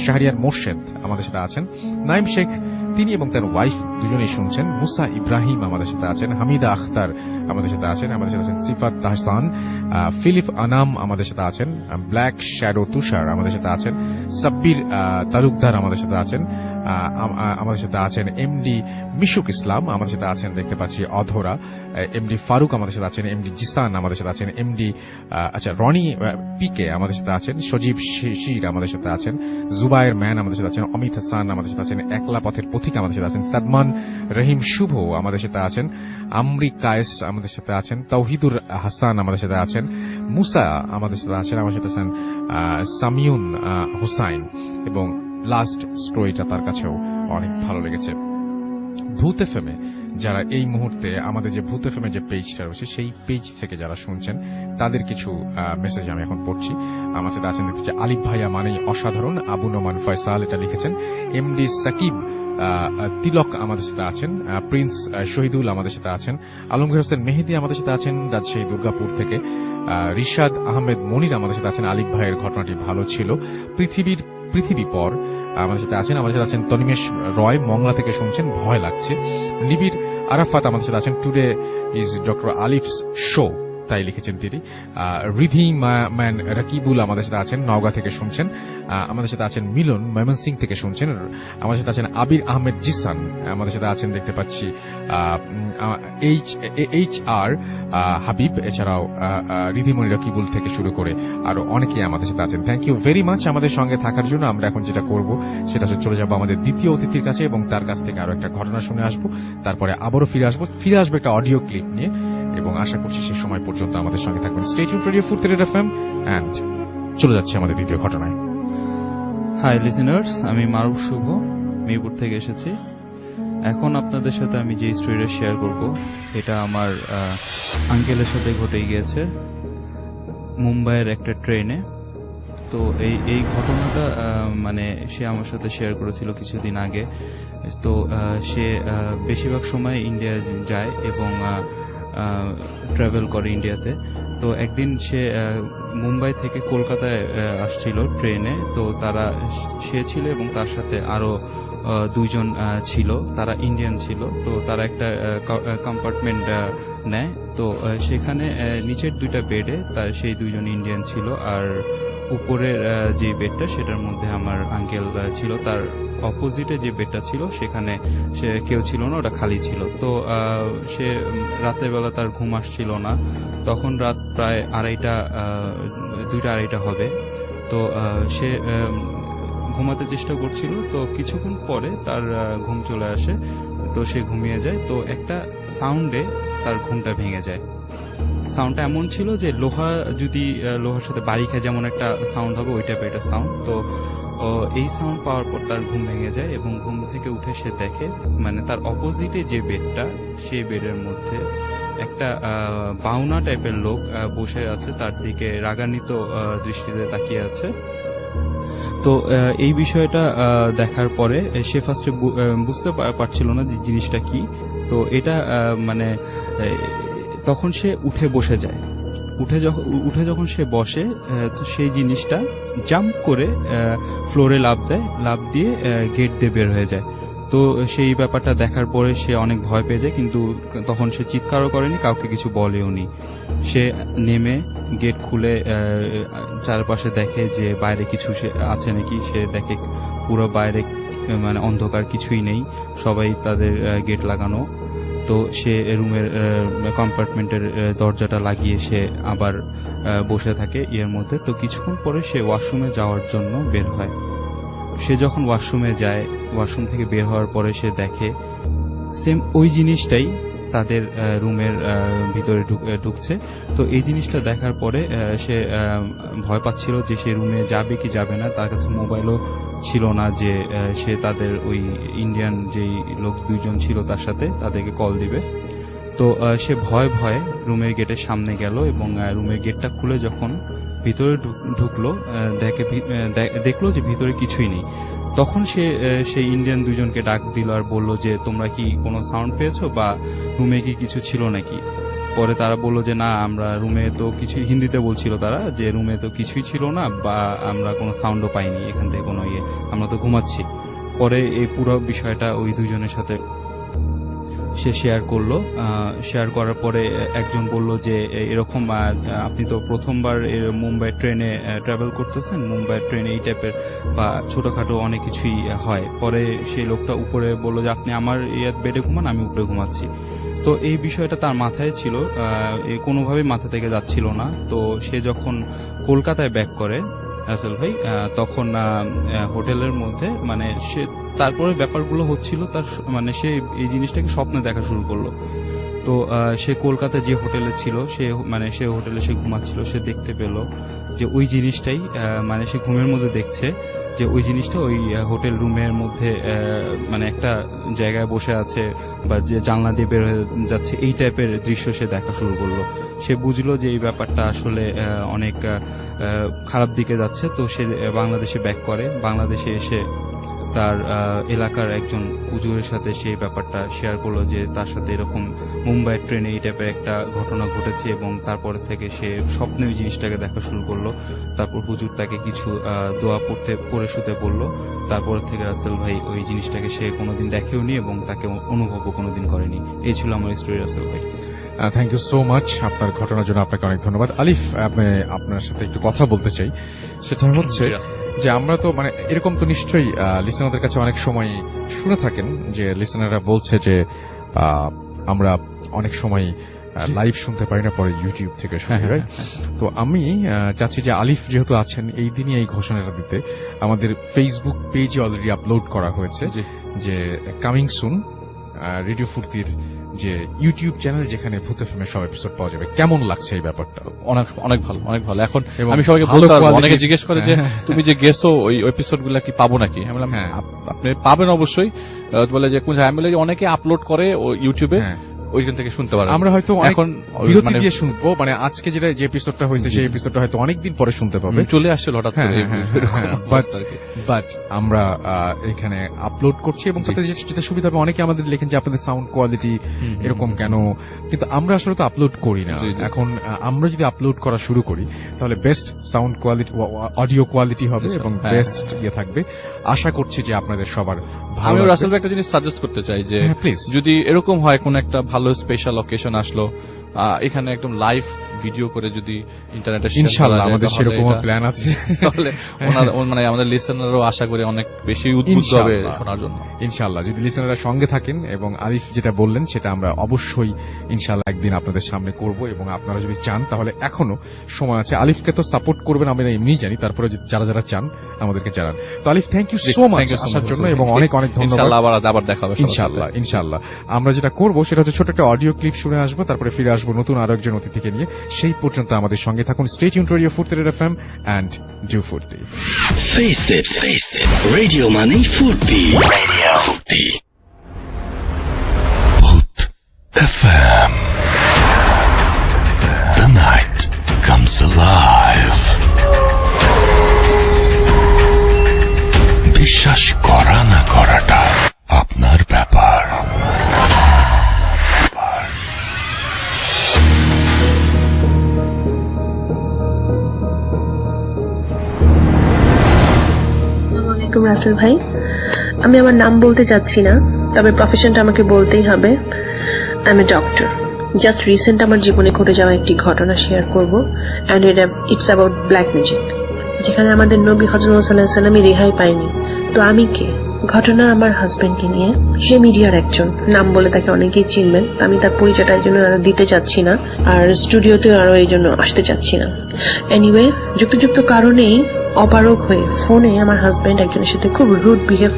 শাহরিয়ার মোর্শেদ আমাদের সাথে আছেন। নাইম শেখ তিনি এবং তার ওয়াইফ দুজনেই শুনছেন। মুসা ইব্রাহিম আমাদের সাথে আছেন, হামিদা আখতার আমাদের সাথে আছেন, আমাদের সাথে আছেন সিফাত তাহসান, ফিলিপ আনাম আমাদের সাথে আছেন, ব্ল্যাক শ্যাডো তুষার আমাদের সাথে আছেন, সাব্বির তালুকদার আমাদের সাথে আছেন, আমাদের সাথে আছেন এমডি মিশুক ইসলাম, আমাদের সাথে আছেন দেখতে পাচ্ছি অধরা, এমডি ফারুক আমাদের সাথে আছেন, এমডি জিসান আমাদের সাথে আছেন, এমডি রনি পিকে আমাদের সাথে আছেন, সজীব শির আমাদের সাথে আছেন, জুবায়ের ম্যান আমাদের সাথে আছেন, অমিত হাসান আমাদের সাথে আছেন, একলা পথের পথিক আমাদের সাথে আছেন, সাদমান রহিম শুভ আমাদের সাথে আছেন, আমরি কায়েস আমাদের সাথে আছেন, তৌহিদুর হাসান আমাদের সাথে আছেন, মুসা আমাদের সাথে আছেন, আমাদের সাথে আছেন সামিউন হুসাইন এবং লাস্ট স্টোরিটা তার কাছেও অনেক ভালো লেগেছে। ভূত এফএমে যারা এই মুহূর্তে আমাদের যে ভূত এফএম যে পেজটা রয়েছে সেই পেজ থেকে যারা শুনছেন তাদের কিছু মেসেজ আমি এখন পড়ছি। আমার সাথে আছেন দেখতে আলিফ ভাইয়া মানেই অসাধারণ, আবু নোমান ফয়সাল এটা লিখেছেন, এমডি সাকিব তিলক আমাদের সাথে আছেন, প্রিন্স শহীদুল আমাদের সাথে আছেন, আলমগীর হোসেন মেহেদি আমাদের সাথে আছেন রাজশাহী দুর্গাপুর থেকে, রিশাদ আহমেদ মনির আমাদের সাথে আছেন, আলিফ ভাইয়ের ঘটনাটি ভালো ছিল, পৃথিবী পর আমাদের সাথে আছেন, আমাদের সাথে আছেন তনিমেশ রয় মংলা থেকে শুনছেন, ভয় লাগছে, নিবিড় আরাফাত আমাদের সাথে আছেন, টুডে ইজ ডক্টর আলিফস শো তাই লিখেছেন তিনি। রিধি ম্যান রাকিবুল আমাদের সাথে আছেন, নওগাঁ থেকে শুনছেন। আমাদের সাথে আছেন মিলন, ময়মনসিং থেকে শুনছেন। আমাদের সাথে আছেন আবির আহমেদ জিসান, আমাদের সাথে আছেন দেখতে পাচ্ছি HR হাবিব, এছাড়াও রিধিমণি রাকিবুল থেকে শুরু করে আরো অনেকেই আমাদের সাথে আছেন। থ্যাংক ইউ ভেরি মাচ আমাদের সঙ্গে থাকার জন্য। আমরা এখন যেটা করব সেটা হচ্ছে চলে যাবো আমাদের দ্বিতীয় অতিথির কাছে এবং তার কাছ থেকে আরো একটা ঘটনা শুনে আসবো, তারপরে আবারও ফিরে আসবো একটা অডিও ক্লিপ নিয়ে, এবং আশা করছি সেই সময় পর্যন্ত আমাদের সঙ্গে থাকবেন। স্টে টিউনড রেডিও ফুরতেরেড FM এন্ড চলে যাচ্ছে আমাদের দ্বিতীয় ঘটনায়। হাই লিসেনার্স, আমি মারুফ শুভ, মিরপুর থেকে এসেছি। এখন আপনাদের সাথে আমি যে স্টোরিটা শেয়ার করব এটা আমার আঙ্কেলের সাথে ঘটে গিয়েছে মুম্বাইয়ের একটা ট্রেনে। তো এই ঘটনাটা মানে সে আমার সাথে শেয়ার করেছিল কিছুদিন আগে। তো সে বেশিরভাগ সময় ইন্ডিয়া যায় এবং ট্রাভেল করে ইন্ডিয়াতে। তো একদিন সে মুম্বাই থেকে কলকাতায় আসছিল ট্রেনে। তো সে ছিল এবং তার সাথে আরো দুইজন ছিল, তারা ইন্ডিয়ান ছিল। তো তারা একটা কম্পার্টমেন্ট নেয়। তো সেখানে নিচের দুইটা বেডে সেই দুইজন ইন্ডিয়ান ছিল, আর উপরের যে বেডটা সেটার মধ্যে আমার আঙ্কেল ছিল। তার অপোজিটে যে বেডটা ছিল সেখানে সে কেউ ছিল না, ওটা খালি ছিল। তো সে রাতের বেলা তার ঘুম আসছিল না। তখন রাত প্রায় 2টা-2:30 হবে। তো সে ঘুমাতে চেষ্টা করছিল। তো কিছুক্ষণ পরে তার ঘুম চলে আসে, তো সে ঘুমিয়ে যায়। তো একটা সাউন্ডে তার ঘুমটা ভেঙে যায়। সাউন্ডটা এমন ছিল যে লোহার সাথে বাড়ি খায় যেমন একটা সাউন্ড হবে, ওই টাইপের একটা সাউন্ড। তো এই সাউন্ড পাওয়ার পর তার ঘুম ভেঙে যায় এবং ঘুম থেকে উঠে সে দেখে মানে তার অপোজিটে যে বেডটা, সেই বেডের মধ্যে একটা বাউনা টাইপের লোক বসে আছে, তার দিকে রাগান্বিত দৃষ্টিতে তাকিয়ে আছে। তো এই বিষয়টা দেখার পরে সে ফার্স্টে বুঝতে পারছিল না যে জিনিসটা কি। তো এটা মানে তখন সে উঠে বসে যায়। উঠে যখন সে বসে, তো সেই জিনিসটা জাম্প করে ফ্লোরে লাফ দিয়ে গেট দিয়ে বের হয়ে যায়। তো সেই ব্যাপারটা দেখার পরে সে অনেক ভয় পেয়ে যায়, কিন্তু তখন সে চিৎকারও করেনি, কাউকে কিছু বলেও নি। সে নেমে গেট খুলে চারপাশে দেখে যে বাইরে কিছু আছে নাকি। সে দেখে পুরো বাইরে মানে অন্ধকার, কিছুই নেই, সবাই তাদের গেট লাগানো। তো সে রুমের কম্পার্টমেন্টের দরজাটা লাগিয়ে সে আবার বসে থাকে এর মধ্যে। তো কিছুক্ষণ পরে সে ওয়াশরুমে যাওয়ার জন্য বের হয়। সে যখন ওয়াশরুমে যায়, ওয়াশরুম থেকে বের হওয়ার পরে সে দেখে সেম ওই জিনিসটাই তাদের রুমের ভিতরে ঢুকছে। তো এই জিনিসটা দেখার পরে সে ভয় পাচ্ছিল যে সে রুমে যাবে কি যাবে না। তার কাছে মোবাইলও ছিল না যে সে তাদের ওই ইন্ডিয়ান যেই লোক দুইজন ছিল তার সাথে তাদেরকে কল দিবে। তো সে ভয়ে রুমের গেটের সামনে গেল এবং রুমের গেটটা খুলে যখন ভিতরে ঢুকলো, দেখলো যে ভিতরে কিছুই নেই। তখন সে সেই ইন্ডিয়ান দুইজনকে ডাক দিল আর বলল যে তোমরা কি কোনো সাউন্ড পেয়েছো বা রুমে কি কিছু ছিল নাকি। পরে তারা বলল যে না, আমরা রুমে তো কিছু, হিন্দিতে বলছিল তারা যে রুমে তো কিছুই ছিল না বা আমরা কোনো সাউন্ডও পাইনি এখান থেকে কোনো আমরা তো ঘুমাচ্ছি। পরে এই পুরো বিষয়টা ওই দুইজনের সাথে সে শেয়ার করলো। শেয়ার করার পরে একজন বলল যে এরকম আপনি তো প্রথমবার মুম্বাই ট্রেনে ট্রাভেল করতেছেন, মুম্বাই ট্রেনে এই টাইপের বা ছোটখাটো অনেক কিছুই হয়। পরে সেই লোকটা উপরে বলল যে আপনি আমার বেডে ঘুমান, আমি উপরে ঘুমাচ্ছি। তো এই বিষয়টা তার মাথায় ছিল, কোনোভাবেই মাথা থেকে যাচ্ছিল না। তো সে যখন কলকাতায় ব্যাক করে রাসেল ভাই, তখন হোটেলের মধ্যে মানে সে তারপরে ব্যাপারগুলো হচ্ছিল তার মানে সে এই জিনিসটাকে স্বপ্নে দেখা শুরু করলো। তো সে কলকাতায় যে হোটেলে ছিল সে হোটেলে সে ঘুমাচ্ছিল, সে দেখতে পেল যে ওই জিনিসটাই মানে সে ঘুমের মধ্যে দেখছে যে ওই জিনিসটা ওই হোটেল রুমের মধ্যে মানে একটা জায়গায় বসে আছে বা যে জানলা দিয়ে বের হয়ে যাচ্ছে, এই টাইপের দৃশ্য সে দেখা শুরু করলো। সে বুঝলো যে এই ব্যাপারটা আসলে অনেক খারাপ দিকে যাচ্ছে। তো সে বাংলাদেশে ব্যাক করে। বাংলাদেশে এসে তার এলাকার একজন হুজুরের সাথে সেই ব্যাপারটা শেয়ার করলো যে তার সাথে এরকম মুম্বাই ট্রেনে এই টাইপের একটা ঘটনা ঘটেছে এবং তারপর থেকে সে স্বপ্নে ওই জিনিসটাকে দেখা শুরু করলো। তারপর হুজুর তাকে কিছু দোয়া পড়ে শুতে বললো। তারপর থেকে রাসেল ভাই ওই জিনিসটাকে সে কোনোদিন দেখেওনি এবং তাকে অনুভবও কোনোদিন করেনি। এই ছিল আমার স্টোরি রাসেল ভাই। থ্যাংক ইউ সো মাচ আপনার ঘটনার জন্য। আপনাকে অনেক ধন্যবাদ। আলিফ, আপনার সাথে একটু কথা বলতে চাই। সেটা হচ্ছে যে আমরা তো মানে এরকম তো নিশ্চয়ই লিসেনারদের কাছে অনেক সময় শুনে থাকেন যে লিসেনাররা বলছে যে আমরা অনেক সময় লাইভ শুনতে পারি না, পরে ইউটিউব থেকে শুনি, রাইট? তো আমি চাচ্ছি যে আলিফ যেহেতু আছেন এই দিনই এই ঘোষণাটা দিতে। আমাদের ফেসবুক পেজে অলরেডি আপলোড করা হয়েছে যে কামিং সুন রেডিও ফুর্তির যে ইউটিউব চ্যানেল, যেখানে ভূত এফএম-এর সব এপিসোড পাওয়া যাবে। কেমন লাগছে এই ব্যাপারটা? অনেক অনেক ভালো, অনেক ভালো। এখন আমি সবাইকে বলতে পারবো, অনেকে জিজ্ঞেস করে যে তুমি যে গেছো ওই এপিসোড গুলা কি পাবো নাকি? আমি বললাম আপনি পাবেন অবশ্যই। বলে যে আমি বলে অনেকে আপলোড করে ইউটিউবে, ওইখান থেকে শুনতে পারেন। আমরা হয়তো এখন বিরতি দিয়ে শুনবো, মানে আজকে যে এপিসোডটা হয়েছে সেই এপিসোডটা হয়তো অনেকদিন পরে শুনতে পাবে, চলে আসছিল হঠাৎ করে। বাট আমরা এখানে আপলোড করছি এবং তাতে যেটা সুবিধা হবে, অনেকে আমাদের লেখেন যে আপনাদের সাউন্ড কোয়ালিটি এরকম কেন, কিন্তু আমরা আসলে তো আপলোড করি না। এখন আমরা যদি আপলোড করা শুরু করি তাহলে best sound quality, audio quality হবে এবং বেস্ট থাকবে। আশা করছি যে আপনাদের সবার ভালো। আমি রাসেল ভাই একটা জিনিস সাজেস্ট করতে চাই যে যদি এরকম হয় কোন একটা ভালো স্পেশাল অকেশন আসলো, এখানে একদম লাইভ ভিডিও করে যদি ইন্টারনেটে ইনশাআল্লাহ আমাদের সেরকম প্ল্যান আছে, তাহলে মানে আমাদের লিসেনারও আশা করি অনেক বেশি উদ্বুদ্ধ হবে শোনার জন্য। ইনশাআল্লাহ যদি লিসেনাররা সঙ্গে থাকেন, এবং আলিফ যেটা বললেন সেটা আমরা অবশ্যই ইনশাআল্লাহ একদিন আপনাদের সামনে করব, এবং আপনারা যদি চান তাহলে এখনো সময় আছে। আলিফকে তো সাপোর্ট করবেন আমরা এমনি জানি, তারপরে যারা যারা চান আমাদেরকে জানান। তো আলিফ, থ্যাংক ইউ সো মাচ আসার জন্য, এবং অনেক অনেক ধন্যবাদ। আবার দেখা হবে ইনশাআল্লাহ। ইনশাআল্লাহ আমরা যেটা করব সেটা হচ্ছে ছোট একটা অডিও ক্লিপ শুনে আসবো, তারপরে ফিরে আসবো নতুন আরো একজন অতিথিকে নিয়ে। সেই পর্যন্ত আমাদের সঙ্গে থাকুন। স্টে টিউনড রেডিও ফুর্তি এফএম এন্ড ডু ফুর্তি। Face it, radio money ফুর্তি, radio ফুর্তি Bhoot FM. The night comes alive. বিশ্বাস করা না করাটা আপনার ব্যাপার। রাসেল ভাই, আমি আমার নাম বলতে চাচ্ছি না, তবে প্রফেশনটা আমাকে বলতেই হবে। I M a doctor. Just recent আমার জীবনে ঘটে যাওয়া একটি ঘটনা শেয়ার করবো, and it's about black magic, যেখানে আমাদের নবী হযরত মুহাম্মদ সাল্লাল্লাহু আলাইহি ওয়াসাল্লাম রেহাই পায়নি। তো আমি কে? ঘটনা আমার হাজবেন্ডকে নিয়ে। সে মিডিয়ার একজন, নাম বলে তাকে অনেকেই চিনবেন। আমি তার পরিচয়টা এই জন্য আরো দিতে চাচ্ছি না, আর স্টুডিওতে আরো এই জন্য আসতে চাচ্ছি না। এনিওয়ে, যুক্ত কারণেই অপারগ হয়ে ফোনে আমার হাজবেন্ড একজনের সাথে খুব রুড বিহেভ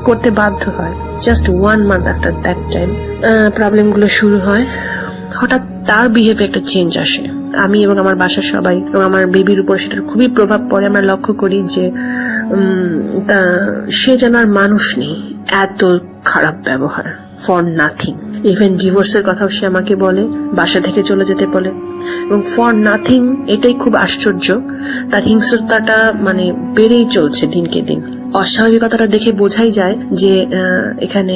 করতে বাধ্য হয়। Just 1 month after that time problem গুলো শুরু হয়। হঠাৎ তার বিহেভে একটা চেঞ্জ আসে। আমি এবং আমার বাসার সবাই এবং আমার বেবির উপর সেটার খুবই প্রভাব পড়ে। আমরা লক্ষ্য করি যে সে যেন আর মানুষ নেই, এত খারাপ ব্যবহার, ফর নাথিং। ইভেন ডিভোর্সের কথাও সে আমাকে বলে, বাসা থেকে চলে যেতে বলে, এবং ফর নাথিং। এটাই খুব আশ্চর্য, তার হিংস্রতাটা মানে বেড়েই চলছে দিনকে দিন। অস্বাভাবিকতাটা দেখে বোঝাই যায় যে এখানে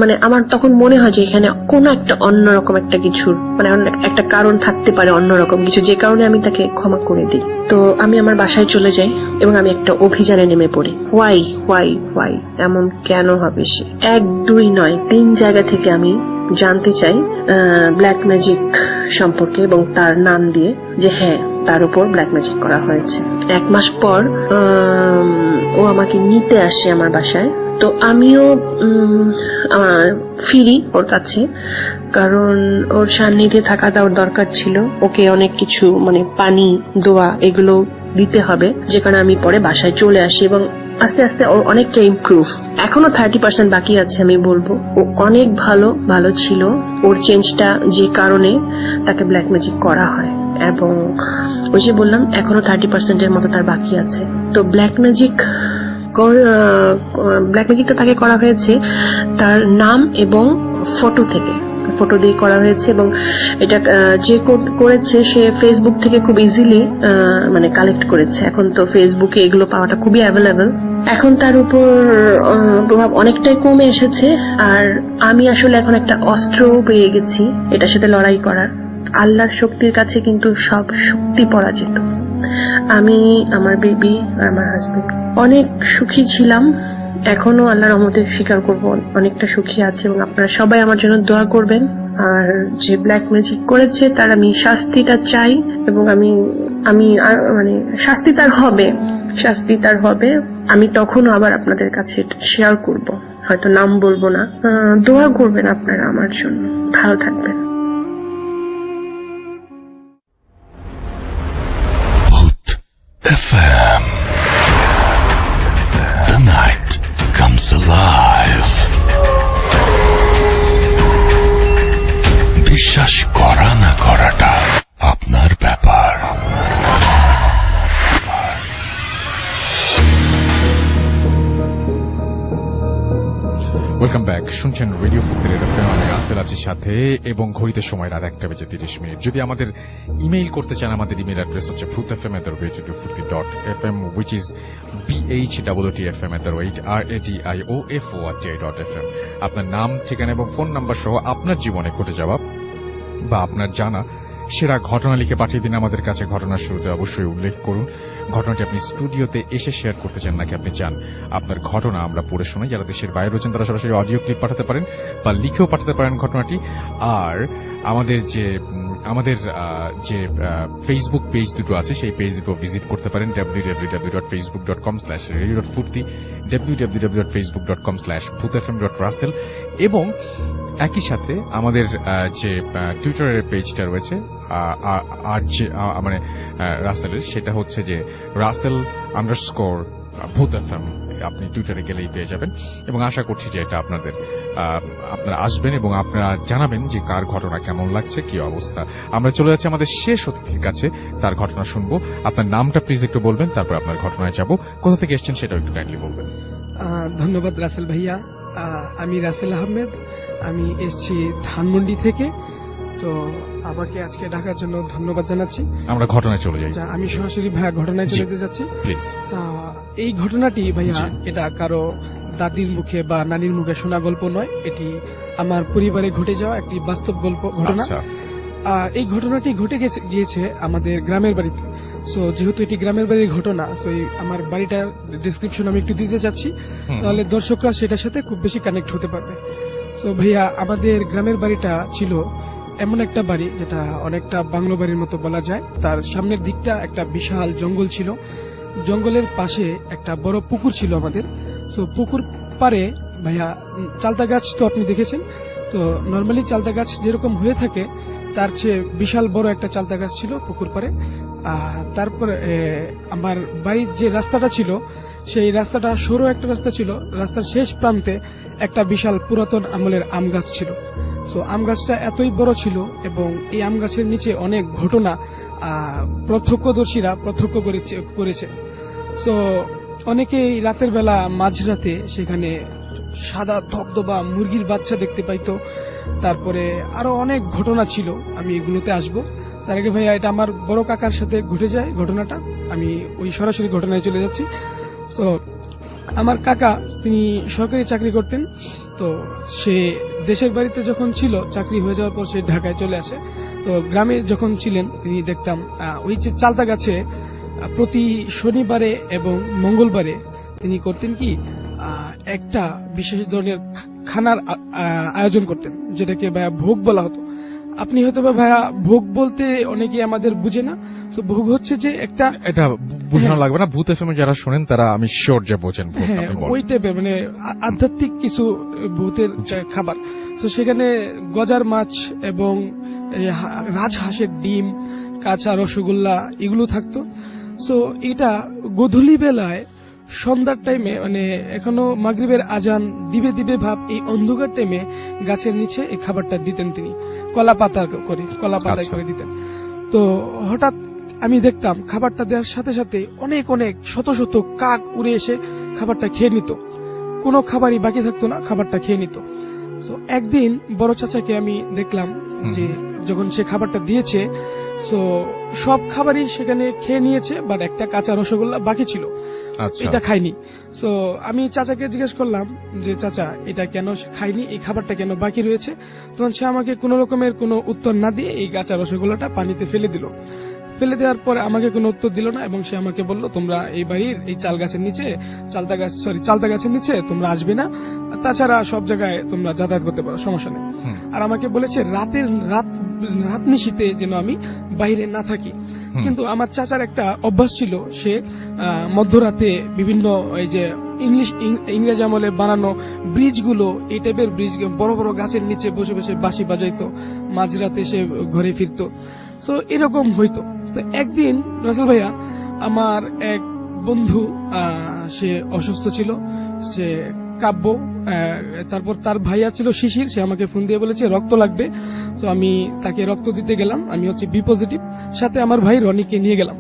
মানে আমার তখন মনে হয় যে এখানে কোনো একটা অন্যরকম একটা কিছুর মানে একটা কারণ থাকতে পারে, অন্যরকম কিছু, যে কারণে আমি তাকে ক্ষমা করে দিই। তো আমি আমার বাসায় চলে যাই এবং আমি একটা অভিযানে নেমে পড়ি। হোয়াই এমন কেন হবে সে? 1, 2 নয়, 3 জায়গা থেকে আমি জানতে চাই ব্ল্যাক ম্যাজিক সম্পর্কে, এবং তার নাম দিয়ে যে হ্যাঁ, তার উপর ব্ল্যাক ম্যাজিক করা হয়েছে। 1 মাস পর ও আমাকে নিতে আসে আমার বাসায়। তো আমিও ফিরি ওর কাছে, কারণ ওর সান্নিধ্যে থাকাটা ওর দরকার ছিল। ওকে অনেক কিছু মানে পানি, দোয়া এগুলো দিতে হবে, যে কারণে আমি পরে বাসায় চলে আসি। এবং আস্তে আস্তে ওর অনেকটা ইমপ্রুভ। এখনো 30% বাকি আছে। আমি বলবো ও অনেক ভালো ছিল। ওর চেঞ্জটা যে কারণে তাকে ব্ল্যাক ম্যাজিক করা হয়, এবং ওই যে বললাম এখনো 30% মতো তার বাকি আছে। তো ব্ল্যাক ম্যাজিকটা তাকে করা হয়েছে তার নাম এবং ফটো দিয়ে করা হয়েছে, এবং এটা যে করেছে সে ফেসবুক থেকে খুব ইজিলি মানে কালেক্ট করেছে। এখন তো ফেসবুকে এগুলো পাওয়াটা খুবই অ্যাভেলেবল। এখন তার উপর প্রভাব অনেকটাই কমে এসেছে, আর আমি আসলে এখন একটা অস্ত্র পেয়ে গেছি এটার সাথে লড়াই করার। আল্লাহর শক্তির কাছে কিন্তু সব শক্তি পরাজিত। আমি, আমার বেবি আর আমার হাজবেন্ড অনেক সুখী ছিলাম। এখনো আল্লাহর রহমতে স্বীকার করব অনেকটা সুখী আছে, এবং আপনারা সবাই আমার জন্য দোয়া করবেন। আর যে ব্ল্যাক ম্যাজিক করেছে তার আমি শাস্তিটা চাই, এবং আমি মানে শাস্তি তার হবে। আমি তখনও আবার আপনাদের কাছে শেয়ার করব, হয়তো নাম বলবো না। দোয়া করবেন আপনারা আমার জন্য। ভালো থাকবেন। Bhoot FM. The night comes alive. বিশ্বাস করা না করাটা আপনার ব্যাপার। Welcome back. শুনছেন রেডিও ফুড রেড এফএম। আমি রাসেল আছি সাথে, এবং ঘড়িতে সময় রাত 1:30 যদি আমাদের ইমেইল করতে চান, আমাদের ইমেইল অ্যাড্রেস হচ্ছে bhootfm@radio40.fm, which is bhootfm@radio40.fm। আপনার নাম, ঠিকানা এবং ফোন নাম্বার সহ আপনার জীবনে ঘটে যাওয়া বা আপনার জানা সেরা ঘটনা লিখে পাঠিয়ে দিন আমাদের কাছে। ঘটনার শুরুতে অবশ্যই উল্লেখ করুন ঘটনাটি আপনি স্টুডিওতে এসে শেয়ার করতে চান নাকি আপনি চান আপনার ঘটনা আমরা পড়ে শোনাই। যারা দেশের বাইরে রয়েছেন তারা সরাসরি অডিও ক্লিপ পাঠাতে পারেন বা লিখেও পাঠাতে পারেন ঘটনাটি। আর আমাদের যে ফেসবুক পেজ দুটো আছে সেই পেজ দুটো ভিজিট করতে পারেন www.facebook.com/radio.furti, www.facebook.com/bhootfm.russell, এবং একই সাথে আমাদের যে টুইটারের পেজটা রয়েছে আর যে মানে রাসেলের, সেটা হচ্ছে যে Russell_Bhoot_FM। আপনি টুইটারে গেলেই পেয়ে যাবেন, এবং আশা করছি যে এটা আপনারা আসবেন এবং আপনারা জানাবেন যে কার ঘটনা কেমন লাগছে, কি অবস্থা। আমরা চলে যাচ্ছি আমাদের শেষ অতিথির কাছে, তার ঘটনা শুনবো। আপনার নামটা প্লিজ একটু বলবেন, তারপর আপনার ঘটনায় যাব। কোথা থেকে এসেছেন সেটাও একটু কাইন্ডলি বলবেন। ধন্যবাদ রাসেল ভাইয়া। আমি রাসেল আহমেদ, আমি এসেছি ধানমন্ডি থেকে। তো আমাকে আজকে ডাকার জন্য ধন্যবাদ জানাচ্ছি। আমরা ঘটনায় চলে যাই। আমি সরাসরি ভাইয়া ঘটনায় চলে যেতে যাচ্ছি প্লিজ। এই ঘটনাটি ভাইয়া এটা কারো দাদির মুখে বা নানির মুখে শোনা গল্প নয়, এটি আমার পরিবারে ঘটে যাওয়া একটি বাস্তব ঘটনা। এই ঘটনাটি ঘটে গিয়েছে আমাদের গ্রামের বাড়িতে। সো যেহেতু এটি গ্রামের বাড়ির ঘটনা, সো আমার বাড়িটার ডিসক্রিপশন আমি একটু দিতে চাচ্ছি, তাহলে দর্শকরা সেটার সাথে খুব বেশি কানেক্ট হতে পারবে। সো ভাইয়া, আমাদের গ্রামের বাড়িটা ছিল এমন একটা বাড়ি যেটা অনেকটা বাংলো বাড়ির মতো বলা যায়। তার সামনের দিকটা একটা বিশাল জঙ্গল ছিল, জঙ্গলের পাশে একটা বড় পুকুর ছিল আমাদের। সো পুকুর পারে ভাইয়া চালতা গাছ তো আপনি দেখেছেন। তো নর্মালি চালতা গাছ যেরকম হয়ে থাকে তার চেয়ে বিশাল বড় একটা চালতা গাছ ছিল পুকুর পারে। তারপরে আমার বাড়ির যে রাস্তাটা ছিল সেই রাস্তাটা সরু একটা রাস্তা ছিল, রাস্তার শেষ প্রান্তে একটা বিশাল পুরাতন আমলের আম গাছ ছিল। সো আম গাছটা এতই বড় ছিল এবং এই আম গাছের নিচে অনেক ঘটনা প্রত্যক্ষদর্শীরা প্রত্যক্ষ করেছে। সো অনেকেই রাতের বেলা মাঝরাতে সেখানে সাদা ধবধবা মুরগির বাচ্চা দেখতে পাইতো। তারপরে আরো অনেক ঘটনা ছিল, আমি এগুলোতে আসবো। তার আগে ভাইয়া, এটা আমার বড় কাকার সাথে ঘটে যায় ঘটনাটা। আমি ওই সরাসরি ঘটনায় চলে যাচ্ছি। সো আমার কাকা, তিনি সরকারি চাকরি করতেন। তো সে দেশের বাড়িতে যখন ছিল, চাকরি হয়ে যাওয়ার পর সে ঢাকায় চলে আসে। তো গ্রামে যখন ছিলেন তিনি দেখতাম ওই যে চালতা গাছে প্রতি শনিবারে এবং মঙ্গলবারে তিনি করতেন কি, একটা বিশেষ ধরনের খানার আয়োজন করতেন, যেটাকে ভাইয়া ভোগ বলা হতো। আপনি হয়তো বা ভাইয়া ভোগ বলতে অনেকে আমাদের বুঝে না। তো ভোগ হচ্ছে যে একটা, এটা বুঝানো লাগবে না, ভূত এফএম যারা শোনেন তারা আমি শিওর যে বোঝেন। ওই টাইপের মানে আধ্যাত্মিক কিছু ভূতের খাবার। তো সেখানে গজার মাছ এবং রাজহাঁসের ডিম, কাঁচা রসগোল্লা এগুলো থাকতো। সো এটা গোধূলি বেলায় সন্ধ্যার টাইমে, মানে এখনো মাগরিবের আজান দিবে দিবে ভাব, এই অন্ধকার টাইমে গাছের নিচে এই খাবারটা দিতেন তিনি, কলা পাতায় করে দিতেন। তো হঠাৎ আমি দেখতাম খাবারটা দেওয়ার সাথে সাথে অনেক অনেক শত শত কাক উড়ে এসে খাবারটা খেয়ে নিত, কোনো খাবারই বাকি থাকতো না, খাবারটা খেয়ে নিত। তো একদিন বড় চাচাকে আমি দেখলাম যে যখন সে খাবারটা দিয়েছে, সো সব খাবারই সেখানে খেয়ে নিয়েছে, বাট একটা কাঁচা রসগোল্লা বাকি ছিল, এটা খাইনি। সো আমি চাচাকে জিজ্ঞেস করলাম যে চাচা, এটা কেন খাইনি, এই খাবারটা কেন বাকি রয়েছে? তখন সে আমাকে কোনো রকমের কোনো উত্তর না দিয়ে এই কাঁচা রসগোল্লাটা পানিতে ফেলে দিল। ফেলে দেওয়ার পরে আমাকে কোনো উত্তর দিল না, এবং সে আমাকে বলল, তোমরা এই বাড়ির এই চালতা গাছের নিচে তোমরা আসবে না, তাছাড়া সব জায়গায় তোমরা যাতায়াত করতে পারো, সমস্যা নেই। আর আমাকে বলেছে রাত নিশীতে যেন আমি বাইরে না থাকি। কিন্তু আমার চাচার একটা অভ্যাস ছিল, সে মধ্যরাতে বিভিন্ন এই যে ইংরেজ আমলে বানানো ব্রিজগুলো, এই টাইপের ব্রিজ, বড় বড় গাছের নিচে বসে বসে বাঁশি বাজাইতো, মাঝরাতে সে ঘরে ফিরতো। তো এরকম হইতো। তো একদিন রাসেল ভাইয়া, আমার এক বন্ধু সে অসুস্থ ছিল, সে কাব্য, তারপর তার ভাইয়া ছিল শিশির, সে আমাকে ফোন দিয়ে বলেছে রক্ত লাগবে। তো আমি তাকে রক্ত দিতে গেলাম, আমি হচ্ছে বি পজিটিভ, সাথে আমার ভাই রনিকে নিয়ে গেলাম।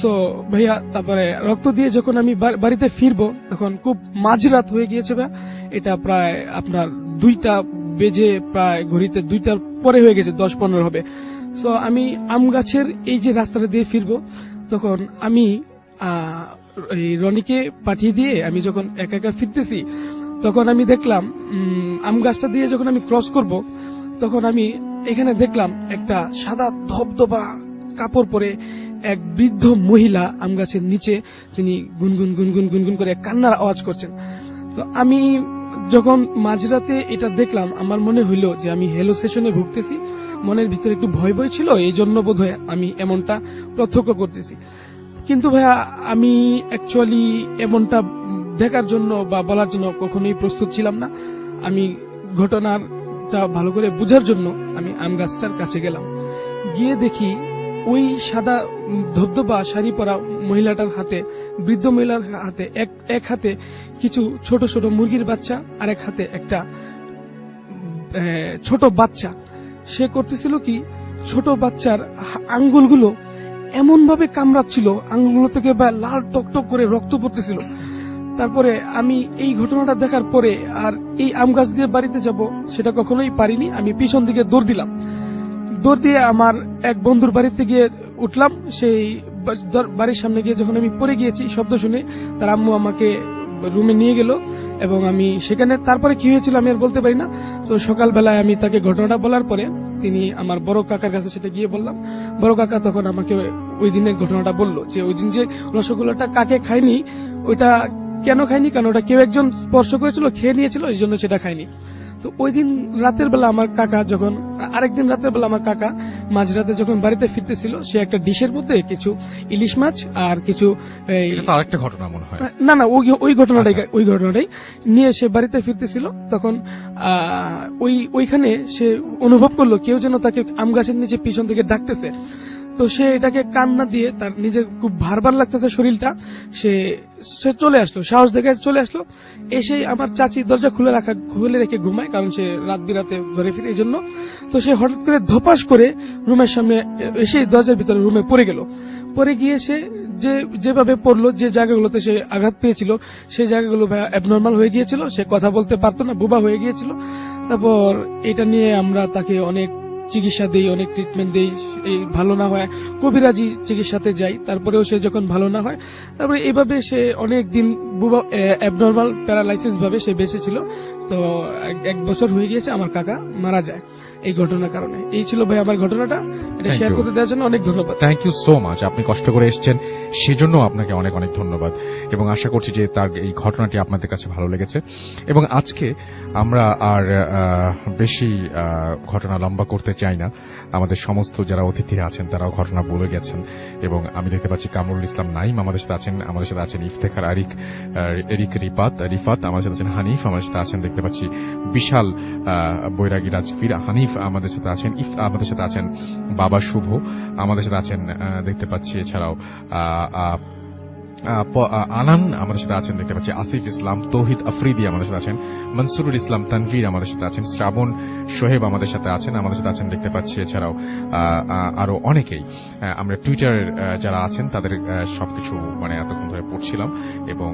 সো ভাইয়া তারপরে রক্ত দিয়ে যখন আমি বাড়িতে ফিরবো, তখন খুব মাঝরাত হয়ে গিয়েছে ভাইয়া, এটা প্রায় আপনার 2টা বেজে, প্রায় ঘড়িতে 2টার পরে হয়ে গেছে, 10-15 হবে। সো আমি আম গাছের এই যে রাস্তাটা দিয়ে ফিরবো, তখন আমি এই রনিকে পাঠিয়ে দিয়ে আমি যখন একা একা ফিরতেছি, তখন আমি দেখলাম আম গাছটা দিয়ে যখন আমি ক্রস করব, তখন আমি এখানে দেখলাম একটা সাদা ধবধবা কাপড় পরে এক বৃদ্ধ মহিলা আম গাছের নিচে, তিনি গুনগুন গুনগুন গুনগুন করে কান্নার আওয়াজ করছেন। তো আমি যখন মাঝরাতে এটা দেখলাম, আমার মনে হইল যে আমি হ্যালোসিনেশনে ভুগতেছি, মনের ভিতরে একটু ভয় ভয় ছিল, এই জন্য বোধহয় আমি এমনটা প্রত্যক্ষ করতেছি। কিন্তু ভাইয়া আমি অ্যাকচুয়ালি এমনটা দেখার জন্য বা বলার জন্য কখনোই প্রস্তুত ছিলাম না। আমি ঘটনাটা ভালো করে বোঝার জন্য আমি আম গাছটার কাছে গেলাম, গিয়ে দেখি ওই সাদা ধবধবা শাড়ি পরা মহিলাটার হাতে, বৃদ্ধ মহিলার হাতে এক হাতে কিছু ছোট ছোট মুরগির বাচ্চা, আর এক হাতে একটা ছোট বাচ্চা। সে করতেছিল কি, ছোট বাচ্চার আঙ্গুলগুলো এমন ভাবে কামড়াচ্ছিল, আঙ্গুলগুলো থেকে লাল টকটক করে রক্ত পড়তেছিল। তারপরে আমি এই ঘটনাটা দেখার পরে আর এই আম গাছ দিয়ে বাড়িতে যাব সেটা কখনোই পারিনি। আমি পিছন দিকে দৌড় দিলাম, দৌড় দিয়ে আমার এক বন্ধুর বাড়িতে গিয়ে উঠলাম। সেই বাড়ির সামনে গিয়ে যখন আমি পড়ে গিয়েছি, শব্দ শুনে তার আম্মু আমাকে রুমে নিয়ে গেল, এবং আমি সেখানে তারপরে কি হয়েছিল আমি আর বলতে পারি না। তো সকালবেলায় আমি তাকে ঘটনাটা বলার পরে তিনি আমার বড় কাকার কাছে সেটা গিয়ে বললাম। বড় কাকা তখন আমাকে ওই দিনের ঘটনাটা বললো, যে ওই দিন যে রসগোল্লাটা কাকে খায়নি, ওইটা কেন খায়নি, কারণ ওটা কেউ একজন স্পর্শ করেছিল, খেয়ে নিয়েছিল, এই জন্য সেটা খায়নি। তো ওই দিন রাতের বেলা আমার কাকা যখন, আরেকদিন রাতের বেলা আমার কাকা মাঝরাতে যখন বাড়িতে ফিরতেছিল, সে একটা ডিশের মধ্যে কিছু ইলিশ মাছ আর কিছু আরেকটা ঘটনা মনে হয়, না ওই ঘটনাটাই নিয়ে সে বাড়িতে ফিরতেছিল। তখন ওইখানে সে অনুভব করলো কেউ যেন তাকে আম গাছের নিচে পিছন থেকে ডাকতেছে। তো সে এটাকে কান্না দিয়ে, তার নিজে খুব ভারবার লাগতেছে শরীরটা, সে চলে আসলো, সাহস দেখে চলে আসলো। এসে আমার চাচি দরজা খুলে রেখে ঘুমায়, কারণ সে রাত বিরাতে ঘরে ফিরে, এই জন্য। তো সে হঠাৎ করে ধপাস করে রুমের সামনে এসে দরজার ভিতরে রুমে পড়ে গেল। পরে গিয়ে সে যেভাবে পড়লো, যে জায়গাগুলোতে সে আঘাত পেয়েছিল সেই জায়গাগুলো অ্যাবনর্মাল হয়ে গিয়েছিল, সে কথা বলতে পারতো না, বোবা হয়ে গিয়েছিল। তারপর এটা নিয়ে আমরা তাকে অনেক চিকিৎসা দেই, অনেক ট্রিটমেন্ট দেই, এই ভালো না হয় কবিরাজি চিকিৎসাতে যাই, তারপরেও সে যখন ভালো না হয়, তারপরে এইভাবে সে অনেক দিন অ্যাবনর্মাল প্যারালাইসিস ভাবে সে বেঁচে ছিল। তো 1 বছর হয়ে গিয়েছে আমার কাকা মারা যায় এই ঘটনার কারণে। এই ছিল ভাই আমার ঘটনাটা, এটা শেয়ার করতে দেওয়ার জন্য অনেক ধন্যবাদ। থ্যাংক ইউ সো মাচ, আপনি কষ্ট করে এসেছেন সেজন্য আপনাকে অনেক অনেক ধন্যবাদ, এবং আশা করছি যে তার এই ঘটনাটি আপনাদের কাছে ভালো লেগেছে। এবং আজকে আমরা আর বেশি ঘটনা লম্বা করতে চাই না, আমাদের সমস্ত যারা অতিথিরা আছেন তারাও ঘটনা বলে গেছেন, এবং আমি দেখতে পাচ্ছি কামরুল ইসলাম নাইম আমাদের সাথে আছেন ইফতেখার এরিক রিফাত আমাদের সাথে আছেন, হানিফ আমাদের সাথে আছেন, দেখতে পাচ্ছি বিশাল বৈরাগী রাজফির হানিফ আমাদের সাথে আছেন, আমাদের সাথে আছেন বাবা শুভ আমাদের সাথে আছেন, দেখতে পাচ্ছি এছাড়াও আনান আমাদের সাথে আছেন, দেখতে পাচ্ছি আসিফ ইসলাম, তৌহিদ আফ্রিদি আমাদের সাথে আছেন, মনসুরুল ইসলাম তানভীর আমাদের সাথে আছেন, শ্রাবণ সোহেব আমাদের সাথে আছেন, দেখতে পাচ্ছি এছাড়াও আরো অনেকেই। আমরা টুইটারের যারা আছেন তাদের সবকিছু এতক্ষণ ধরে পড়ছিলাম, এবং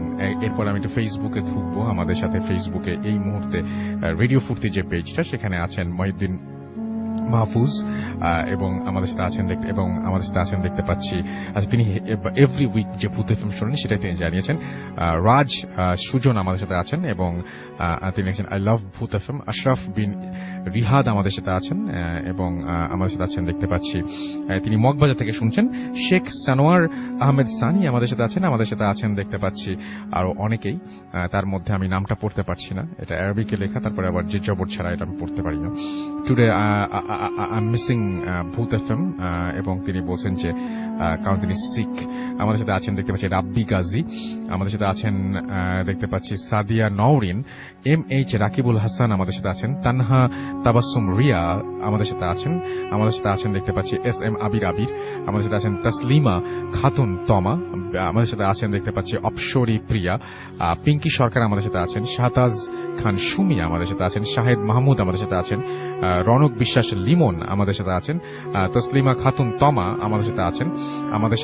এরপর আমি একটু ফেসবুকে ঢুকবো। আমাদের সাথে ফেসবুকে এই মুহূর্তে রেডিও ফুর্তি যে পেজটা, সেখানে আছেন মাহফুজ এবং আমাদের সাথে আছেন দেখতে পাচ্ছি আচ্ছা তিনি এভরি উইক যে ভূত এফএম শোনেন সেটাই তিনি জানিয়েছেন। রাজ সুজন আমাদের সাথে আছেন এবং তিনি লিখেছেন আই লাভ ভূত এফএম। আশরাফ বিন রিহাদ আমাদের সাথে আছেন এবং আমাদের সাথে আছেন দেখতে পাচ্ছি তিনি মগবাজার থেকে শুনছেন। শেখ সানোয়ার আহমেদ সানি আমাদের সাথে আছেন দেখতে পাচ্ছি আরো অনেকেই, তার মধ্যে আমি নামটা পড়তে পারছি না, এটা আরবিকে লেখা, তারপরে আবার যে জবর ছাড়া এটা আমি পড়তে পারি না। টুডে আই এম মিসিং ভূত এফএম এবং তিনি বলছেন যে কারণ তিনি সিক। আমাদের সাথে আছেন দেখতে পাচ্ছি রাব্বি গাজী, আমাদের সাথে আছেন দেখতে পাচ্ছি সাদিয়া নওরিন, MH রাকিবুল হাসান আমাদের সাথে আছেন, তানহা তাবাসসুম রিয়া আমাদের সাথে আছেন দেখতে পাচ্ছি SM আবির আমাদের সাথে আছেন, তাসলিমা খাতুন তমা আমাদের সাথে আছেন দেখতে পাচ্ছি, অপসরী প্রিয়া, পিঙ্কি সরকার আমাদের সাথে আছেন, শাহতাজ খান সুমি আমাদের সাথে আছেন, শাহেদ মাহমুদ আমাদের সাথে আছেন, রনক বিশ্বাস লিমন আমাদের সাথে আছেন, তসলিমা খাতুন তমা আমাদের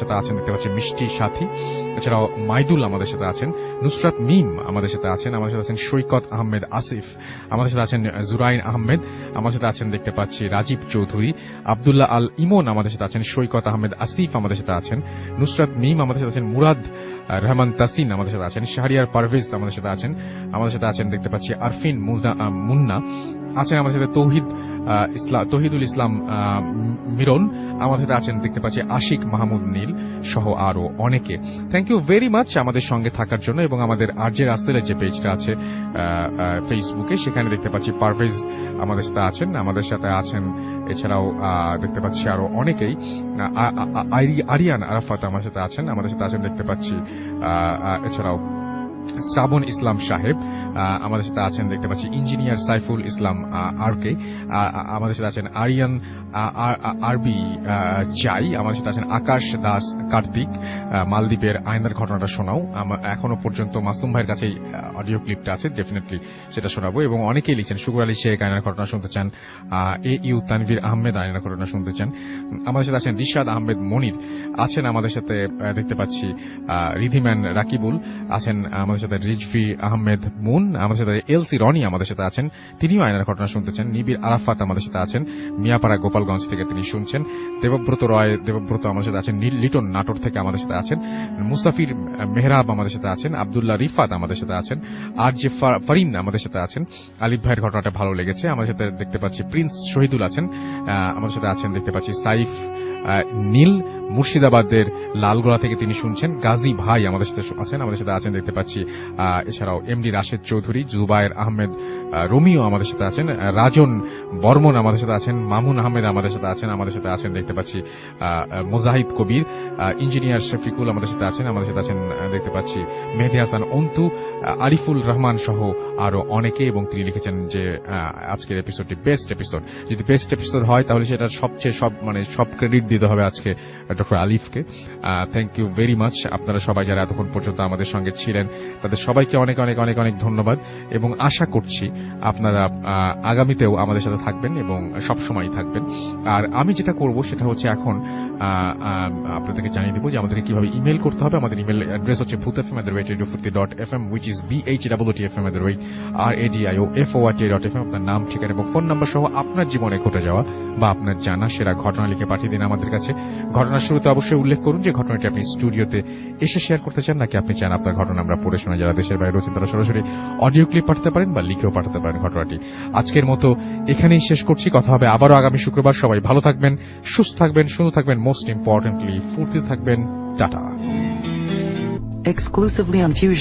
সাথে আছেন দেখতে পাচ্ছি, মিষ্টি সাথী, এছাড়াও মাইদুল আমাদের সাথে আছেন, নুসরাত মিম আমাদের সাথে আছেন সৈকত আহমেদ আসিফ আমাদের সাথে আছেন, জুরাইন আহমেদ আমাদের সাথে আছেন দেখতে পাচ্ছি, রাজীব চৌধুরী, আব্দুল্লাহ আল ইমন আমাদের সাথে আছেন, সৈকত আহমেদ আসিফ আমাদের সাথে আছেন, নুসরাত মিম আমাদের সাথে আছেন, মুরাদ রহমান তাসিন আমাদের সাথে আছেন, শাহরিয়ার পারভেজ আমাদের সাথে আছেন দেখতে পাচ্ছি, আরফিন মুন্না আছেন আমাদের সাথে, তৌহিদুল ইসলাম মিরন আমাদের সাথে আছেন দেখতে পাচ্ছি, আশিক মাহমুদ নীল সহ আরো অনেকে। থ্যাংক ইউ ভেরি মাচ আমাদের সঙ্গে থাকার জন্য। এবং আমাদের আরজে রাসেলের যে পেজটা আছে ফেসবুকে, সেখানে দেখতে পাচ্ছি পারভেজ আমাদের সাথে আছেন এছাড়াও দেখতে পাচ্ছি আরো অনেকেই, আরিয়ান আরাফাত আমাদের সাথে আছেন দেখতে পাচ্ছি, এছাড়াও শ্রাবণ ইসলাম সাহেব আমাদের সাথে আছেন দেখতে পাচ্ছি, ইঞ্জিনিয়ার সাইফুল ইসলাম আরকে আমাদের সাথে আছেন, আরিয়ান আরবি জাই আমাদের সাথে আছেন, আকাশ দাস কার্তিক, মালদ্বীপের আয়নার ঘটনাটা শোনাও। এখনো পর্যন্ত মাসুম ভাইয়ের কাছে অডিও ক্লিপটা আছে, ডেফিনেটলি সেটা শোনাবো। এবং অনেকেই লিখছেন শুকুর আলী শেখ আয়নার ঘটনা শুনতে চান, AU তানভীর আহমেদ আয়নার ঘটনা শুনতে চান। আমাদের সাথে আছেন রিশাদ আহমেদ মনির আছেন আমাদের সাথে দেখতে পাচ্ছি, রিধিম্যান রাকিবুল আছেন আমাদের সাথে, রিজভি আহমেদ মুন আমাদের সাথে, LC রনি আমাদের সাথে আছেন, তিনিও আয়নার ঘটনা শুনতেছেন, নিবির আরাফাত আমাদের সাথে আছেন, মিয়াপাড়া গোপালগঞ্জ থেকে তিনি শুনছেন, দেবব্রত আমাদের সাথে আছেন, লিটন নাটোর থেকে আমাদের সাথে আছেন, মুসাফির মেহরাব আমাদের সাথে আছেন, আব্দুল্লাহ রিফাত আমাদের সাথে আছেন, আর যে ফারিন আমাদের সাথে আছেন। আলিফ ভাইয়ের ঘটনাটা ভালো লেগেছে। আমাদের সাথে দেখতে পাচ্ছি প্রিন্স শহীদুল আছেন আমাদের সাথে আছেন দেখতে পাচ্ছি, সাইফ নীল মুর্শিদাবাদের লালগোলা থেকে তিনি শুনছেন, গাজী ভাই আমাদের সাথে আছেন দেখতে পাচ্ছি, এছাড়াও MD রাশেদ চৌধুরী, জুবায়ের আহমেদ রোমিও আমাদের সাথে আছেন, রাজন বর্মন আমাদের সাথে আছেন, মামুন আহমেদ আমাদের সাথে আছেন দেখতে পাচ্ছি, মোজাহিদ কবির, ইঞ্জিনিয়ার শফিকুল আমাদের সাথে আছেন দেখতে পাচ্ছি, মেহেদি হাসান অন্তু, আরিফুল রহমান সহ আরো অনেকে। এবং তিনি লিখেছেন যে আজকের এপিসোডটি বেস্ট এপিসোড। যদি বেস্ট এপিসোড হয় তাহলে সেটা সব ক্রেডিট দিতে হবে আজকে ডক্টর আলিফকে। Thank you very much. আপনারা সবাই যারা এতক্ষণ পর্যন্ত আমাদের সঙ্গে ছিলেন তাদের সবাইকে অনেক অনেক অনেক অনেক ধন্যবাদ এবং আশা করছি আপনারা আগামীতেও আমাদের সাথে থাকবেন এবং সবসময় থাকবেন। আর আমি যেটা করব সেটা হচ্ছে এখন আপনাদেরকে জানিয়ে দেবো যে আমাদেরকে কিভাবে ইমেল করতে হবে। আমাদের ইমেল অ্যাড্রেস হচ্ছে bhutfm@radiofurti.fm which is bhwtfm@radioforti.fm। আপনার নাম, ঠিকানা এবং ফোন নাম্বার সহ আপনার জীবনে ঘটে যাওয়া বা আপনার জানা সেরা ঘটনা লিখে পাঠিয়ে দিন আমাদের কাছে। ঘটনার শুরুতে অবশ্যই উল্লেখ করুন যে ঘটনাটি আপনি স্টুডিওতে এসে শেয়ার করতে চান নাকি আপনি চান আপনার ঘটনা আমরা পড়ে শোনা। যারা দেশের বাইরে রয়েছেন তারা সরাসরি অডিও ক্লিপ পাঠাতে পারেন বা লিখেও পাঠাতে পারেন ঘটনাটি। আজকের মতো এখানেই শেষ করছি। কথা হবে আবারও আগামী শুক্রবার। সবাই ভালো থাকবেন, সুস্থ থাকবেন, সুন্দর থাকবেন, মোস্ট ইম্পর্টেন্টলি ফুর্তি থাকবেন। টাটা। Exclusively on Fusion.